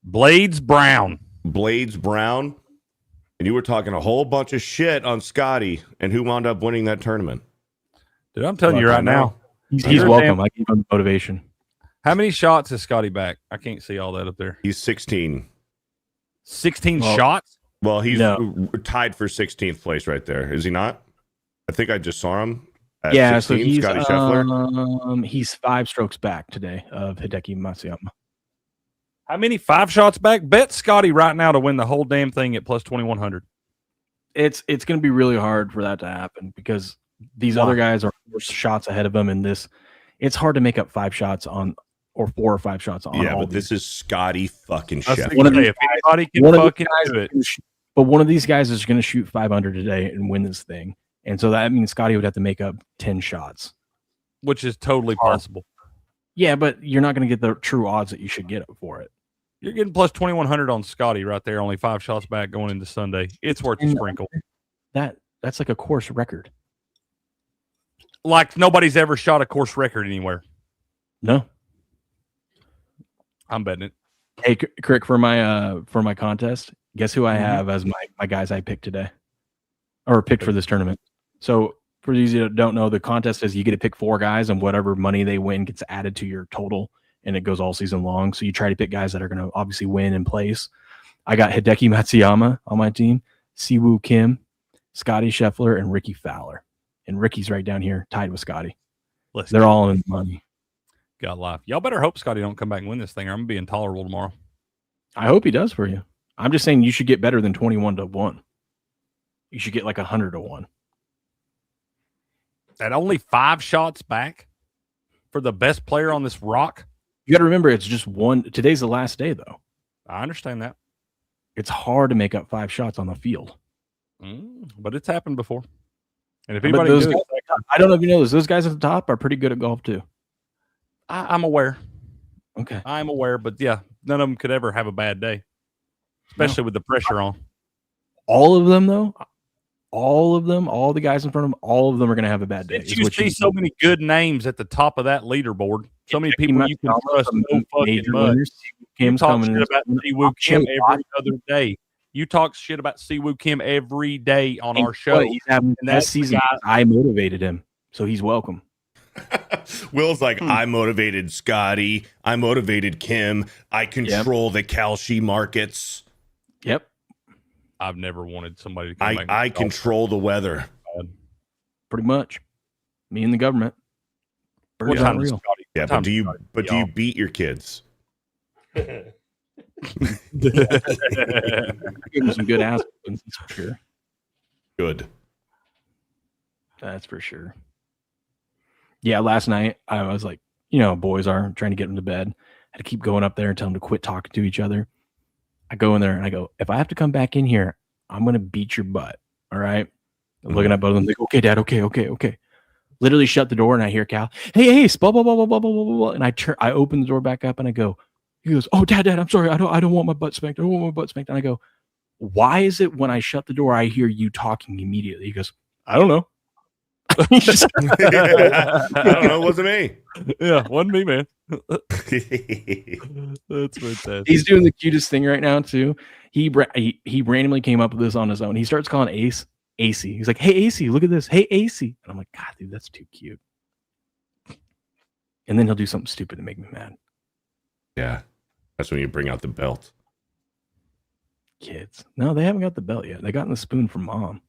Blades Brown. And you were talking a whole bunch of shit on Scotty, and who wound up winning that tournament? Dude, I'm telling you right now. He's welcome. I give him motivation. How many shots is Scotty back? I can't see all that up there. He's 16. 16 shots? Well, he's tied for 16th place right there. Is he not? I think I just saw him. At 16, so he's Scotty Scheffler. He's 5 strokes back today of Hideki Matsuyama. How many 5 shots back? Bet Scotty right now to win the whole damn thing at plus 2,100. It's going to be really hard for that to happen because these other guys are 4 shots ahead of him, and it's hard to make up 5 shots on or 4 or 5 shots on. Yeah, all but this is Scotty fucking Scheffler. Scheffler. If anybody can fucking do it. But one of these guys is going to shoot 500 today and win this thing. And so that means Scotty would have to make up 10 shots. Which is totally possible. Yeah, but you're not going to get the true odds that you should get for it. You're getting plus 2,100 on Scotty right there, only 5 shots back going into Sunday. It's worth the sprinkle. That's like a course record. Like nobody's ever shot a course record anywhere. No. I'm betting it. Hey, Crick, for my contest, guess who I have as my guys I picked today? Or picked for this tournament. So for those that don't know, the contest is you get to pick 4 guys, and whatever money they win gets added to your total, and it goes all season long. So you try to pick guys that are going to obviously win and place. I got Hideki Matsuyama on my team, Siwoo Kim, Scotty Scheffler, and Ricky Fowler. And Ricky's right down here, tied with Scotty. They're all in money. Got life. Y'all better hope Scotty don't come back and win this thing, or I'm going to be intolerable tomorrow. I hope he does for you. I'm just saying you should get better than 21-1. You should get like 100-1. At only 5 shots back for the best player on this rock? You got to remember, it's just one. Today's the last day, though. I understand that. It's hard to make up 5 shots on the field. But it's happened before. And if But anybody those knew guys, I don't know if you know this. Those guys at the top are pretty good at golf, too. I'm aware. Okay. I'm aware, but yeah, none of them could ever have a bad day, especially with the pressure on. All of them, though, all the guys in front of them, all of them are going to have a bad day. You see so many good names at the top of that leaderboard. So many people you can trust so fucking much. You talk shit about Siwoo Kim every other day. You talk shit about Siwoo Kim every day on our show. He's having the best season. I motivated him, so he's welcome. Will's like, I motivated Scotty. I motivated Kim. I control the Kalshi markets. Yep. I've never wanted somebody to come back. I control the weather. Pretty much. Me and the government. What time does Scotty Yeah, but do you beat your kids? Give him some good ass whoopings, that's for sure. Good. That's for sure. Yeah, last night I was like, boys are trying to get them to bed. I had to keep going up there and tell them to quit talking to each other. I go in there and I go, if I have to come back in here, I'm going to beat your butt. All right. I'm looking at both of them. Like, okay, Dad. Okay. Literally shut the door and I hear Cal, hey, blah, blah, blah, blah, blah, blah, blah, blah. And I open the door back up and I go, he goes, oh, Dad, I'm sorry. I don't want my butt spanked. I don't want my butt spanked. And I go, why is it when I shut the door, I hear you talking immediately? He goes, I don't know. I don't know. It wasn't me. Yeah, wasn't me, man. That's fantastic. He's doing the cutest thing right now too. He randomly came up with this on his own. He starts calling Ace AC. He's like, hey AC, look at this. Hey AC. And I'm like, God, dude, that's too cute. And then he'll do something stupid to make me mad. Yeah. That's when you bring out the belt. Kids. No, they haven't got the belt yet. They got the spoon from Mom.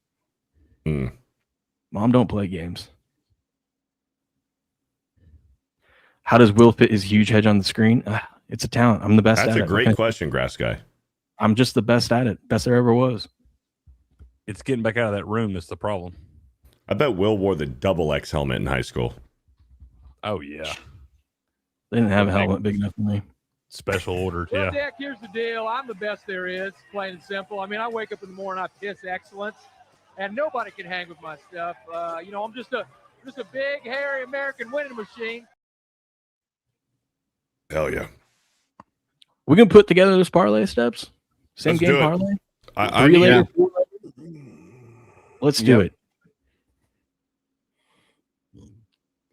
Mom don't play games. How does Will fit his huge head on the screen? It's a talent. I'm the best at it. That's a great question, Grass Guy. I'm just the best at it. Best there ever was. It's getting back out of that room that's the problem. I bet Will wore the double X helmet in high school. Oh, yeah. They didn't have a helmet big enough for me. Special ordered, Well, yeah. Dick, here's the deal. I'm the best there is, plain and simple. I mean, I wake up in the morning, I piss excellence, and nobody can hang with my stuff. I'm just a big, hairy American winning machine. Hell yeah. We can put together those parlay steps. Same Let's game do it. parlay. I Three need- later, four later? Let's do it.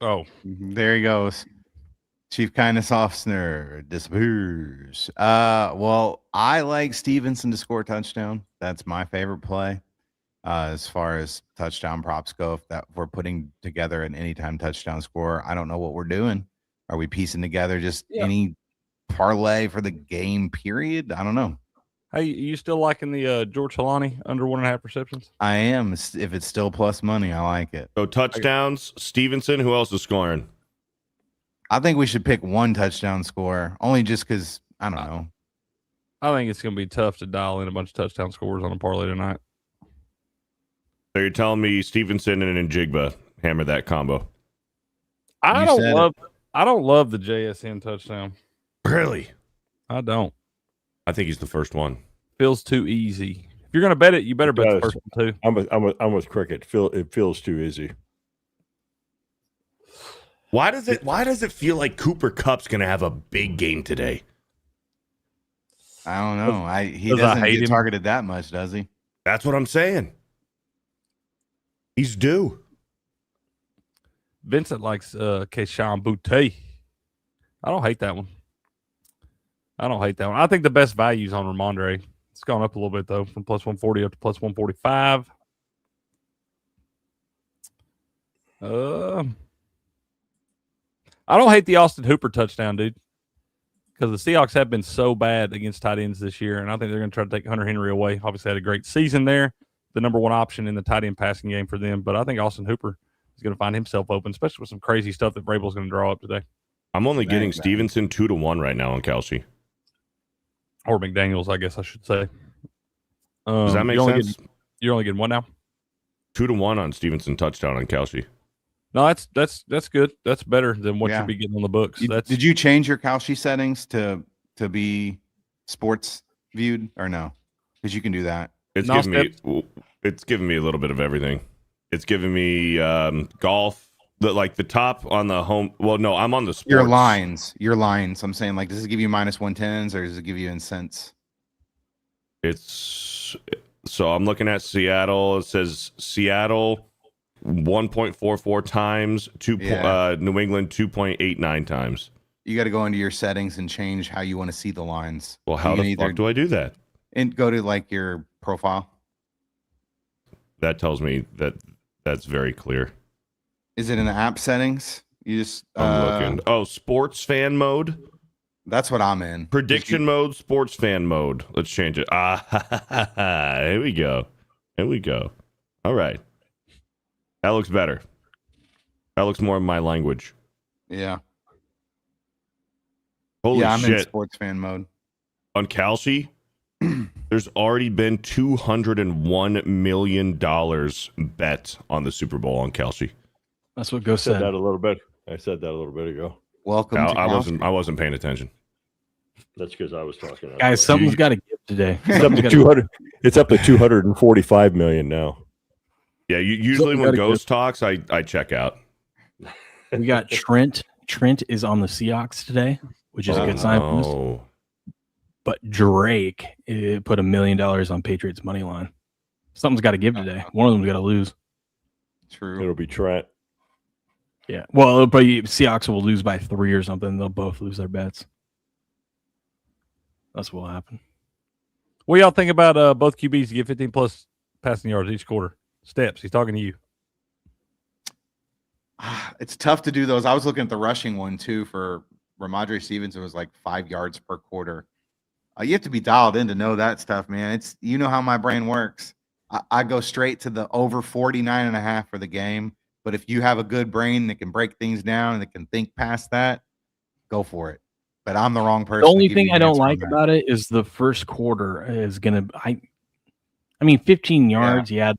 Oh, There he goes. Chief Kindness Officer disappears. Well, I like Stevenson to score a touchdown. That's my favorite play. As far as touchdown props go, if we're putting together an anytime touchdown score, I don't know what we're doing. Are we piecing together just any parlay for the game period? I don't know. hey, you still liking the George Helani under 1.5 receptions? I am. If it's still plus money, I like it. So touchdowns, Stevenson. Who else is scoring? I think we should pick one touchdown score, only just because, I don't know. I think it's going to be tough to dial in a bunch of touchdown scores on a parlay tonight. So you're telling me Stevenson and Njigba hammer that combo? I You don't said love the JSN touchdown. Really? I don't. I think he's the first one. Feels too easy. If you're going to bet it, you better bet the does. first one too. I'm with Cricket. It feels too easy. Why does it feel like Cooper Kupp's going to have a big game today? I don't know. He 'Cause I doesn't hate get him. targeted that much, does he? That's what I'm saying. He's due. Vincent likes Keyshawn Boutte. I don't hate that one. I think the best value is on Ramondre. It's gone up a little bit, though, from plus 140 up to plus 145. I don't hate the Austin Hooper touchdown, dude, because the Seahawks have been so bad against tight ends this year, and I think they're going to try to take Hunter Henry away. Obviously, had a great season there, the number one option in the tight end passing game for them. But I think Austin Hooper is going to find himself open, especially with some crazy stuff that Vrabel's going to draw up today. I'm only getting Stevenson 2-1 right now on Kelsey. Or McDaniels, I guess I should say. Does that make sense? You're only getting one now? 2-1 on Stevenson touchdown on Kelsey. No, that's good. That's better than what you'll be getting on the books. Did you change your Kalshi settings to be sports viewed or no? Because you can do that. It's giving me a little bit of everything. It's giving me golf, the top on the home. Well, no, I'm on the sports. Your lines. I'm saying, like, does it give you minus 110s or does it give you in cents? So I'm looking at Seattle. It says Seattle 1.44 times, New England 2.89 times. You got to go into your settings and change how you want to see the lines. Well, how the fuck do I do that? And go to like your profile. That tells me that's very clear. Is it in the app settings? You just I'm looking. Oh, sports fan mode. That's what I'm in. Prediction mode, sports fan mode. Let's change it. Here we go. All right. That looks better. That looks more of my language. Yeah. Holy I'm in shit. sports fan mode. On Kalshi, there's already been $201 million bet on the Super Bowl on Kalshi. That's what Ghost Said said. that a little bit. I said that a little bit ago. Welcome to I wasn't paying attention. That's because I was talking. Guys, something's got to give today. It's up to 200. It's up to 245 million now. Yeah, usually Something when gotta Ghost talks, I check out. We got Trent. Trent is on the Seahawks today, which is a good sign for us. Oh, But Drake put $1 million on Patriots money line. Something's got to give today. One of them's got to lose. True. It'll be Trent. Yeah. Well, it'll probably Seahawks will lose by 3 or something. They'll both lose their bets. That's what will happen. What y'all think about both QBs to get 15 plus passing yards each quarter? Steps. He's talking to you. It's tough to do those. I was looking at the rushing one too for Ramondre Stevenson. It was like 5 yards per quarter. You have to be dialed in to know that stuff, man. It's how my brain works. I go straight to the over 49.5 for the game. But if you have a good brain that can break things down and that can think past that, go for it. But I'm the wrong person. The only thing I don't like about it is the first quarter is going to. I mean, 15 yards, yeah,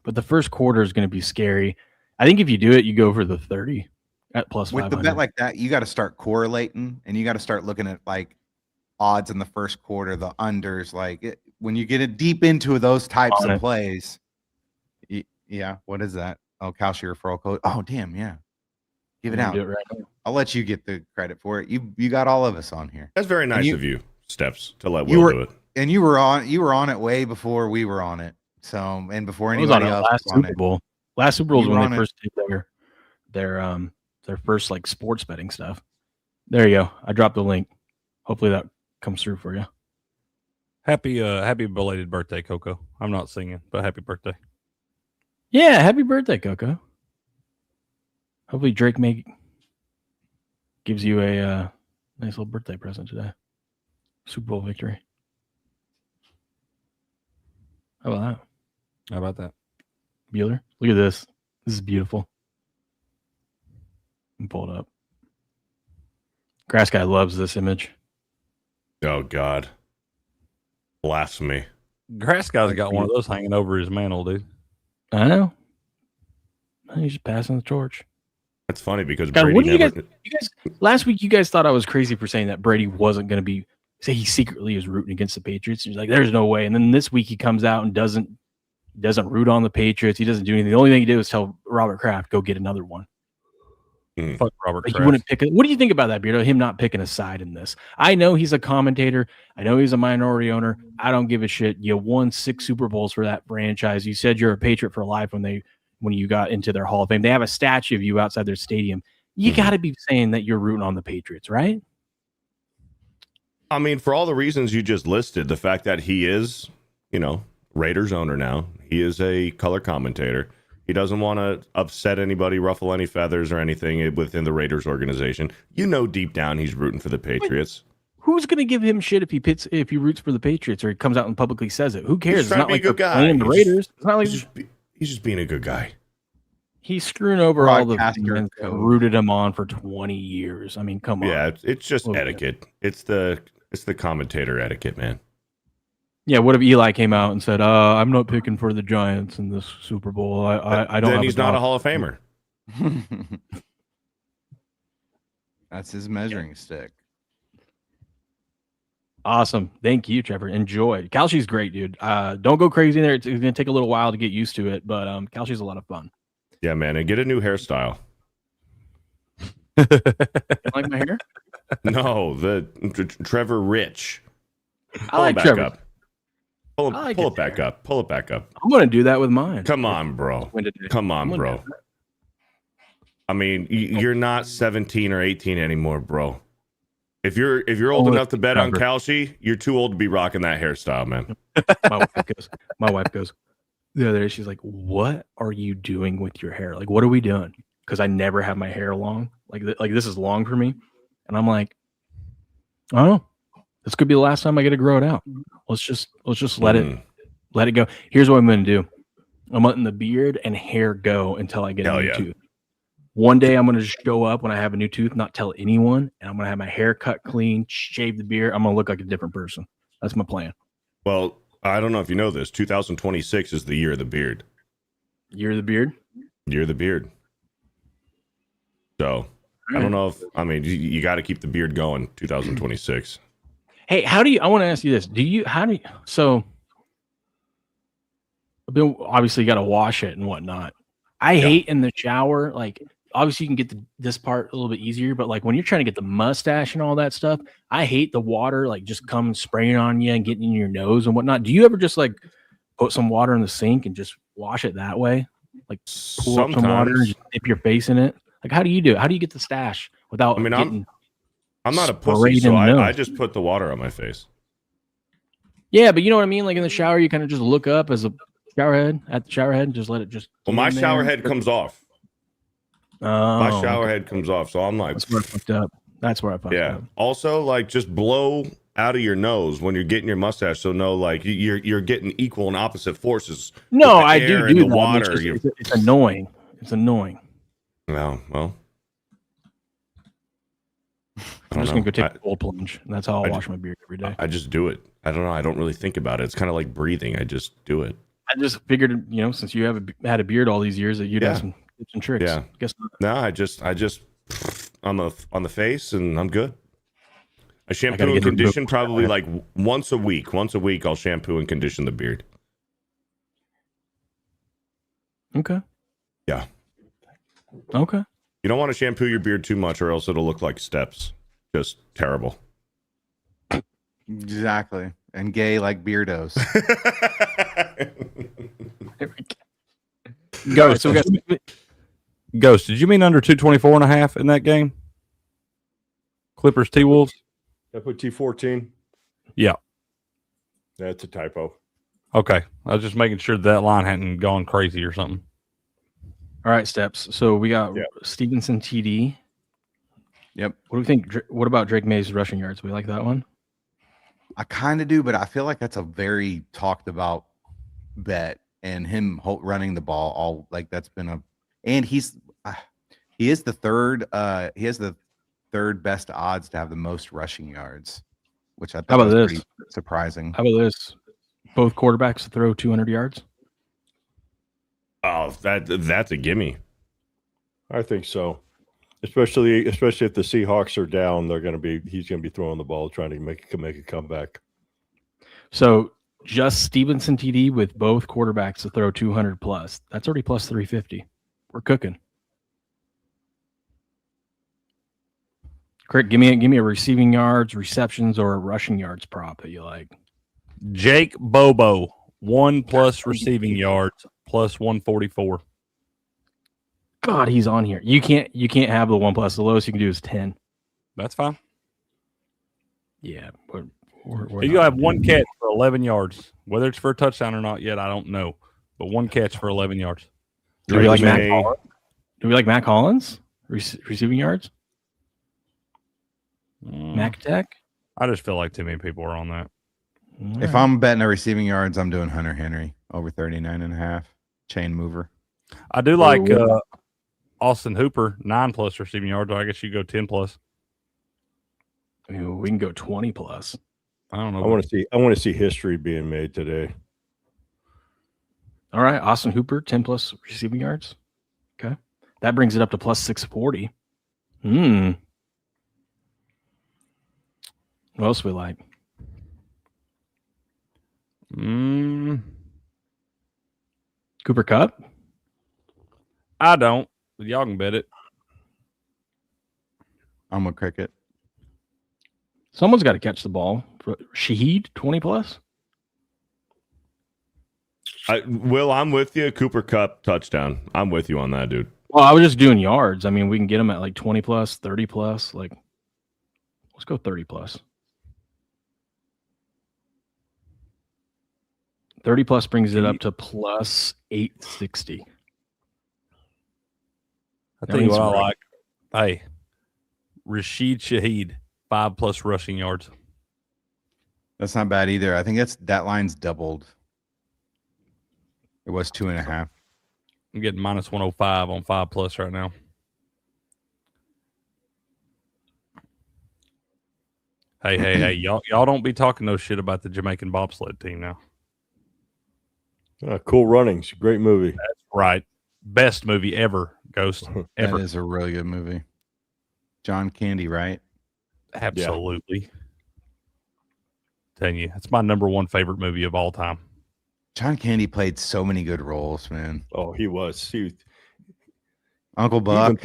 but the first quarter is going to be scary. I think if you do it, you go for the 30 at plus 500. With the bet like that, you got to start correlating and you got to start looking at like odds in the first quarter, the unders. Like when you get it deep into those types of plays. Yeah, what is that? Oh, Kalshi referral code. Oh, damn, yeah. Give it out. Do it right now. I'll let you get the credit for it. You got all of us on here. that's very nice of you, Steps, to let Will do it. And you were on it way before we were on it. So and before I was on anybody it else last was on Super it. Bowl. Last Super Bowl is You were when on they it. first did their first like sports betting stuff. There you go. I dropped the link. Hopefully that comes through for you. Happy belated birthday, Coco. I'm not singing, but happy birthday. Yeah, happy birthday, Coco. Hopefully Drake gives you a nice little birthday present today. Super Bowl victory. How about that? Bueller? Look at this. This is beautiful. I'm pulled up. Grass Guy loves this image. Oh, God. Blasphemy. Grass guy's got one of those hanging over his mantle, dude. I know. He's just passing the torch. That's funny because God, Brady what do you never... guys last week you guys thought I was crazy for saying that Brady wasn't going to say he secretly is rooting against the Patriots. He's like, there's no way. And then this week he comes out and doesn't root on the Patriots. He doesn't do anything. The only thing he did was tell Robert Kraft, go get another one. Fuck Robert Kraft. He wouldn't pick it. What do you think about that, Beardo? Him not picking a side in this. I know he's a commentator. I know he's a minority owner. I don't give a shit. You won 6 Super Bowls for that franchise. You said you're a Patriot for life when you got into their Hall of Fame. They have a statue of you outside their stadium. You got to be saying that you're rooting on the Patriots, right? I mean, for all the reasons you just listed, the fact that he is, Raiders owner now, he is a color commentator. He doesn't want to upset anybody, ruffle any feathers or anything within the Raiders organization. Deep down he's rooting for the Patriots. Who's going to give him shit if he roots for the Patriots or he comes out and publicly says it? Who cares? He's trying to be a good guy. Playing the Raiders. It's not like He's just being a good guy. he's screwing over all the Broadcaster fans that code. rooted him on for 20 years. I mean, come on. Yeah, it's just Okay. etiquette. It's the commentator etiquette, man. Yeah, what if Eli came out and said, I'm not picking for the Giants in this Super Bowl. I don't Then have he's not a Hall of Famer. That's his measuring stick. Awesome. Thank you, Trevor. Enjoy. Kalshi's great, dude. Don't go crazy in there. It's going to take a little while to get used to it, but Kalshi's a lot of fun. Yeah, man, and get a new hairstyle. You like my hair? No, the Trevor Rich. I like back Trevor. up. Pull I like it his back hair. up. Pull it back up. I'm going to do that with mine. Come on, bro. Come on, I'm gonna bro. do that. I mean, you're not 17 or 18 anymore, bro. If you're old enough to bet on Kalshi, you're too old to be rocking that hairstyle, man. My wife goes the other day, she's like, what are you doing with your hair? Like, what are we doing? Because I never have my hair long. Like this is long for me. And I'm like, I don't know. This could be the last time I get to grow it out. Let's just let it go. Here's what I'm going to do. I'm letting the beard and hair go until I get a new tooth. One day I'm going to just show up when I have a new tooth, not tell anyone, and I'm going to have my hair cut clean, shave the beard. I'm going to look like a different person. That's my plan. Well, I don't know if you know this. 2026 is the year of the beard. Year of the beard? Year of the beard. So I don't know if, I mean, you got to keep the beard going 2026. Hey, I want to ask you this. So obviously you got to wash it and whatnot. I hate in the shower, like, obviously you can get this part a little bit easier, but like when you're trying to get the mustache and all that stuff, I hate the water, like just come spraying on you and getting in your nose and whatnot. Do you ever just like put some water in the sink and just wash it that way? Like pour up some water and just dip your face in it? Like, how do you do it? How do you get the stash without getting I'm not a pussy, so I just put the water on my face. Yeah, but you know what I mean? Like in the shower, you kind of just look up as a shower head at the shower head and just let it just. Well, my shower head comes off. Oh, my shower head comes off, so I'm like, that's where I fucked up. That's where I fucked up. Also, like, just blow out of your nose when you're getting your mustache, so no, like you're getting equal and opposite forces. No, I do the that. Water. It's annoying. It's annoying. No, well, I'm just gonna go take a cold plunge, and that's how I'll wash my beard every day. I just do it. I don't know. I don't really think about it. It's kind of like breathing. I just do it. I just figured, since you had a beard all these years, that you'd have some tips and tricks. Yeah. Guess not. No, I just on the face, and I'm good. I shampoo and condition probably like once a week. Once a week, I'll shampoo and condition the beard. Okay. Yeah. Okay. You don't want to shampoo your beard too much, or else it'll look like steps. Just terrible. Exactly. And gay like beardos. Ghost, did you mean under 224.5 in that game? Clippers T-Wolves? I put T14. Yeah. That's a typo. Okay. I was just making sure that line hadn't gone crazy or something. All right, Steps. So we got Stevenson TD. Yep. What do we think? What about Drake May's rushing yards? We like that one? I kind of do, but I feel like that's a very talked about bet, and him running the ball all like that's been and he is the third. He has the third best odds to have the most rushing yards, which I thought was pretty surprising. How about this? Both quarterbacks to throw 200 yards. Oh, that's a gimme. I think so. Especially if the Seahawks are down, he's gonna be throwing the ball, trying to make a comeback. So just Stevenson TD with both quarterbacks to throw 200 plus. That's already plus 350. We're cooking. Crick, give me a receiving yards, receptions, or a rushing yards prop that you like. Jake Bobo, 1+ receiving yards, plus 144. God, he's on here. You can't have the 1+. The lowest you can do is 10. That's fine. Yeah, you're gonna have one catch for 11 yards. Whether it's for a touchdown or not yet, I don't know. But one catch for 11 yards. Do we like Matt Collins? Do we like Matt Collins receiving yards? Mac Tech? I just feel like too many people are on that. If I'm betting a receiving yards, I'm doing Hunter Henry over 39.5. Chain mover. I do like Austin Hooper, 9+ receiving yards. I guess you go 10+. I mean, we can go 20+. I don't know. I want to see history being made today. All right, Austin Hooper, 10+ receiving yards. Okay, that brings it up to plus 640. What else we like? Cooper Kupp? I don't, but y'all can bet it. I'm with Cricket. Someone's got to catch the ball. Shaheed, 20+. Will, I'm with you. Cooper Kupp touchdown. I'm with you on that, dude. Well, I was just doing yards. I mean, we can get them at like 20+, 30+. Like, let's go 30+. 30+ brings it up to plus 860. I tell you what I like. Hey, Rashid Shaheed, 5+ rushing yards. That's not bad either. I think that line's doubled. It was 2.5. I'm getting minus 105 on 5+ right now. Hey, y'all don't be talking no shit about the Jamaican bobsled team now. Cool Runnings, great movie. That's right. Best movie ever, Ghost. Ever. That is a really good movie. John Candy, right? Absolutely. Telling you, it's my number one favorite movie of all time. John Candy played so many good roles, man. Oh, he was. Uncle Buck.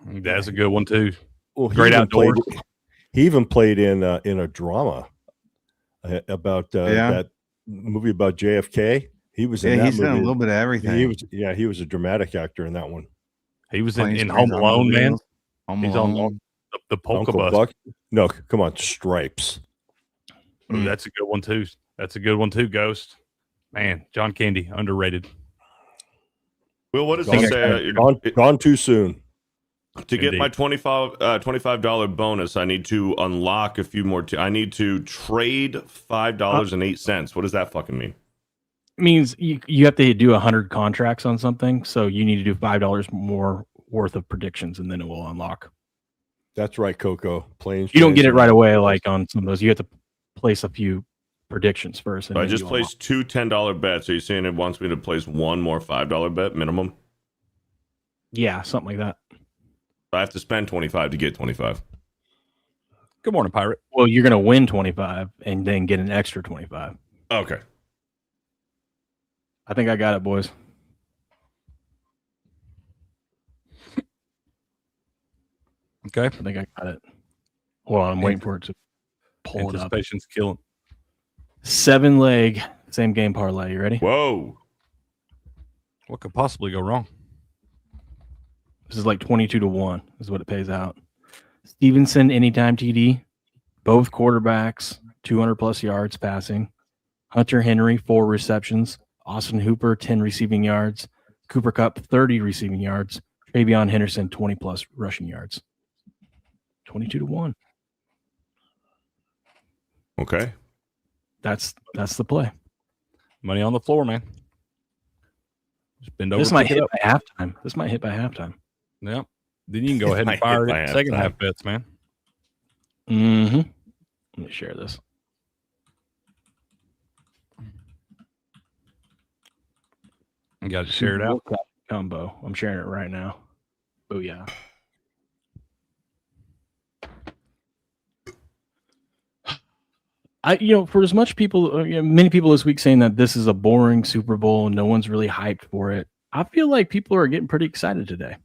That's a good one too. Well, Great outdoors. He even played in a drama about that movie about JFK. He was in that he's movie. done a little bit of everything. He was a dramatic actor in that one. He was in Home Alone, man. He's Alone. on the polka Uncle bus. Buck? No, come on, Stripes. Ooh, that's a good one too. Ghost. Man, John Candy, underrated. Will, what does he say? Gone too soon. To get my $25 bonus, I need to unlock a few more. I need to trade $5.08. What does that fucking mean? It means you have to do 100 contracts on something, so you need to do $5 more worth of predictions, and then it will unlock. That's right, Coco. You don't get it right away, like on some of those. You have to place a few predictions first. So I just placed two $10 bets. Are you saying it wants me to place one more $5 bet minimum? Yeah, something like that. I have to spend 25 to get 25. Good morning, Pirate. Well, you're going to win 25 and then get an extra 25. Okay. I think I got it, boys. Okay. I think I got it. Hold on, I'm waiting for it to pull it up. Anticipation's killing. 7-leg, same game parlay. You ready? Whoa. What could possibly go wrong? This is like 22-1 is what it pays out. Stevenson, anytime TD. Both quarterbacks, 200-plus yards passing. Hunter Henry, 4 receptions. Austin Hooper, 10 receiving yards. Cooper Kupp, 30 receiving yards. Travion Henderson, 20-plus rushing yards. 22-1. Okay. That's the play. Money on the floor, man. Just bend over. This might hit by halftime. Yep. Then you can go ahead and fire it second half bets, man. Mm-hmm. Let me share this. You got to share it out. Combo. I'm sharing it right now. Oh yeah. For as much people, many people this week saying that this is a boring Super Bowl and no one's really hyped for it. I feel like people are getting pretty excited today.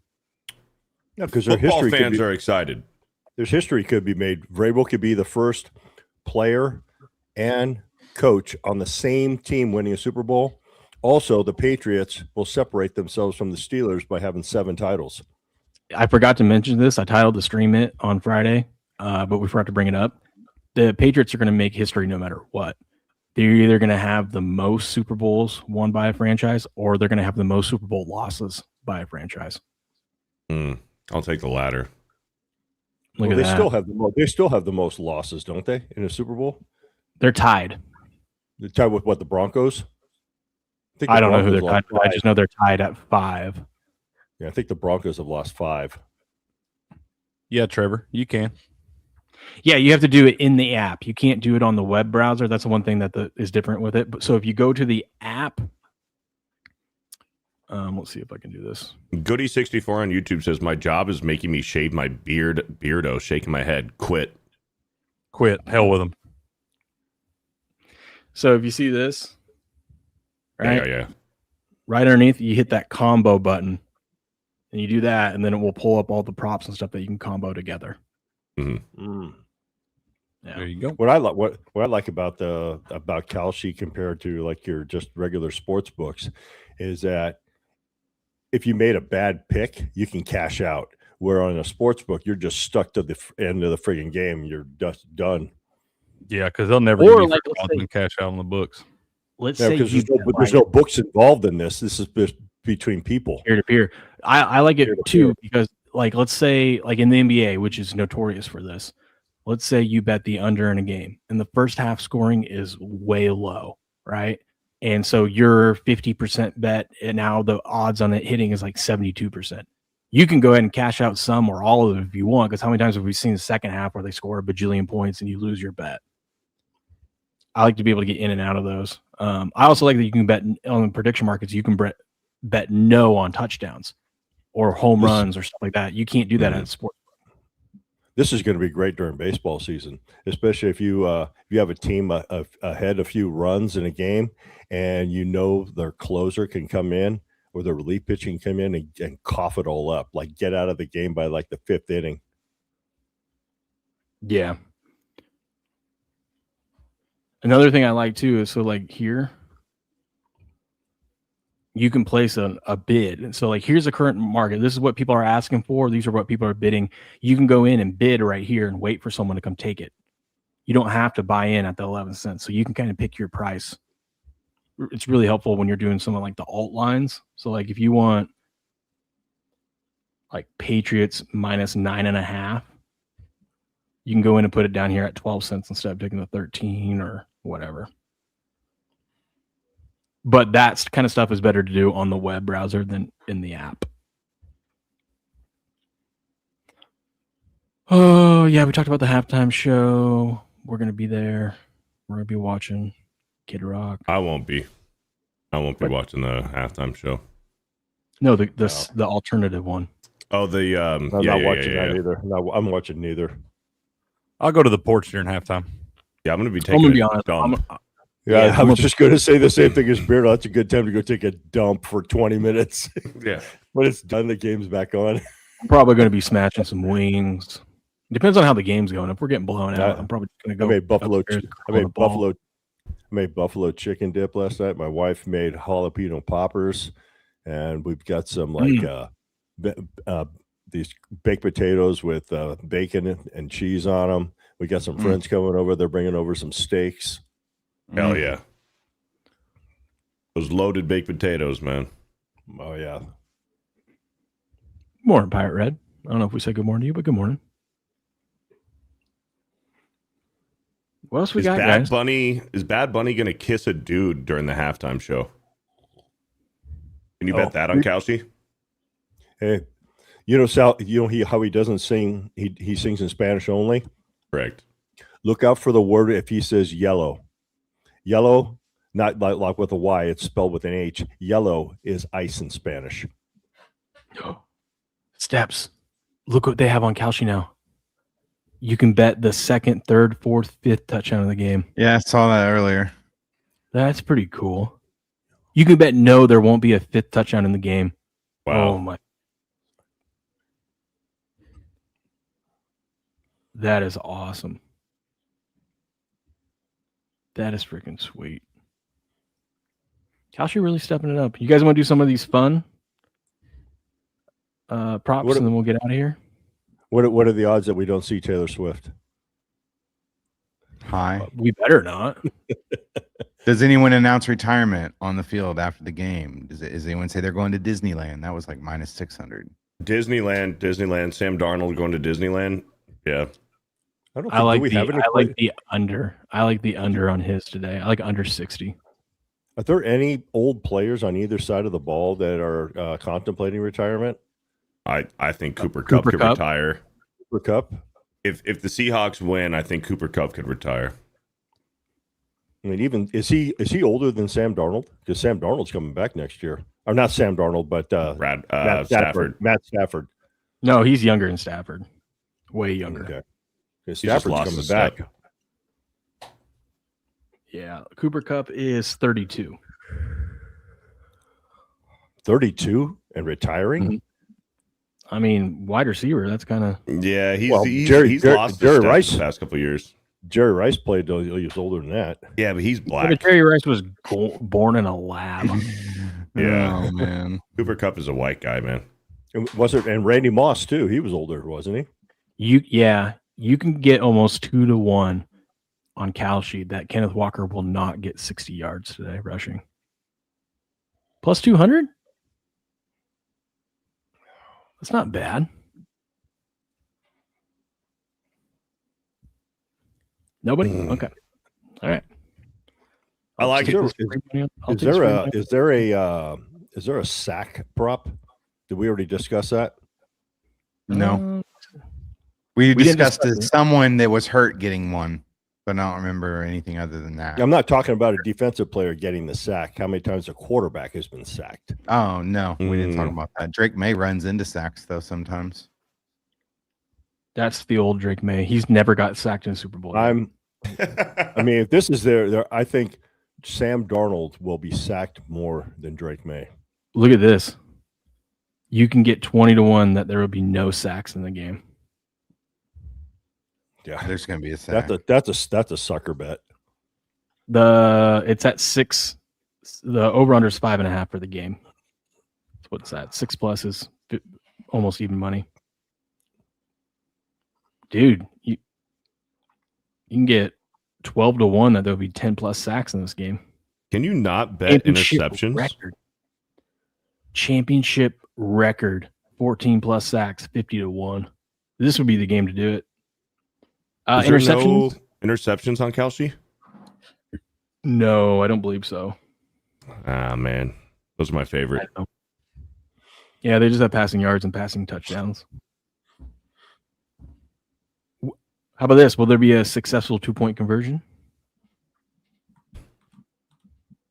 Yeah, because football fans are excited. There's history could be made. Vrabel could be the first player and coach on the same team winning a Super Bowl. Also, the Patriots will separate themselves from the Steelers by having 7 titles. I forgot to mention this. I titled the stream it on Friday, but we forgot to bring it up. The Patriots are going to make history no matter what. They're either going to have the most Super Bowls won by a franchise, or they're going to have the most Super Bowl losses by a franchise. I'll take the latter. Look at they that. They still have the most losses, don't they, in a Super Bowl? They're tied. They're tied with what, the Broncos? I don't know who they're tied with. I just know they're tied at 5. Yeah, I think the Broncos have lost 5. Yeah, Trevor, you can. Yeah, you have to do it in the app. You can't do it on the web browser. That's the one thing that is different with it. But so if you go to the app, let's see if I can do this. Goody64 on YouTube says, my job is making me shave my beardo, shaking my head. Quit. Hell with them. So if you see this, right? Yeah. Right underneath, you hit that combo button, and you do that, and then it will pull up all the props and stuff that you can combo together. Mm-hmm. Yeah. There you go. What I like about Kalshi compared to like your just regular sports books is that if you made a bad pick, you can cash out. Where on a sports book, you're just stuck to the end of the friggin' game. You're just done. Yeah, because they'll never Or give like, you and cash out on the books. Let's Yeah, say because there's no books involved in this. This is just between people. peer to peer. I like it too because, like, let's say, like in the NBA, which is notorious for this. Let's say you bet the under in a game, and the first half scoring is way low, right? And so your 50% bet, and now the odds on it hitting is like 72%. You can go ahead and cash out some or all of it if you want, because how many times have we seen the second half where they score a bajillion points and you lose your bet? I like to be able to get in and out of those. I also like that you can bet on the prediction markets. You can bet no on touchdowns or home runs or stuff like that. You can't do that at sports. This is going to be great during baseball season, especially if you have a team ahead a few runs in a game, and you know their closer can come in or their relief pitching come in and cough it all up, like get out of the game by like the 5th inning. Yeah. Another thing I like too is, so like here, you can place a bid. And so like, here's the current market. This is what people are asking for. These are what people are bidding. You can go in and bid right here and wait for someone to come take it. You don't have to buy in at the 11 cents. So you can kind of pick your price. It's really helpful when you're doing something like the alt lines. So like if you want like Patriots minus 9.5, you can go in and put it down here at 12 cents instead of taking the 13 or whatever. But that kind of stuff is better to do on the web browser than in the app. Oh, yeah, we talked about the halftime show. We're going to be there. We're going to be watching Kid Rock. I won't be watching the halftime show. No, the alternative one. Oh, the I'm not watching that either. No, I'm watching neither. I'll go to the porch during halftime. Yeah, I'm going to be I'm taking gonna be a honest. dump. Yeah, I was just going to say the same thing as Beard. That's a good time to go take a dump for 20 minutes. Yeah. When it's done, the game's back on. I'm probably going to be smashing some wings. Depends on how the game's going. If we're getting blown out, I'm probably going to go. I made upstairs buffalo chicken dip last night. My wife made jalapeno poppers, and we've got some like these baked potatoes with bacon and cheese on them. We got some friends coming over. They're bringing over some steaks. Hell yeah. Those loaded baked potatoes, man. Oh, yeah. Morning, Pirate Red. I don't know if we said good morning to you, but good morning. What else we got, guys? Is Bad Bunny going to kiss a dude during the halftime show? Can you bet that on Kelsey? Hey, you know, Sal, how he doesn't sing. He sings in Spanish only. Correct. Look out for the word if he says yellow. Yellow, not like with a Y, it's spelled with an H. Yellow is ice in Spanish. Steps. Look what they have on Kalshi now. You can bet the second, third, fourth, fifth touchdown of the game. Yeah, I saw that earlier. That's pretty cool. You can bet no, there won't be a fifth touchdown in the game. Wow. Oh my. That is awesome. That is freaking sweet. Kalshi really stepping it up. You guys want to do some of these fun props, and then we'll get out of here? What are the odds that we don't see Taylor Swift? High. We better not. Does anyone announce retirement on the field after the game? Does anyone say they're going to Disneyland? That was like minus 600. Disneyland. Sam Darnold going to Disneyland. Yeah. I like the under. I like the under on his today. I like under 60. Are there any old players on either side of the ball that are contemplating retirement? I think Cooper Kupp could retire. Cooper Kupp? If the Seahawks win, I think Cooper Kupp could retire. I mean, even is he older than Sam Darnold? Because Sam Darnold's coming back next year. Or not Sam Darnold, but Matt Stafford. Matt Stafford. No, he's younger than Stafford. Way younger. Okay. Because Stafford's coming back. Yeah. Cooper Kupp is 32. 32 and retiring? Mm-hmm. I mean, wide receiver, that's kind of... Yeah, he's lost Jerry Rice the past couple of years. Jerry Rice played till he was older than that. Yeah, but he's black. But Jerry Rice was born in a lab. Yeah. Oh, man. Cooper Kupp is a white guy, man. And Randy Moss, too. He was older, wasn't he? You can get almost 2-1 on Kalshi that Kenneth Walker will not get 60 yards today rushing. Plus 200? That's not bad. Nobody? Okay. All right. I like it. Is there a sack prop? Did we already discuss that? No. We we didn't discussed discuss it. someone that was hurt getting one, but I don't remember anything other than that. I'm not talking about a defensive player getting the sack. How many times a quarterback has been sacked? Oh, no. We didn't talk about that. Drake May runs into sacks, though, sometimes. That's the old Drake May. He's never got sacked in a Super Bowl. I mean, if this is I think Sam Darnold will be sacked more than Drake May. Look at this. You can get 20-1 that there will be no sacks in the game. Yeah, There's going to be a sack. That's a sucker bet. It's at 6. The over-under is 5.5 for the game. What's that? 6+ is almost even money. Dude, you can get 12-1 that there'll be 10+ sacks in this game. Can you not bet interceptions? Championship record 14+ sacks, 50-1. This would be the game to do it. Is there Interceptions? no interceptions on Kelce? No, I don't believe so. Ah, man. Those are my favorite. Yeah, they just have passing yards and passing touchdowns. How about this? Will there be a successful 2-point conversion?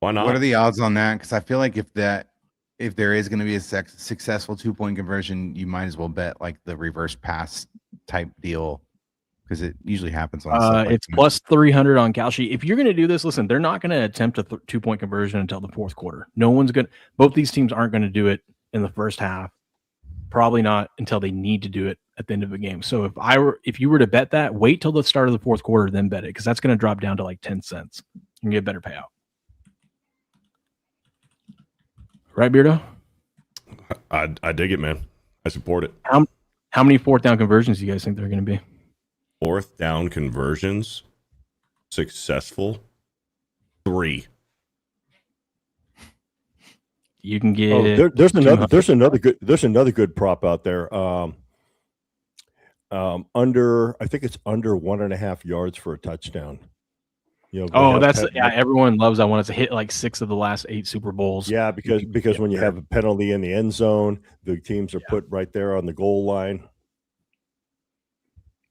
Why not? What are the odds on that? Because I feel like if there is going to be a successful 2-point conversion, you might as well bet like the reverse pass type deal, because it usually happens on stuff like it's that. plus 300 on Kalshi. If you're going to do this, listen, they're not going to attempt a 2-point conversion until the fourth quarter. No one's going to. Both these teams aren't going to do it in the first half. Probably not until they need to do it at the end of the game. So if you were to bet that, wait till the start of the fourth quarter, then bet it, because that's going to drop down to like 10 cents. You can get a better payout. Right, Beardo? I dig it, man. I support it. How many fourth down conversions do you guys think they're going to be? Fourth down conversions, successful, 3. You can get. There's another good prop out there. I think it's under 1.5 yards for a touchdown. Everyone loves that one. It's a hit like 6 of the last 8 Super Bowls. Yeah, because when you have a penalty in the end zone, the teams are put right there on the goal line.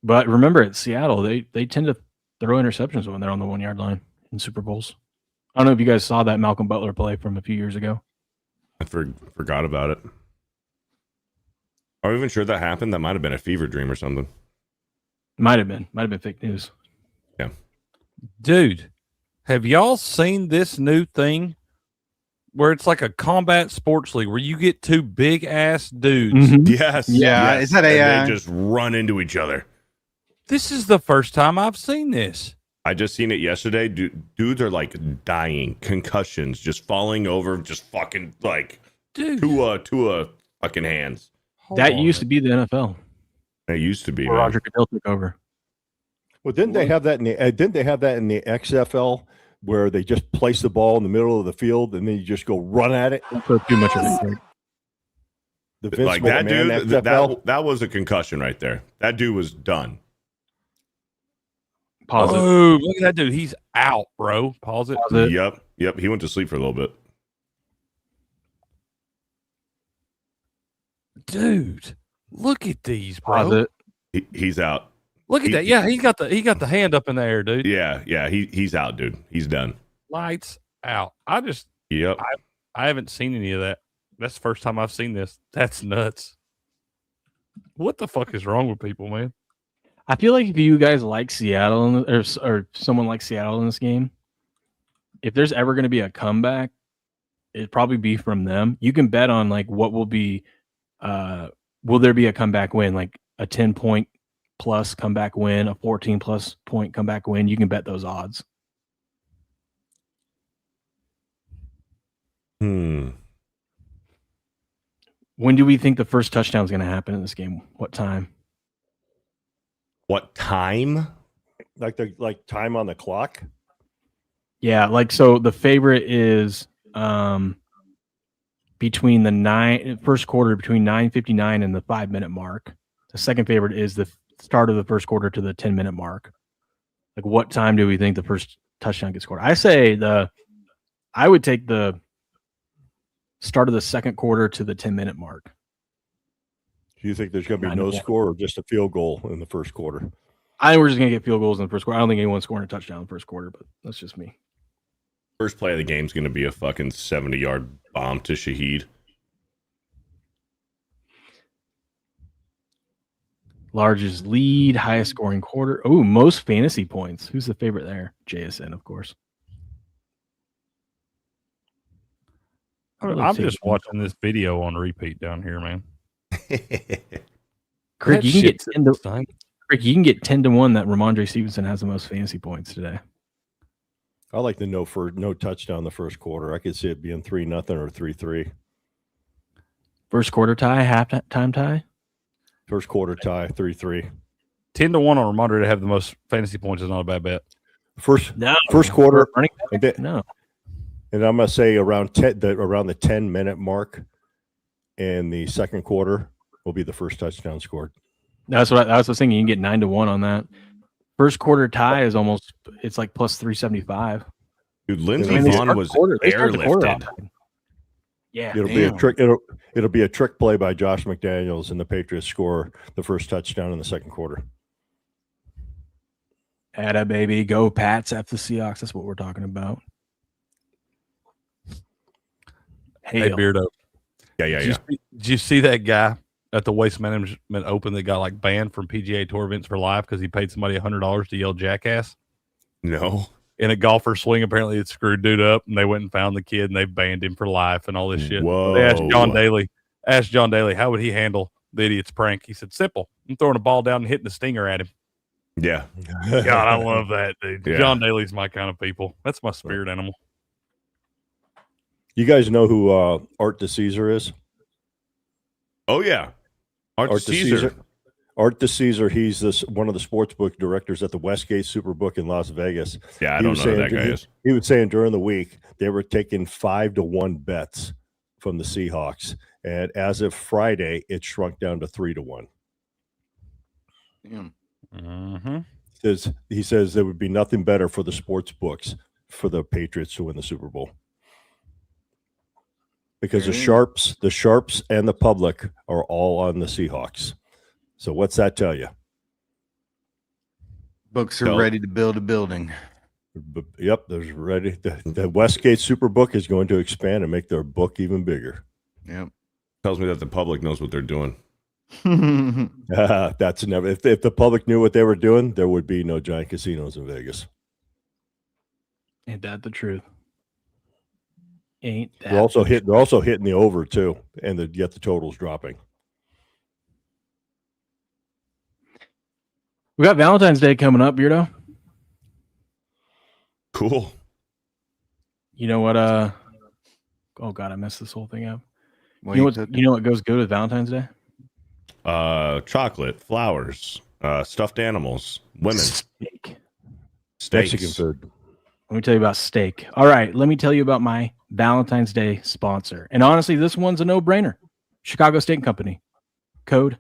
But remember, at Seattle, they tend to throw interceptions when they're on the 1-yard line in Super Bowls. I don't know if you guys saw that Malcolm Butler play from a few years ago. I forgot about it. Are we even sure that happened? That might have been a fever dream or something. Might have been fake news. Yeah. Dude, have y'all seen this new thing where it's like a combat sports league where you get 2 big ass dudes? Mm-hmm. Yes. Yeah. Yes. Is that and they just run into each other. This is the first time I've seen this. I just seen it yesterday. Dudes are like dying, concussions, just falling over, just fucking like to a fucking hands. That used to be the NFL. It used to be. Where Roger Goodell took over. Well, didn't they have that in the XFL where they just place the ball in the middle of the field and then you just go run at it? Don't put too much of it. The Vince Like that McMahon dude, XFL? that was a concussion right there. That dude was done. Pause it. Oh, look at that dude. He's out, bro. Pause it. Yep. He went to sleep for a little bit. Dude, look at these, bro. Pause it. He's out. Look at that. Yeah, he got the hand up in the air, dude. Yeah. He's out, dude. He's done. Lights out. Yep. I haven't seen any of that. That's the first time I've seen this. That's nuts. What the fuck is wrong with people, man? I feel like if you guys like Seattle or someone like Seattle in this game, if there's ever going to be a comeback, it'd probably be from them. You can bet on like what will be. Will there be a comeback win, like a 10-point plus comeback win, a 14+ point comeback win? You can bet those odds. When do we think the first touchdown is going to happen in this game? What time? What time? Like time on the clock? Yeah, like so the favorite is between the first quarter between 9:59 and the 5-minute mark. The second favorite is the start of the first quarter to the 10-minute mark. Like what time do we think the first touchdown gets scored? I would take the start of the second quarter to the 10-minute mark. Do you think there's going to be 9-1. no score or just a field goal in the first quarter? I think we're just gonna get field goals in the first quarter. I don't think anyone's scoring a touchdown in the first quarter, but that's just me. First play of the game is going to be a fucking 70-yard bomb to Shaheed. Largest lead, highest scoring quarter. Oh, most fantasy points. Who's the favorite there? JSN, of course. I'm just watching this video on repeat down here, man. Crick, That you can get shit's 10 to insane. Crick, you can get 10-1 that Ramondre Stevenson has the most fantasy points today. I like the no touchdown the first quarter. I could see it being 3-0 or 3-3. First quarter tie, halftime tie. First quarter tie, 3-3. 10-1 on Ramondre to have the most fantasy points is not a bad bet. First For quarter, running and, back? No. and I'm gonna say around the 10-minute mark in the second quarter will be the first touchdown scored. That's what I was thinking. You can get 9-1 on that. First quarter tie is it's like plus 375. Dude, Lindsey I mean, Vaughn was they start the quarter airlifted. off. Yeah. It'll be a trick. It'll be a trick play by Josh McDaniels, and the Patriots score the first touchdown in the second quarter. Atta baby, go Pats after the Seahawks. That's what we're talking about. Hey, Beardo. Yeah. Did you see that guy at the Waste Management Open that got like banned from PGA Tour events for life because he paid somebody $100 to yell jackass? No. In a golfer swing, apparently it screwed dude up, and they went and found the kid, and they banned him for life and all this shit. Whoa. They asked John Daly, how would he handle the idiot's prank? He said, simple. I'm throwing a ball down and hitting a stinger at him. Yeah. God, I love that, dude. Yeah. John Daly's my kind of people. That's my spirit animal. You guys know who Art DeCesar is? Oh, yeah. Art Caesar. Art DeCesar, he's one of the sportsbook directors at the Westgate Superbook in Las Vegas. Yeah, I don't know who that guy is. He was saying during the week they were taking 5-1 bets from the Seahawks, and as of Friday, it shrunk down to 3-1. Mm-hmm. He says there would be nothing better for the sports books for the Patriots to win the Super Bowl because the sharps, and the public are all on the Seahawks. So what's that tell you? Books are ready to build a building. Yep, there's ready. The Westgate Superbook is going to expand and make their book even bigger. Yep. Tells me that the public knows what they're doing. That's never. If the public knew what they were doing, there would be no giant casinos in Vegas. Ain't that the truth? Ain't that? They're also hitting the over too, and yet the total's dropping. We got Valentine's Day coming up, Beardo. Cool. You know what? Oh God, I messed this whole thing up. You know what goes good with Valentine's Day? Chocolate, flowers, stuffed animals, women, Steak. steaks. Mexican food. Let me tell you about steak. All right, let me tell you about my Valentine's Day sponsor. And honestly, this one's a no-brainer. Chicago Steak Company. Code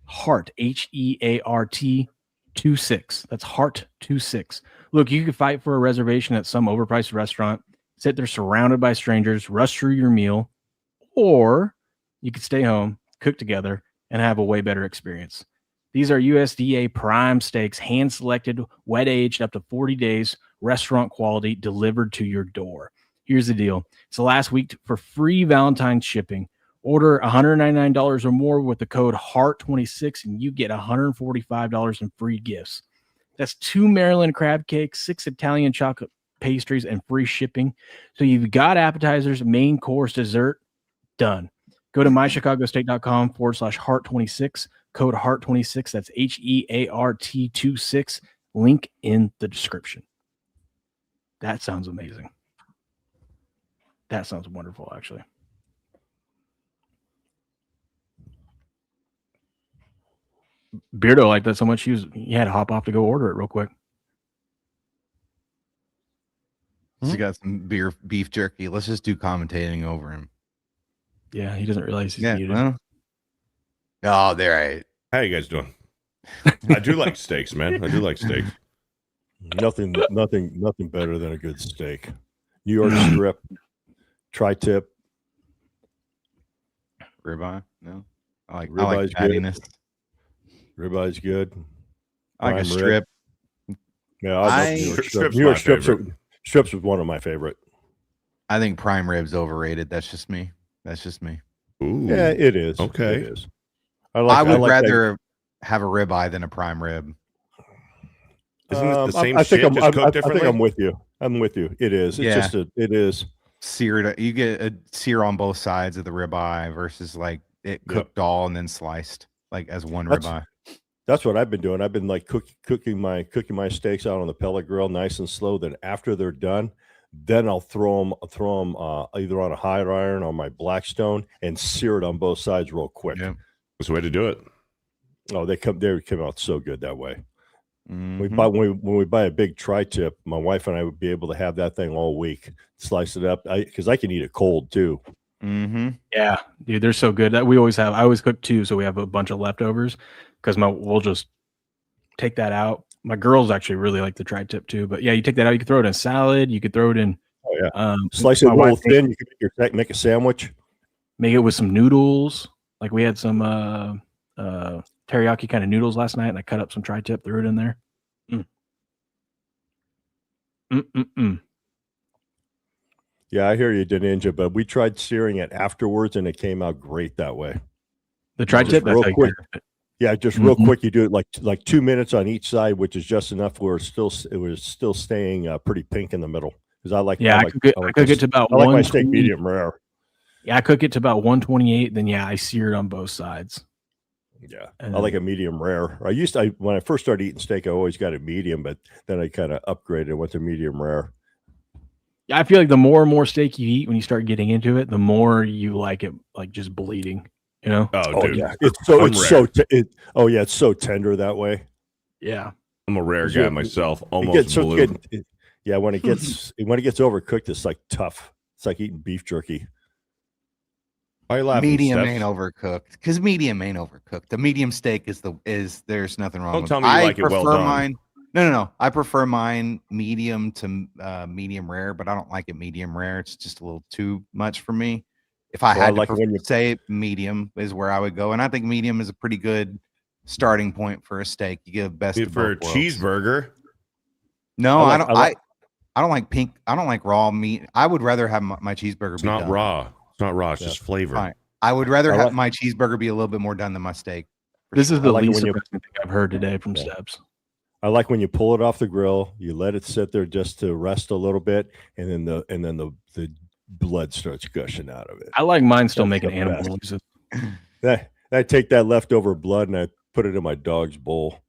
HEART, HEART 26. That's HEART 26. Look, you could fight for a reservation at some overpriced restaurant, sit there surrounded by strangers, rush through your meal, or you could stay home, cook together, and have a way better experience. These are USDA prime steaks, hand-selected, wet-aged up to 40 days, restaurant quality, delivered to your door. Here's the deal. It's the last week for free Valentine's shipping. Order $199 or more with the code HEART26, and you get $145 in free gifts. That's 2 Maryland crab cakes, 6 Italian chocolate pastries, and free shipping. So you've got appetizers, main course, dessert, done. Go to mychicagosteak.com/heart26, code heart26. That's HEART26. Link in the description. That sounds amazing. That sounds wonderful, actually. Beardo liked that so much he had to hop off to go order it real quick. He's got some beef jerky. Let's just do commentating over him. Yeah, he doesn't realize he's muted. Well, oh, they're right. How you guys doing? I do like steaks, man. I do like steak. Nothing better than a good steak. New York strip, tri-tip. Ribeye? No. I like Ribye's good. fattiness. Ribye's good. I like a Prime rib. strip. Yeah, I love I- New York Strip's strips. my New York strips. favorite. Strips was one of my favorite. I think prime rib's overrated. That's just me. Ooh. Yeah, it is. Okay. It is. I would like that. rather have a ribeye than a prime rib. Isn't it the same I think shit, just cooked I differently? think I'm with you. I'm with you. It is. It's Yeah. just it is. Seared. You get a sear on both sides of the ribeye versus like it cooked all and then sliced like as one ribeye. That's what I've been doing. I've been like cooking my steaks out on the pellet grill, nice and slow. Then after they're done, then I'll throw them either on a hot iron or my Blackstone and sear it on both sides real quick. Yep. That's the way to do it. Oh, they come out so good that way. Mhm. When we buy a big tri-tip, my wife and I would be able to have that thing all week. Slice it up because I can eat it cold too. Mm-hmm. Yeah, dude, they're so good. I always cook 2, so we have a bunch of leftovers because we'll just take that out. My girls actually really like the tri-tip too. But yeah, you take that out. You can throw it in a salad. You could throw it in. Oh yeah. Slice it a little thin. You can make a sandwich. Make it with some noodles. Like we had some teriyaki kind of noodles last night, and I cut up some tri-tip, threw it in there. Yeah, I hear you, Ninja, but we tried searing it afterwards, and it came out great that way. The tri-tip, real quick. Yeah, just real quick. You do it like 2 minutes on each side, which is just enough where it was still staying pretty pink in the middle. Because I cook it to about I like my steak medium rare. Yeah, I cook it to about 128. Then I sear it on both sides. Yeah, I like a medium rare. When I first started eating steak, I always got a medium, but then I kind of upgraded and went to medium rare. Yeah, I feel like the more and more steak you eat when you start getting into it, the more you like it, like just bleeding. You know? Oh, dude. Yeah, it's so tender that way. Yeah, I'm a rare guy myself. Almost blue. When it gets overcooked, it's like tough. It's like eating beef jerky. Why are you laughing, Medium Steph? ain't overcooked because medium ain't overcooked. The medium steak is there's nothing wrong. Don't with tell me you like it well done. Mine. No. I prefer mine medium to medium rare, but I don't like it medium rare. It's just a little too much for me. If I had to say medium is where I would go, and I think medium is a pretty good starting point for a steak. You get best of for a both worlds. cheeseburger. No, I don't like pink. I don't like raw meat. I would rather have my cheeseburger. It's not raw. It's not raw. It's just flavor. Fine. I would rather have my cheeseburger be a little bit more done than my steak. This is the least surprising thing I've heard today from Steps. I like when you pull it off the grill, you let it sit there just to rest a little bit, and then the blood starts gushing out of it. I like mine still making animal noises. I take that leftover blood and I put it in my dog's bowl.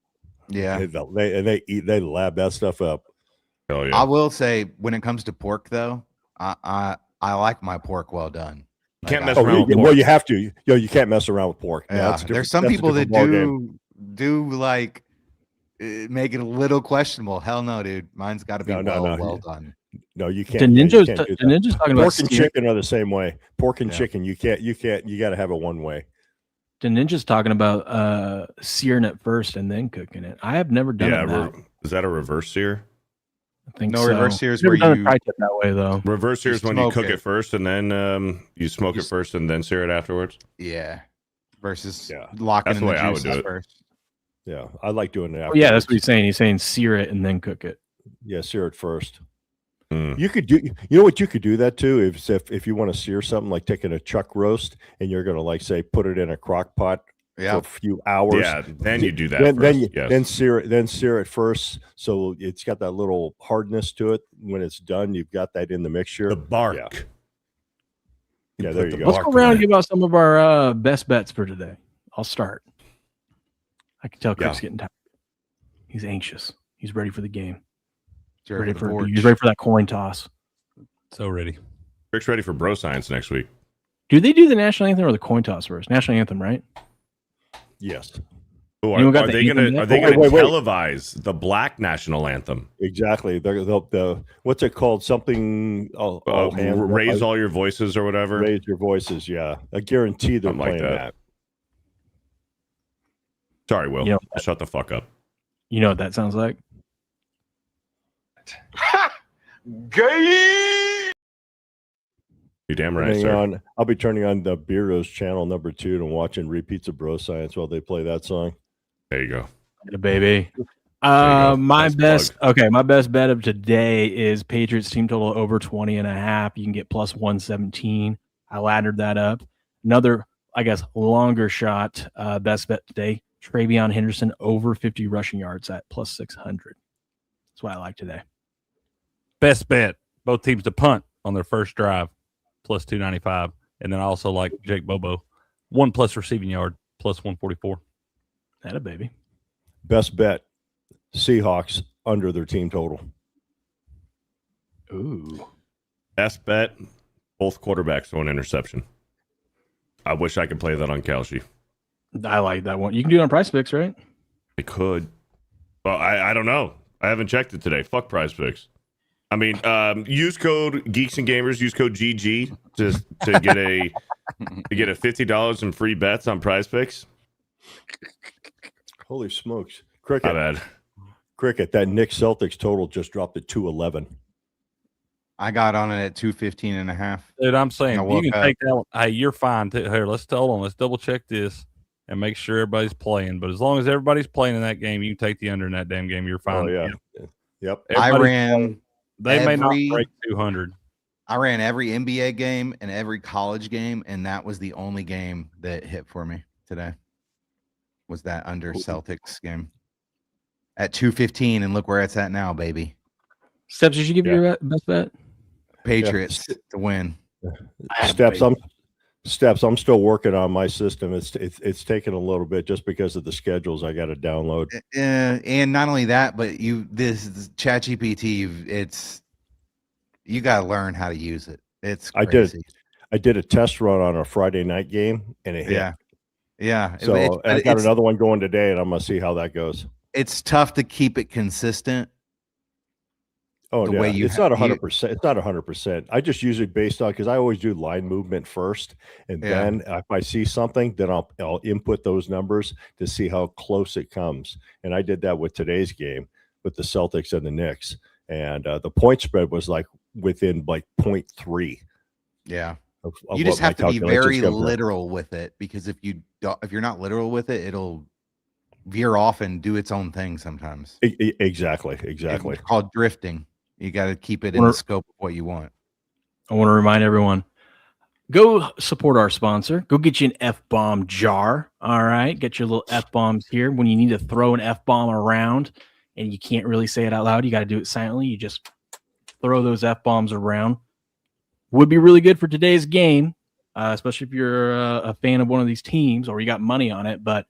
Yeah, they lab that stuff up. Hell yeah. I will say, when it comes to pork, though, I like my pork well done. You can't mess around with pork. Well, you have to. You can't mess around with pork. Yeah, there's some people that do like make it a little questionable. Hell no, dude. Mine's got to be well done. No, you can't. The Ninja's talking about pork and chicken are the same way. Pork and chicken, you can't. You got to have it one way. The Ninja's talking about searing it first and then cooking it. I have never done that. Is that a reverse sear? I think no, so. reverse sear is Never where done you a tri-tip that way though. Reverse sear is when you cook it first and then you smoke it first and then sear it afterwards. Yeah. Versus locking That's in the the way I would juices do it. first. Yeah, I like doing that. Oh, yeah, that's what he's saying. He's saying sear it and then cook it. Yeah, sear it first. You could do. You know what you could do that too if you want to sear something, like taking a chuck roast and you're going to like say put it in a crock pot for a few hours. Yeah, then you do that. Then sear it first, so it's got that little hardness to it. When it's done, you've got that in the mixture. The bark. Yeah, there you go. Let's go around and give out some of our best bets for today. I'll start. I can tell Chris getting tired. He's anxious. He's ready for the game. He's ready for that coin toss. So ready. Rick's ready for bro science next week. Do they do the national anthem or the coin toss first? National anthem, right? Yes. Oh, are they going to televise the Black national anthem? Exactly. The what's it called? Something. Raise all your voices or whatever. Raise your voices. Yeah, I guarantee they're playing that. Sorry, Will. I'll shut the fuck up. You know what that sounds like? Gay. You damn right, sir. I'll be turning on the Bureau's channel number 2 and watching repeats of Bro Science while they play that song. There you go. Yeah, baby. go. My Nice best plug. my best bet of today is Patriots team total over 20.5. You can get plus 117. I laddered that up. Another, I guess, longer shot. Best bet today. Travion Henderson over 50 rushing yards at plus 600. That's what I like today. Best bet, both teams to punt on their first drive, plus 295. And then I also like Jake Bobo, 1+ receiving yard, plus 144. That a baby. Best bet, Seahawks under their team total. Ooh. Best bet, both quarterbacks throw an interception. I wish I could play that on Kalshi. I like that one. You can do it on Price Picks, right? I could. Well, I don't know. I haven't checked it today. Fuck Prize Picks. I mean, use code Geeks and Gamers. Use code GG to get a $50 in free bets on Prize Picks. Holy smokes. My bad. Cricket, that Knicks Celtics total just dropped to 211. I got on it at 215.5. Dude, I'm saying I you woke can up. take that one. Hey, you're fine. Here, let's double check this and make sure everybody's playing. But as long as everybody's playing in that game, you can take the under in that damn game. You're fine. Oh, yeah. Yep. I Everybody's ran playing. They may not every- break 200. I ran every NBA game and every college game, and that was the only game that hit for me today. Was that under Celtics game at 215, and look where it's at now, baby. Steps, did you give your best bet? Patriots to win. Steps. I'm still working on my system. It's taking a little bit just because of the schedules I got to download. And not only that, but this ChatGPT, you got to learn how to use it. It's crazy. I did a test run on a Friday night game, and it hit. Yeah. So I got another one going today, and I'm gonna see how that goes. It's tough to keep it consistent. Oh, the yeah. way you It's not 100%. It's not 100%. I just use it based on, because I always do line movement first, and then if I see something, then I'll input those numbers to see how close it comes. And I did that with today's game with the Celtics and the Knicks, and the point spread was like within like 0.3. Yeah. Of You just what have my to be calculations very come from. literal with it, because if you're not literal with it, it'll veer off and do its own thing sometimes. Exactly. It's called drifting. You got to keep it in the scope of what you want. I want to remind everyone, go support our sponsor. Go get you an F-bomb jar. All right. Get your little F-bombs here. When you need to throw an F-bomb around and you can't really say it out loud, you got to do it silently. You just throw those F-bombs around. Would be really good for today's game, especially if you're a fan of one of these teams or you got money on it. But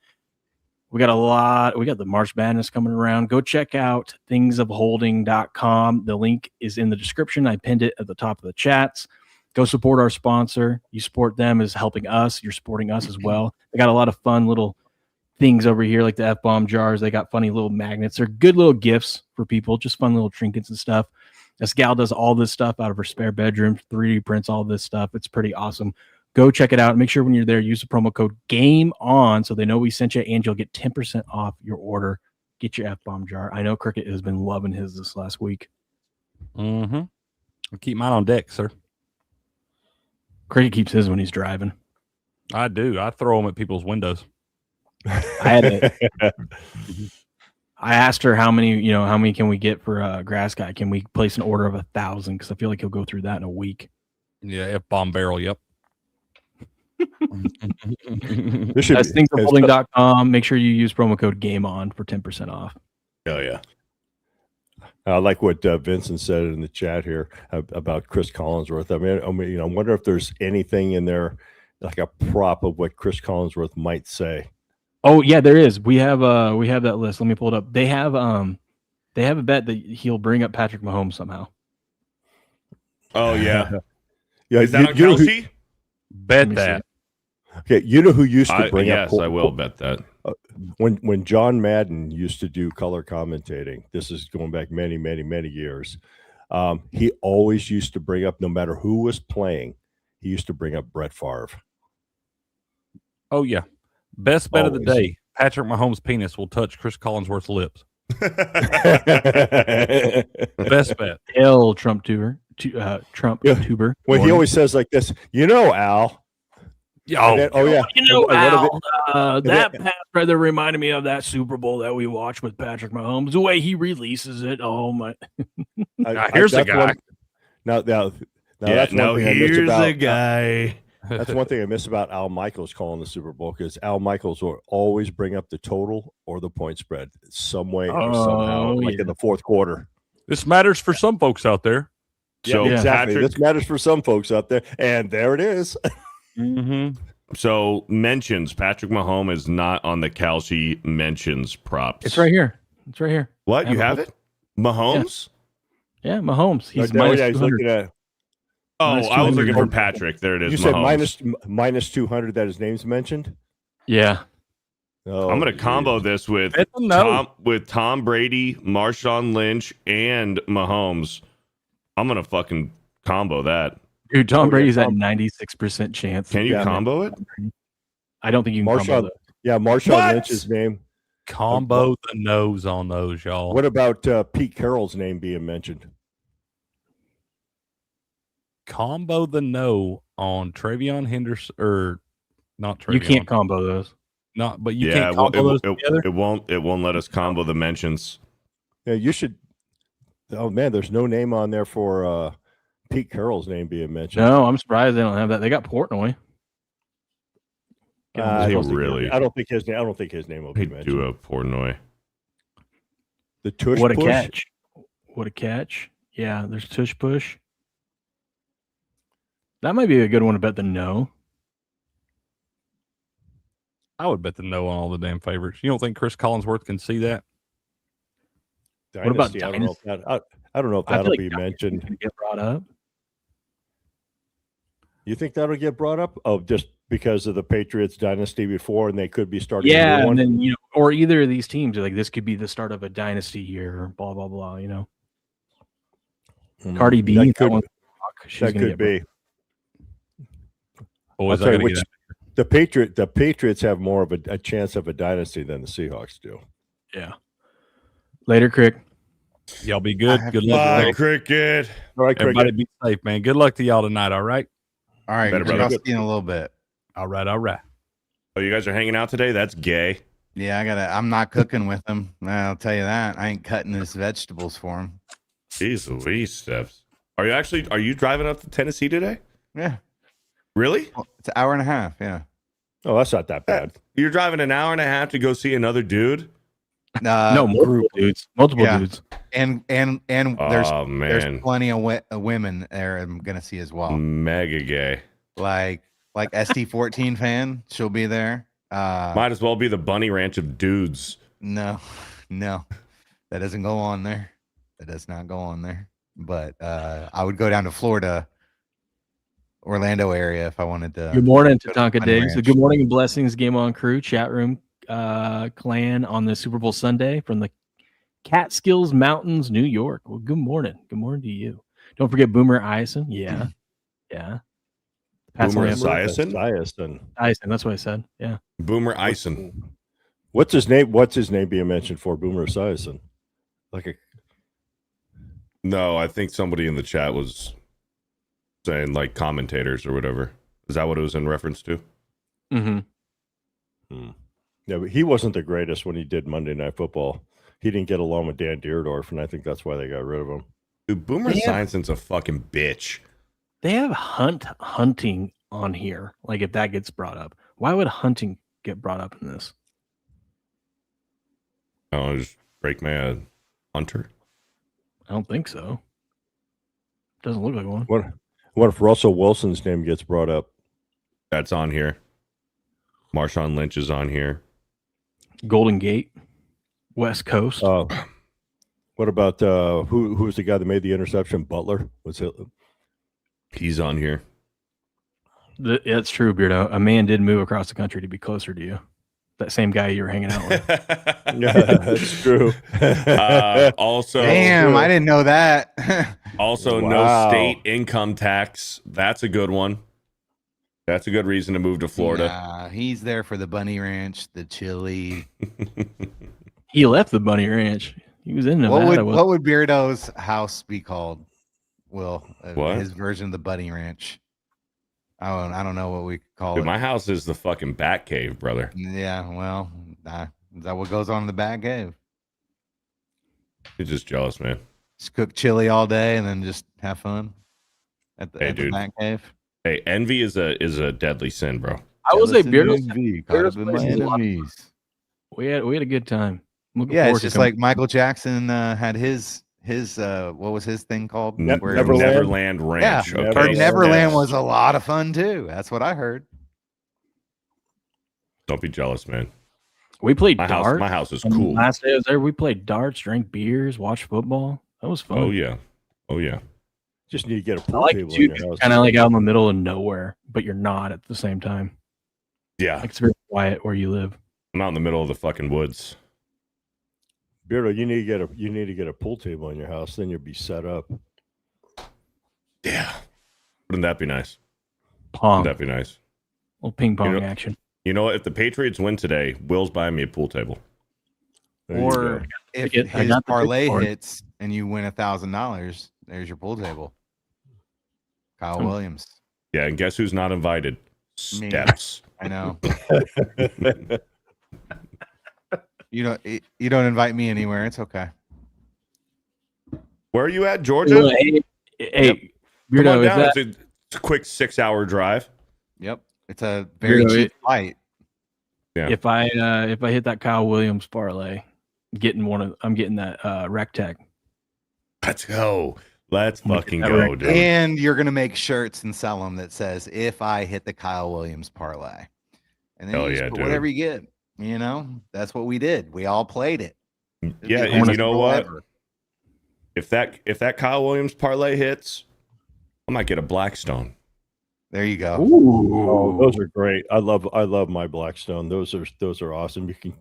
we got the March Madness coming around. Go check out thingsofholding.com. The link is in the description. I pinned it at the top of the chats. Go support our sponsor. You support them is helping us. You're supporting us as well. They got a lot of fun little things over here, like the F-bomb jars. They got funny little magnets. They're good little gifts for people, just fun little trinkets and stuff. This gal does all this stuff out of her spare bedroom, 3D prints all this stuff. It's pretty awesome. Go check it out. Make sure when you're there, use the promo code GAMEON so they know we sent you, and you'll get 10% off your order. Get your F-bomb jar. I know Cricket has been loving his this last week. Mm-hmm. I'll keep mine on deck, sir. Cricket keeps his when he's driving. I do. I throw them at people's windows. I asked her how many can we get for Grass Guy? Can we place an order of 1,000? Because I feel like he'll go through that in a week. Yeah, F-bomb barrel. Yep. That's thingsofholding.com. Make sure you use promo code GAMEON for 10% off. Oh, yeah. I like what Vincent said in the chat here about Chris Collinsworth. I wonder if there's anything in there, like a prop of what Chris Collinsworth might say. Oh yeah, there is. We have that list. Let me pull it up. They have a bet that he'll bring up Patrick Mahomes somehow. Oh yeah. Yeah, is that on Kelsey? Bet that. Okay, you know who used to bring up? Yes, I will bet that. When John Madden used to do color commentating, this is going back many years. He always used to bring up, no matter who was playing, he used to bring up Brett Favre. Oh yeah, best bet of the day: Patrick Mahomes' penis will touch Chris Collinsworth's lips. Best bet. Hell, Trump tour. Trump Yeah. tuber. Well, he Morning. always says like this, Al. And then- yeah. You know, And one of Al, it- that pass rather reminded me of that Super Bowl that we watched with Patrick Mahomes. The way he releases it, oh my! Here's the that's guy. one- now that's one thing I miss here's about a guy. That's one thing I miss about Al Michaels calling the Super Bowl, because Al Michaels will always bring up the total or the point spread some way or somehow, like in the fourth quarter. This matters for some folks out there. So Yeah, exactly. Patrick, This matters for some folks out there, and there it is. Mm-hmm. so mentions Patrick Mahomes is not on the Kalshi mentions props. It's right here. It's right here. What, I you have have it? Mahomes? Yeah, Mahomes. He's Right there, minus he's 200. looking at. Oh, Minus I was 200. looking for Patrick. There it is. You said Mahomes. minus 200 that his name's mentioned. Yeah. Oh, I'm going to combo this with Tom Brady, Marshawn Lynch, and Mahomes. I'm going to fucking combo that. Dude, Tom yeah, Brady's at Tom- 96% chance. Can you Yeah, combo it? I don't think you can combo Marshawn. that. Yeah, Marshawn What? Lynch's name. Combo the nose on those, y'all. What about Pete Carroll's name being mentioned? Combo the no on Travion Henderson, or not Travion. You can't combo those. Not, but you Yeah, can't combo those together. it won't let us combo the mentions. Yeah, you should. Oh man, there's no name on there for Pete Carroll's name being mentioned. No, I'm surprised they don't have that. They got Portnoy. I They don't think really- I don't think his name. I don't think his name will be They mentioned. do a Portnoy. The tush What a push. catch. What a catch. Yeah, there's tush push. That might be a good one to bet the no. I would bet the no on all the damn favorites. You don't think Chris Collinsworth can see that? What about Dynasty, I don't know if that. I don't know if I feel that'll like be Dynasty mentioned. can get brought up. You think that'll get brought up? Oh, just because of the Patriots dynasty before, and they could be starting. a Yeah, new one? and then or either of these teams are like this could be the start of a dynasty year, or blah blah blah. Cardi B, That could, one's rock. She's that gonna could get be. Boys, I'll I tell you gotta which, get the Patriots have more of a chance of a dynasty than the Seahawks do. Yeah. Later, Crick. y'all be good. Good luck. Bye, today. cricket. All right, Everybody Cricket. be safe, man. Good luck to y'all tonight. All right. All right, Better, I'll brother. see you in a little bit. All right. All right. Oh, you guys are hanging out today? That's gay. Yeah, I'm not cooking with him. I'll tell you that. I ain't cutting his vegetables for him. Jeez Louise, Steps. Are you driving up to Tennessee today? Yeah, Really? it's an hour and a half. Yeah. Oh, that's not that bad. You're driving an hour and a half to go see another dude? No, multiple dudes. Multiple yeah. dudes. and Oh, there's man. plenty of women there I'm gonna see as well. Mega gay. Like ST14 fan, she'll be there. Might as well be the bunny ranch of dudes. No, that doesn't go on there. That does not go on there. But I would go down to Florida, Orlando area if I wanted to. Good morning, go to Tatanka Bunny Diggs. The Ranch. Good Morning and Blessings Game On Crew chat room clan on the Super Bowl Sunday from the Catskills Mountains, New York. Well, good morning. Good morning to you. Don't forget Boomer Esiason. Yeah. Yeah. Pass Boomer away on- Esiason? Esiason. Esiason, that's what I said. Yeah. Boomer Ison. What's his name? What's his name being mentioned for? Boomer Esiason. Like a No, I think somebody in the chat was saying like commentators or whatever. Is that what it was in reference to? Mm-hmm. Yeah, but he wasn't the greatest when he did Monday Night Football. He didn't get along with Dan Deerdorf, and I think that's why they got rid of him. Dude, Boomer Esiason's a fucking bitch. They have hunting on here. Like if that gets brought up, why would hunting get brought up in this? Oh, just break my hunter. I don't think so. Doesn't look like one. What if Russell Wilson's name gets brought up? That's on here. Marshawn Lynch is on here. Golden Gate, West Coast. What about who's the guy that made the interception? Butler? Was it? He's on here. That's true, Beardo. A man did move across the country to be closer to you. That same guy you were hanging out with. Yeah, that's true. Also, Damn, I didn't know that. also no Wow. state income tax. That's a good one. That's a good reason to move to Florida. Nah, he's there for the Bunny Ranch, the chili. He left the Bunny Ranch. He was in Nevada. What would Beardo's house be called? Will. What? His version of the bunny ranch. I don't know what we call Dude, it. my house is the fucking bat cave, brother. Yeah, well, is that what goes on in the bat cave? You're just jealous, man. Just cook chili all day and then just have fun at the, Hey, at the dude. bat cave. Hey, envy is a deadly sin, bro. I will say Jealous Beardo's. and envy, caught Beardo's up in place my is a lot- enemies. We had a good time. Looking Yeah, forward it's to just coming. like Michael Jackson had his what was his thing called? Where it was- Neverland Ranch. Yeah, Okay, or Neverland Steps. was a lot of fun too. That's what I heard. Don't be jealous, man. We played My darts. house is And cool. Last day I was there, we played darts, drank beers, watched football. That was fun. Oh yeah. Oh yeah. Just need to get a I pool like table it in too. your house. Kind of like out in the middle of nowhere, but you're not at the same time. Yeah. Like it's very quiet where you live. I'm out in the middle of the fucking woods. Beardo, you need to get a pool table in your house. Then you'll be set up. Yeah. Wouldn't that be nice? Pong, Wouldn't that be nice? little ping pong You know- action. You know what? If the Patriots win today, Will's buying me a pool table. There you Or go. If I his got the parlay Discord. hits and you win $1,000, there's your pool table. Kyle Hmm. Williams. Yeah, and guess who's not invited? Me. Steps. I know. You don't invite me anywhere. It's okay. Where are you at, Georgia? Hey, Come on Beardo, is down. that, It's a quick 6-hour drive. Yep. It's a very Beardo, cheap flight. Yeah. if I hit that Kyle Williams parlay, I'm getting that rec tech. Let's go. Let's I'm gonna fucking get that go, record. dude. And you're gonna make shirts and sell them that says "If I hit the Kyle Williams parlay," and then Hell you just yeah, put dude. whatever you get. You know, that's what we did. We all played it. It'd be Yeah, the and best you know goal what? ever. If that Kyle Williams parlay hits, I might get a Blackstone. There you go. Oh, those are great. I love my Blackstone. Those are awesome. You can,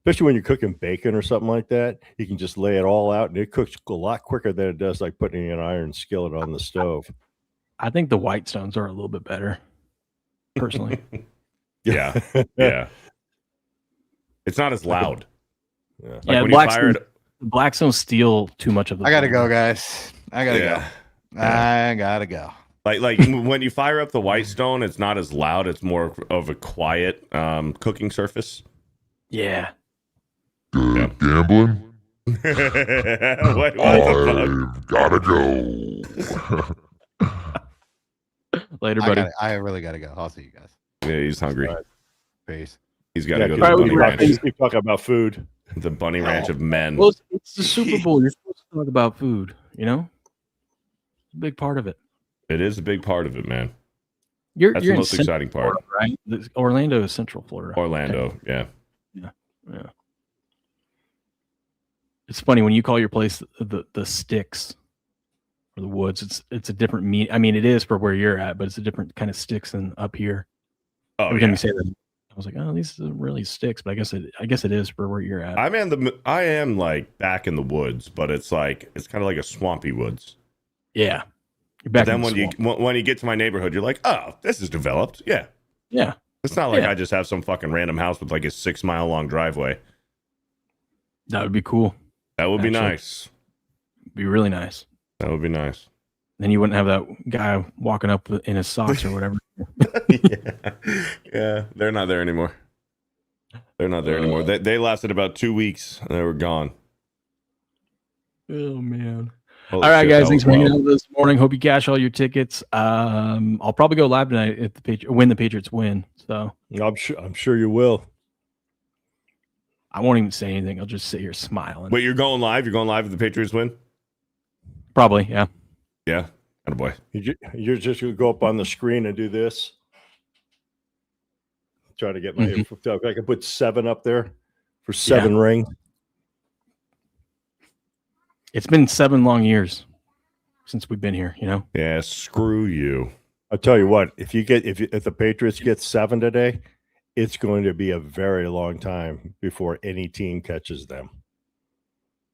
especially when you're cooking bacon or something like that, you can just lay it all out and it cooks a lot quicker than it does like putting an iron skillet on the stove. I think the white stones are a little bit better, personally. Yeah. Yeah. It's not as loud. Yeah. Like Yeah, when you Blackstone- fired, Blackstones steal too much of the. I gotta flavor. go, guys. I gotta yeah. go. I gotta go. Like when you fire up the white stone, it's not as loud. It's more of a quiet cooking surface. Yeah. Yeah. Gambling? what the I've gotta go. Later, buddy. I really gotta go. I'll see you guys. fuck? Yeah, he's hungry. Peace. He's got to go to 'cause the Right, bunny we were ranch. we talk about food. The bunny ranch of men. Well, it's the Super Bowl. You're supposed to talk about food. You know, it's a big part of it. It is a big part of it, man. You're That's you're the in most Central exciting part. Florida, right? Orlando is Central Florida. Orlando, yeah. Yeah. It's funny when you call your place the sticks or the woods. It's a different mean. I mean, it is for where you're at, but it's a different kind of sticks than up here. Oh, Every time yeah. you say that, I was like, oh, these isn't really sticks, but I guess it is for where you're at. I am like back in the woods, but it's kind of like a swampy woods. Yeah. You're But back. then in the swamp. when you get to my neighborhood, you're like, oh, this is developed. Yeah. Yeah. It's not like Yeah. I just have some fucking random house with like a 6-mile long driveway. That would be cool. That would be Actually. nice. Be really nice. That would be nice. Then you wouldn't have that guy walking up in his socks or whatever. Yeah. They're not there anymore. They're not there anymore. They lasted about 2 weeks and they were gone. Oh man. Holy All right, shit, guys. that Thanks was for hanging wild. out this morning. Hope you cash all your tickets. I'll probably go live tonight if the Patriots win. So I'm sure you will. I won't even say anything. I'll just sit here smiling. Wait, you're going live? You're going live if the Patriots win? Probably, yeah. Yeah. Attaboy. You're just gonna go up on the screen and do this. Try to get my. Mhm. I can put 7 up there for 7 rings. It's been 7 long years since we've been here. You know. Yeah, screw you. I'll tell you what. If the Patriots get 7 today, it's going to be a very long time before any team catches them.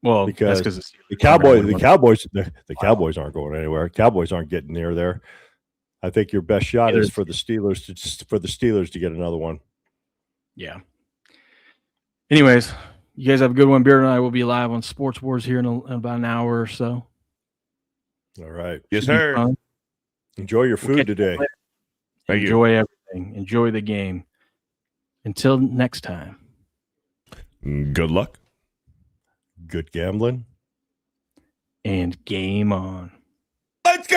Well, Because that's The Cowboys aren't going anywhere. Cowboys aren't getting near there. I think your best shot is for the Steelers to get another one. Yeah. Anyways, you guys have a good one. Beard and I will be live on Sports Wars here in about an hour or so. All right. Yes, Should be sir. fun. Enjoy your We'll food catch you today. later. Thank you. Enjoy everything. Enjoy the game. Until next time. Good luck. Good gambling. And game on. Let's go.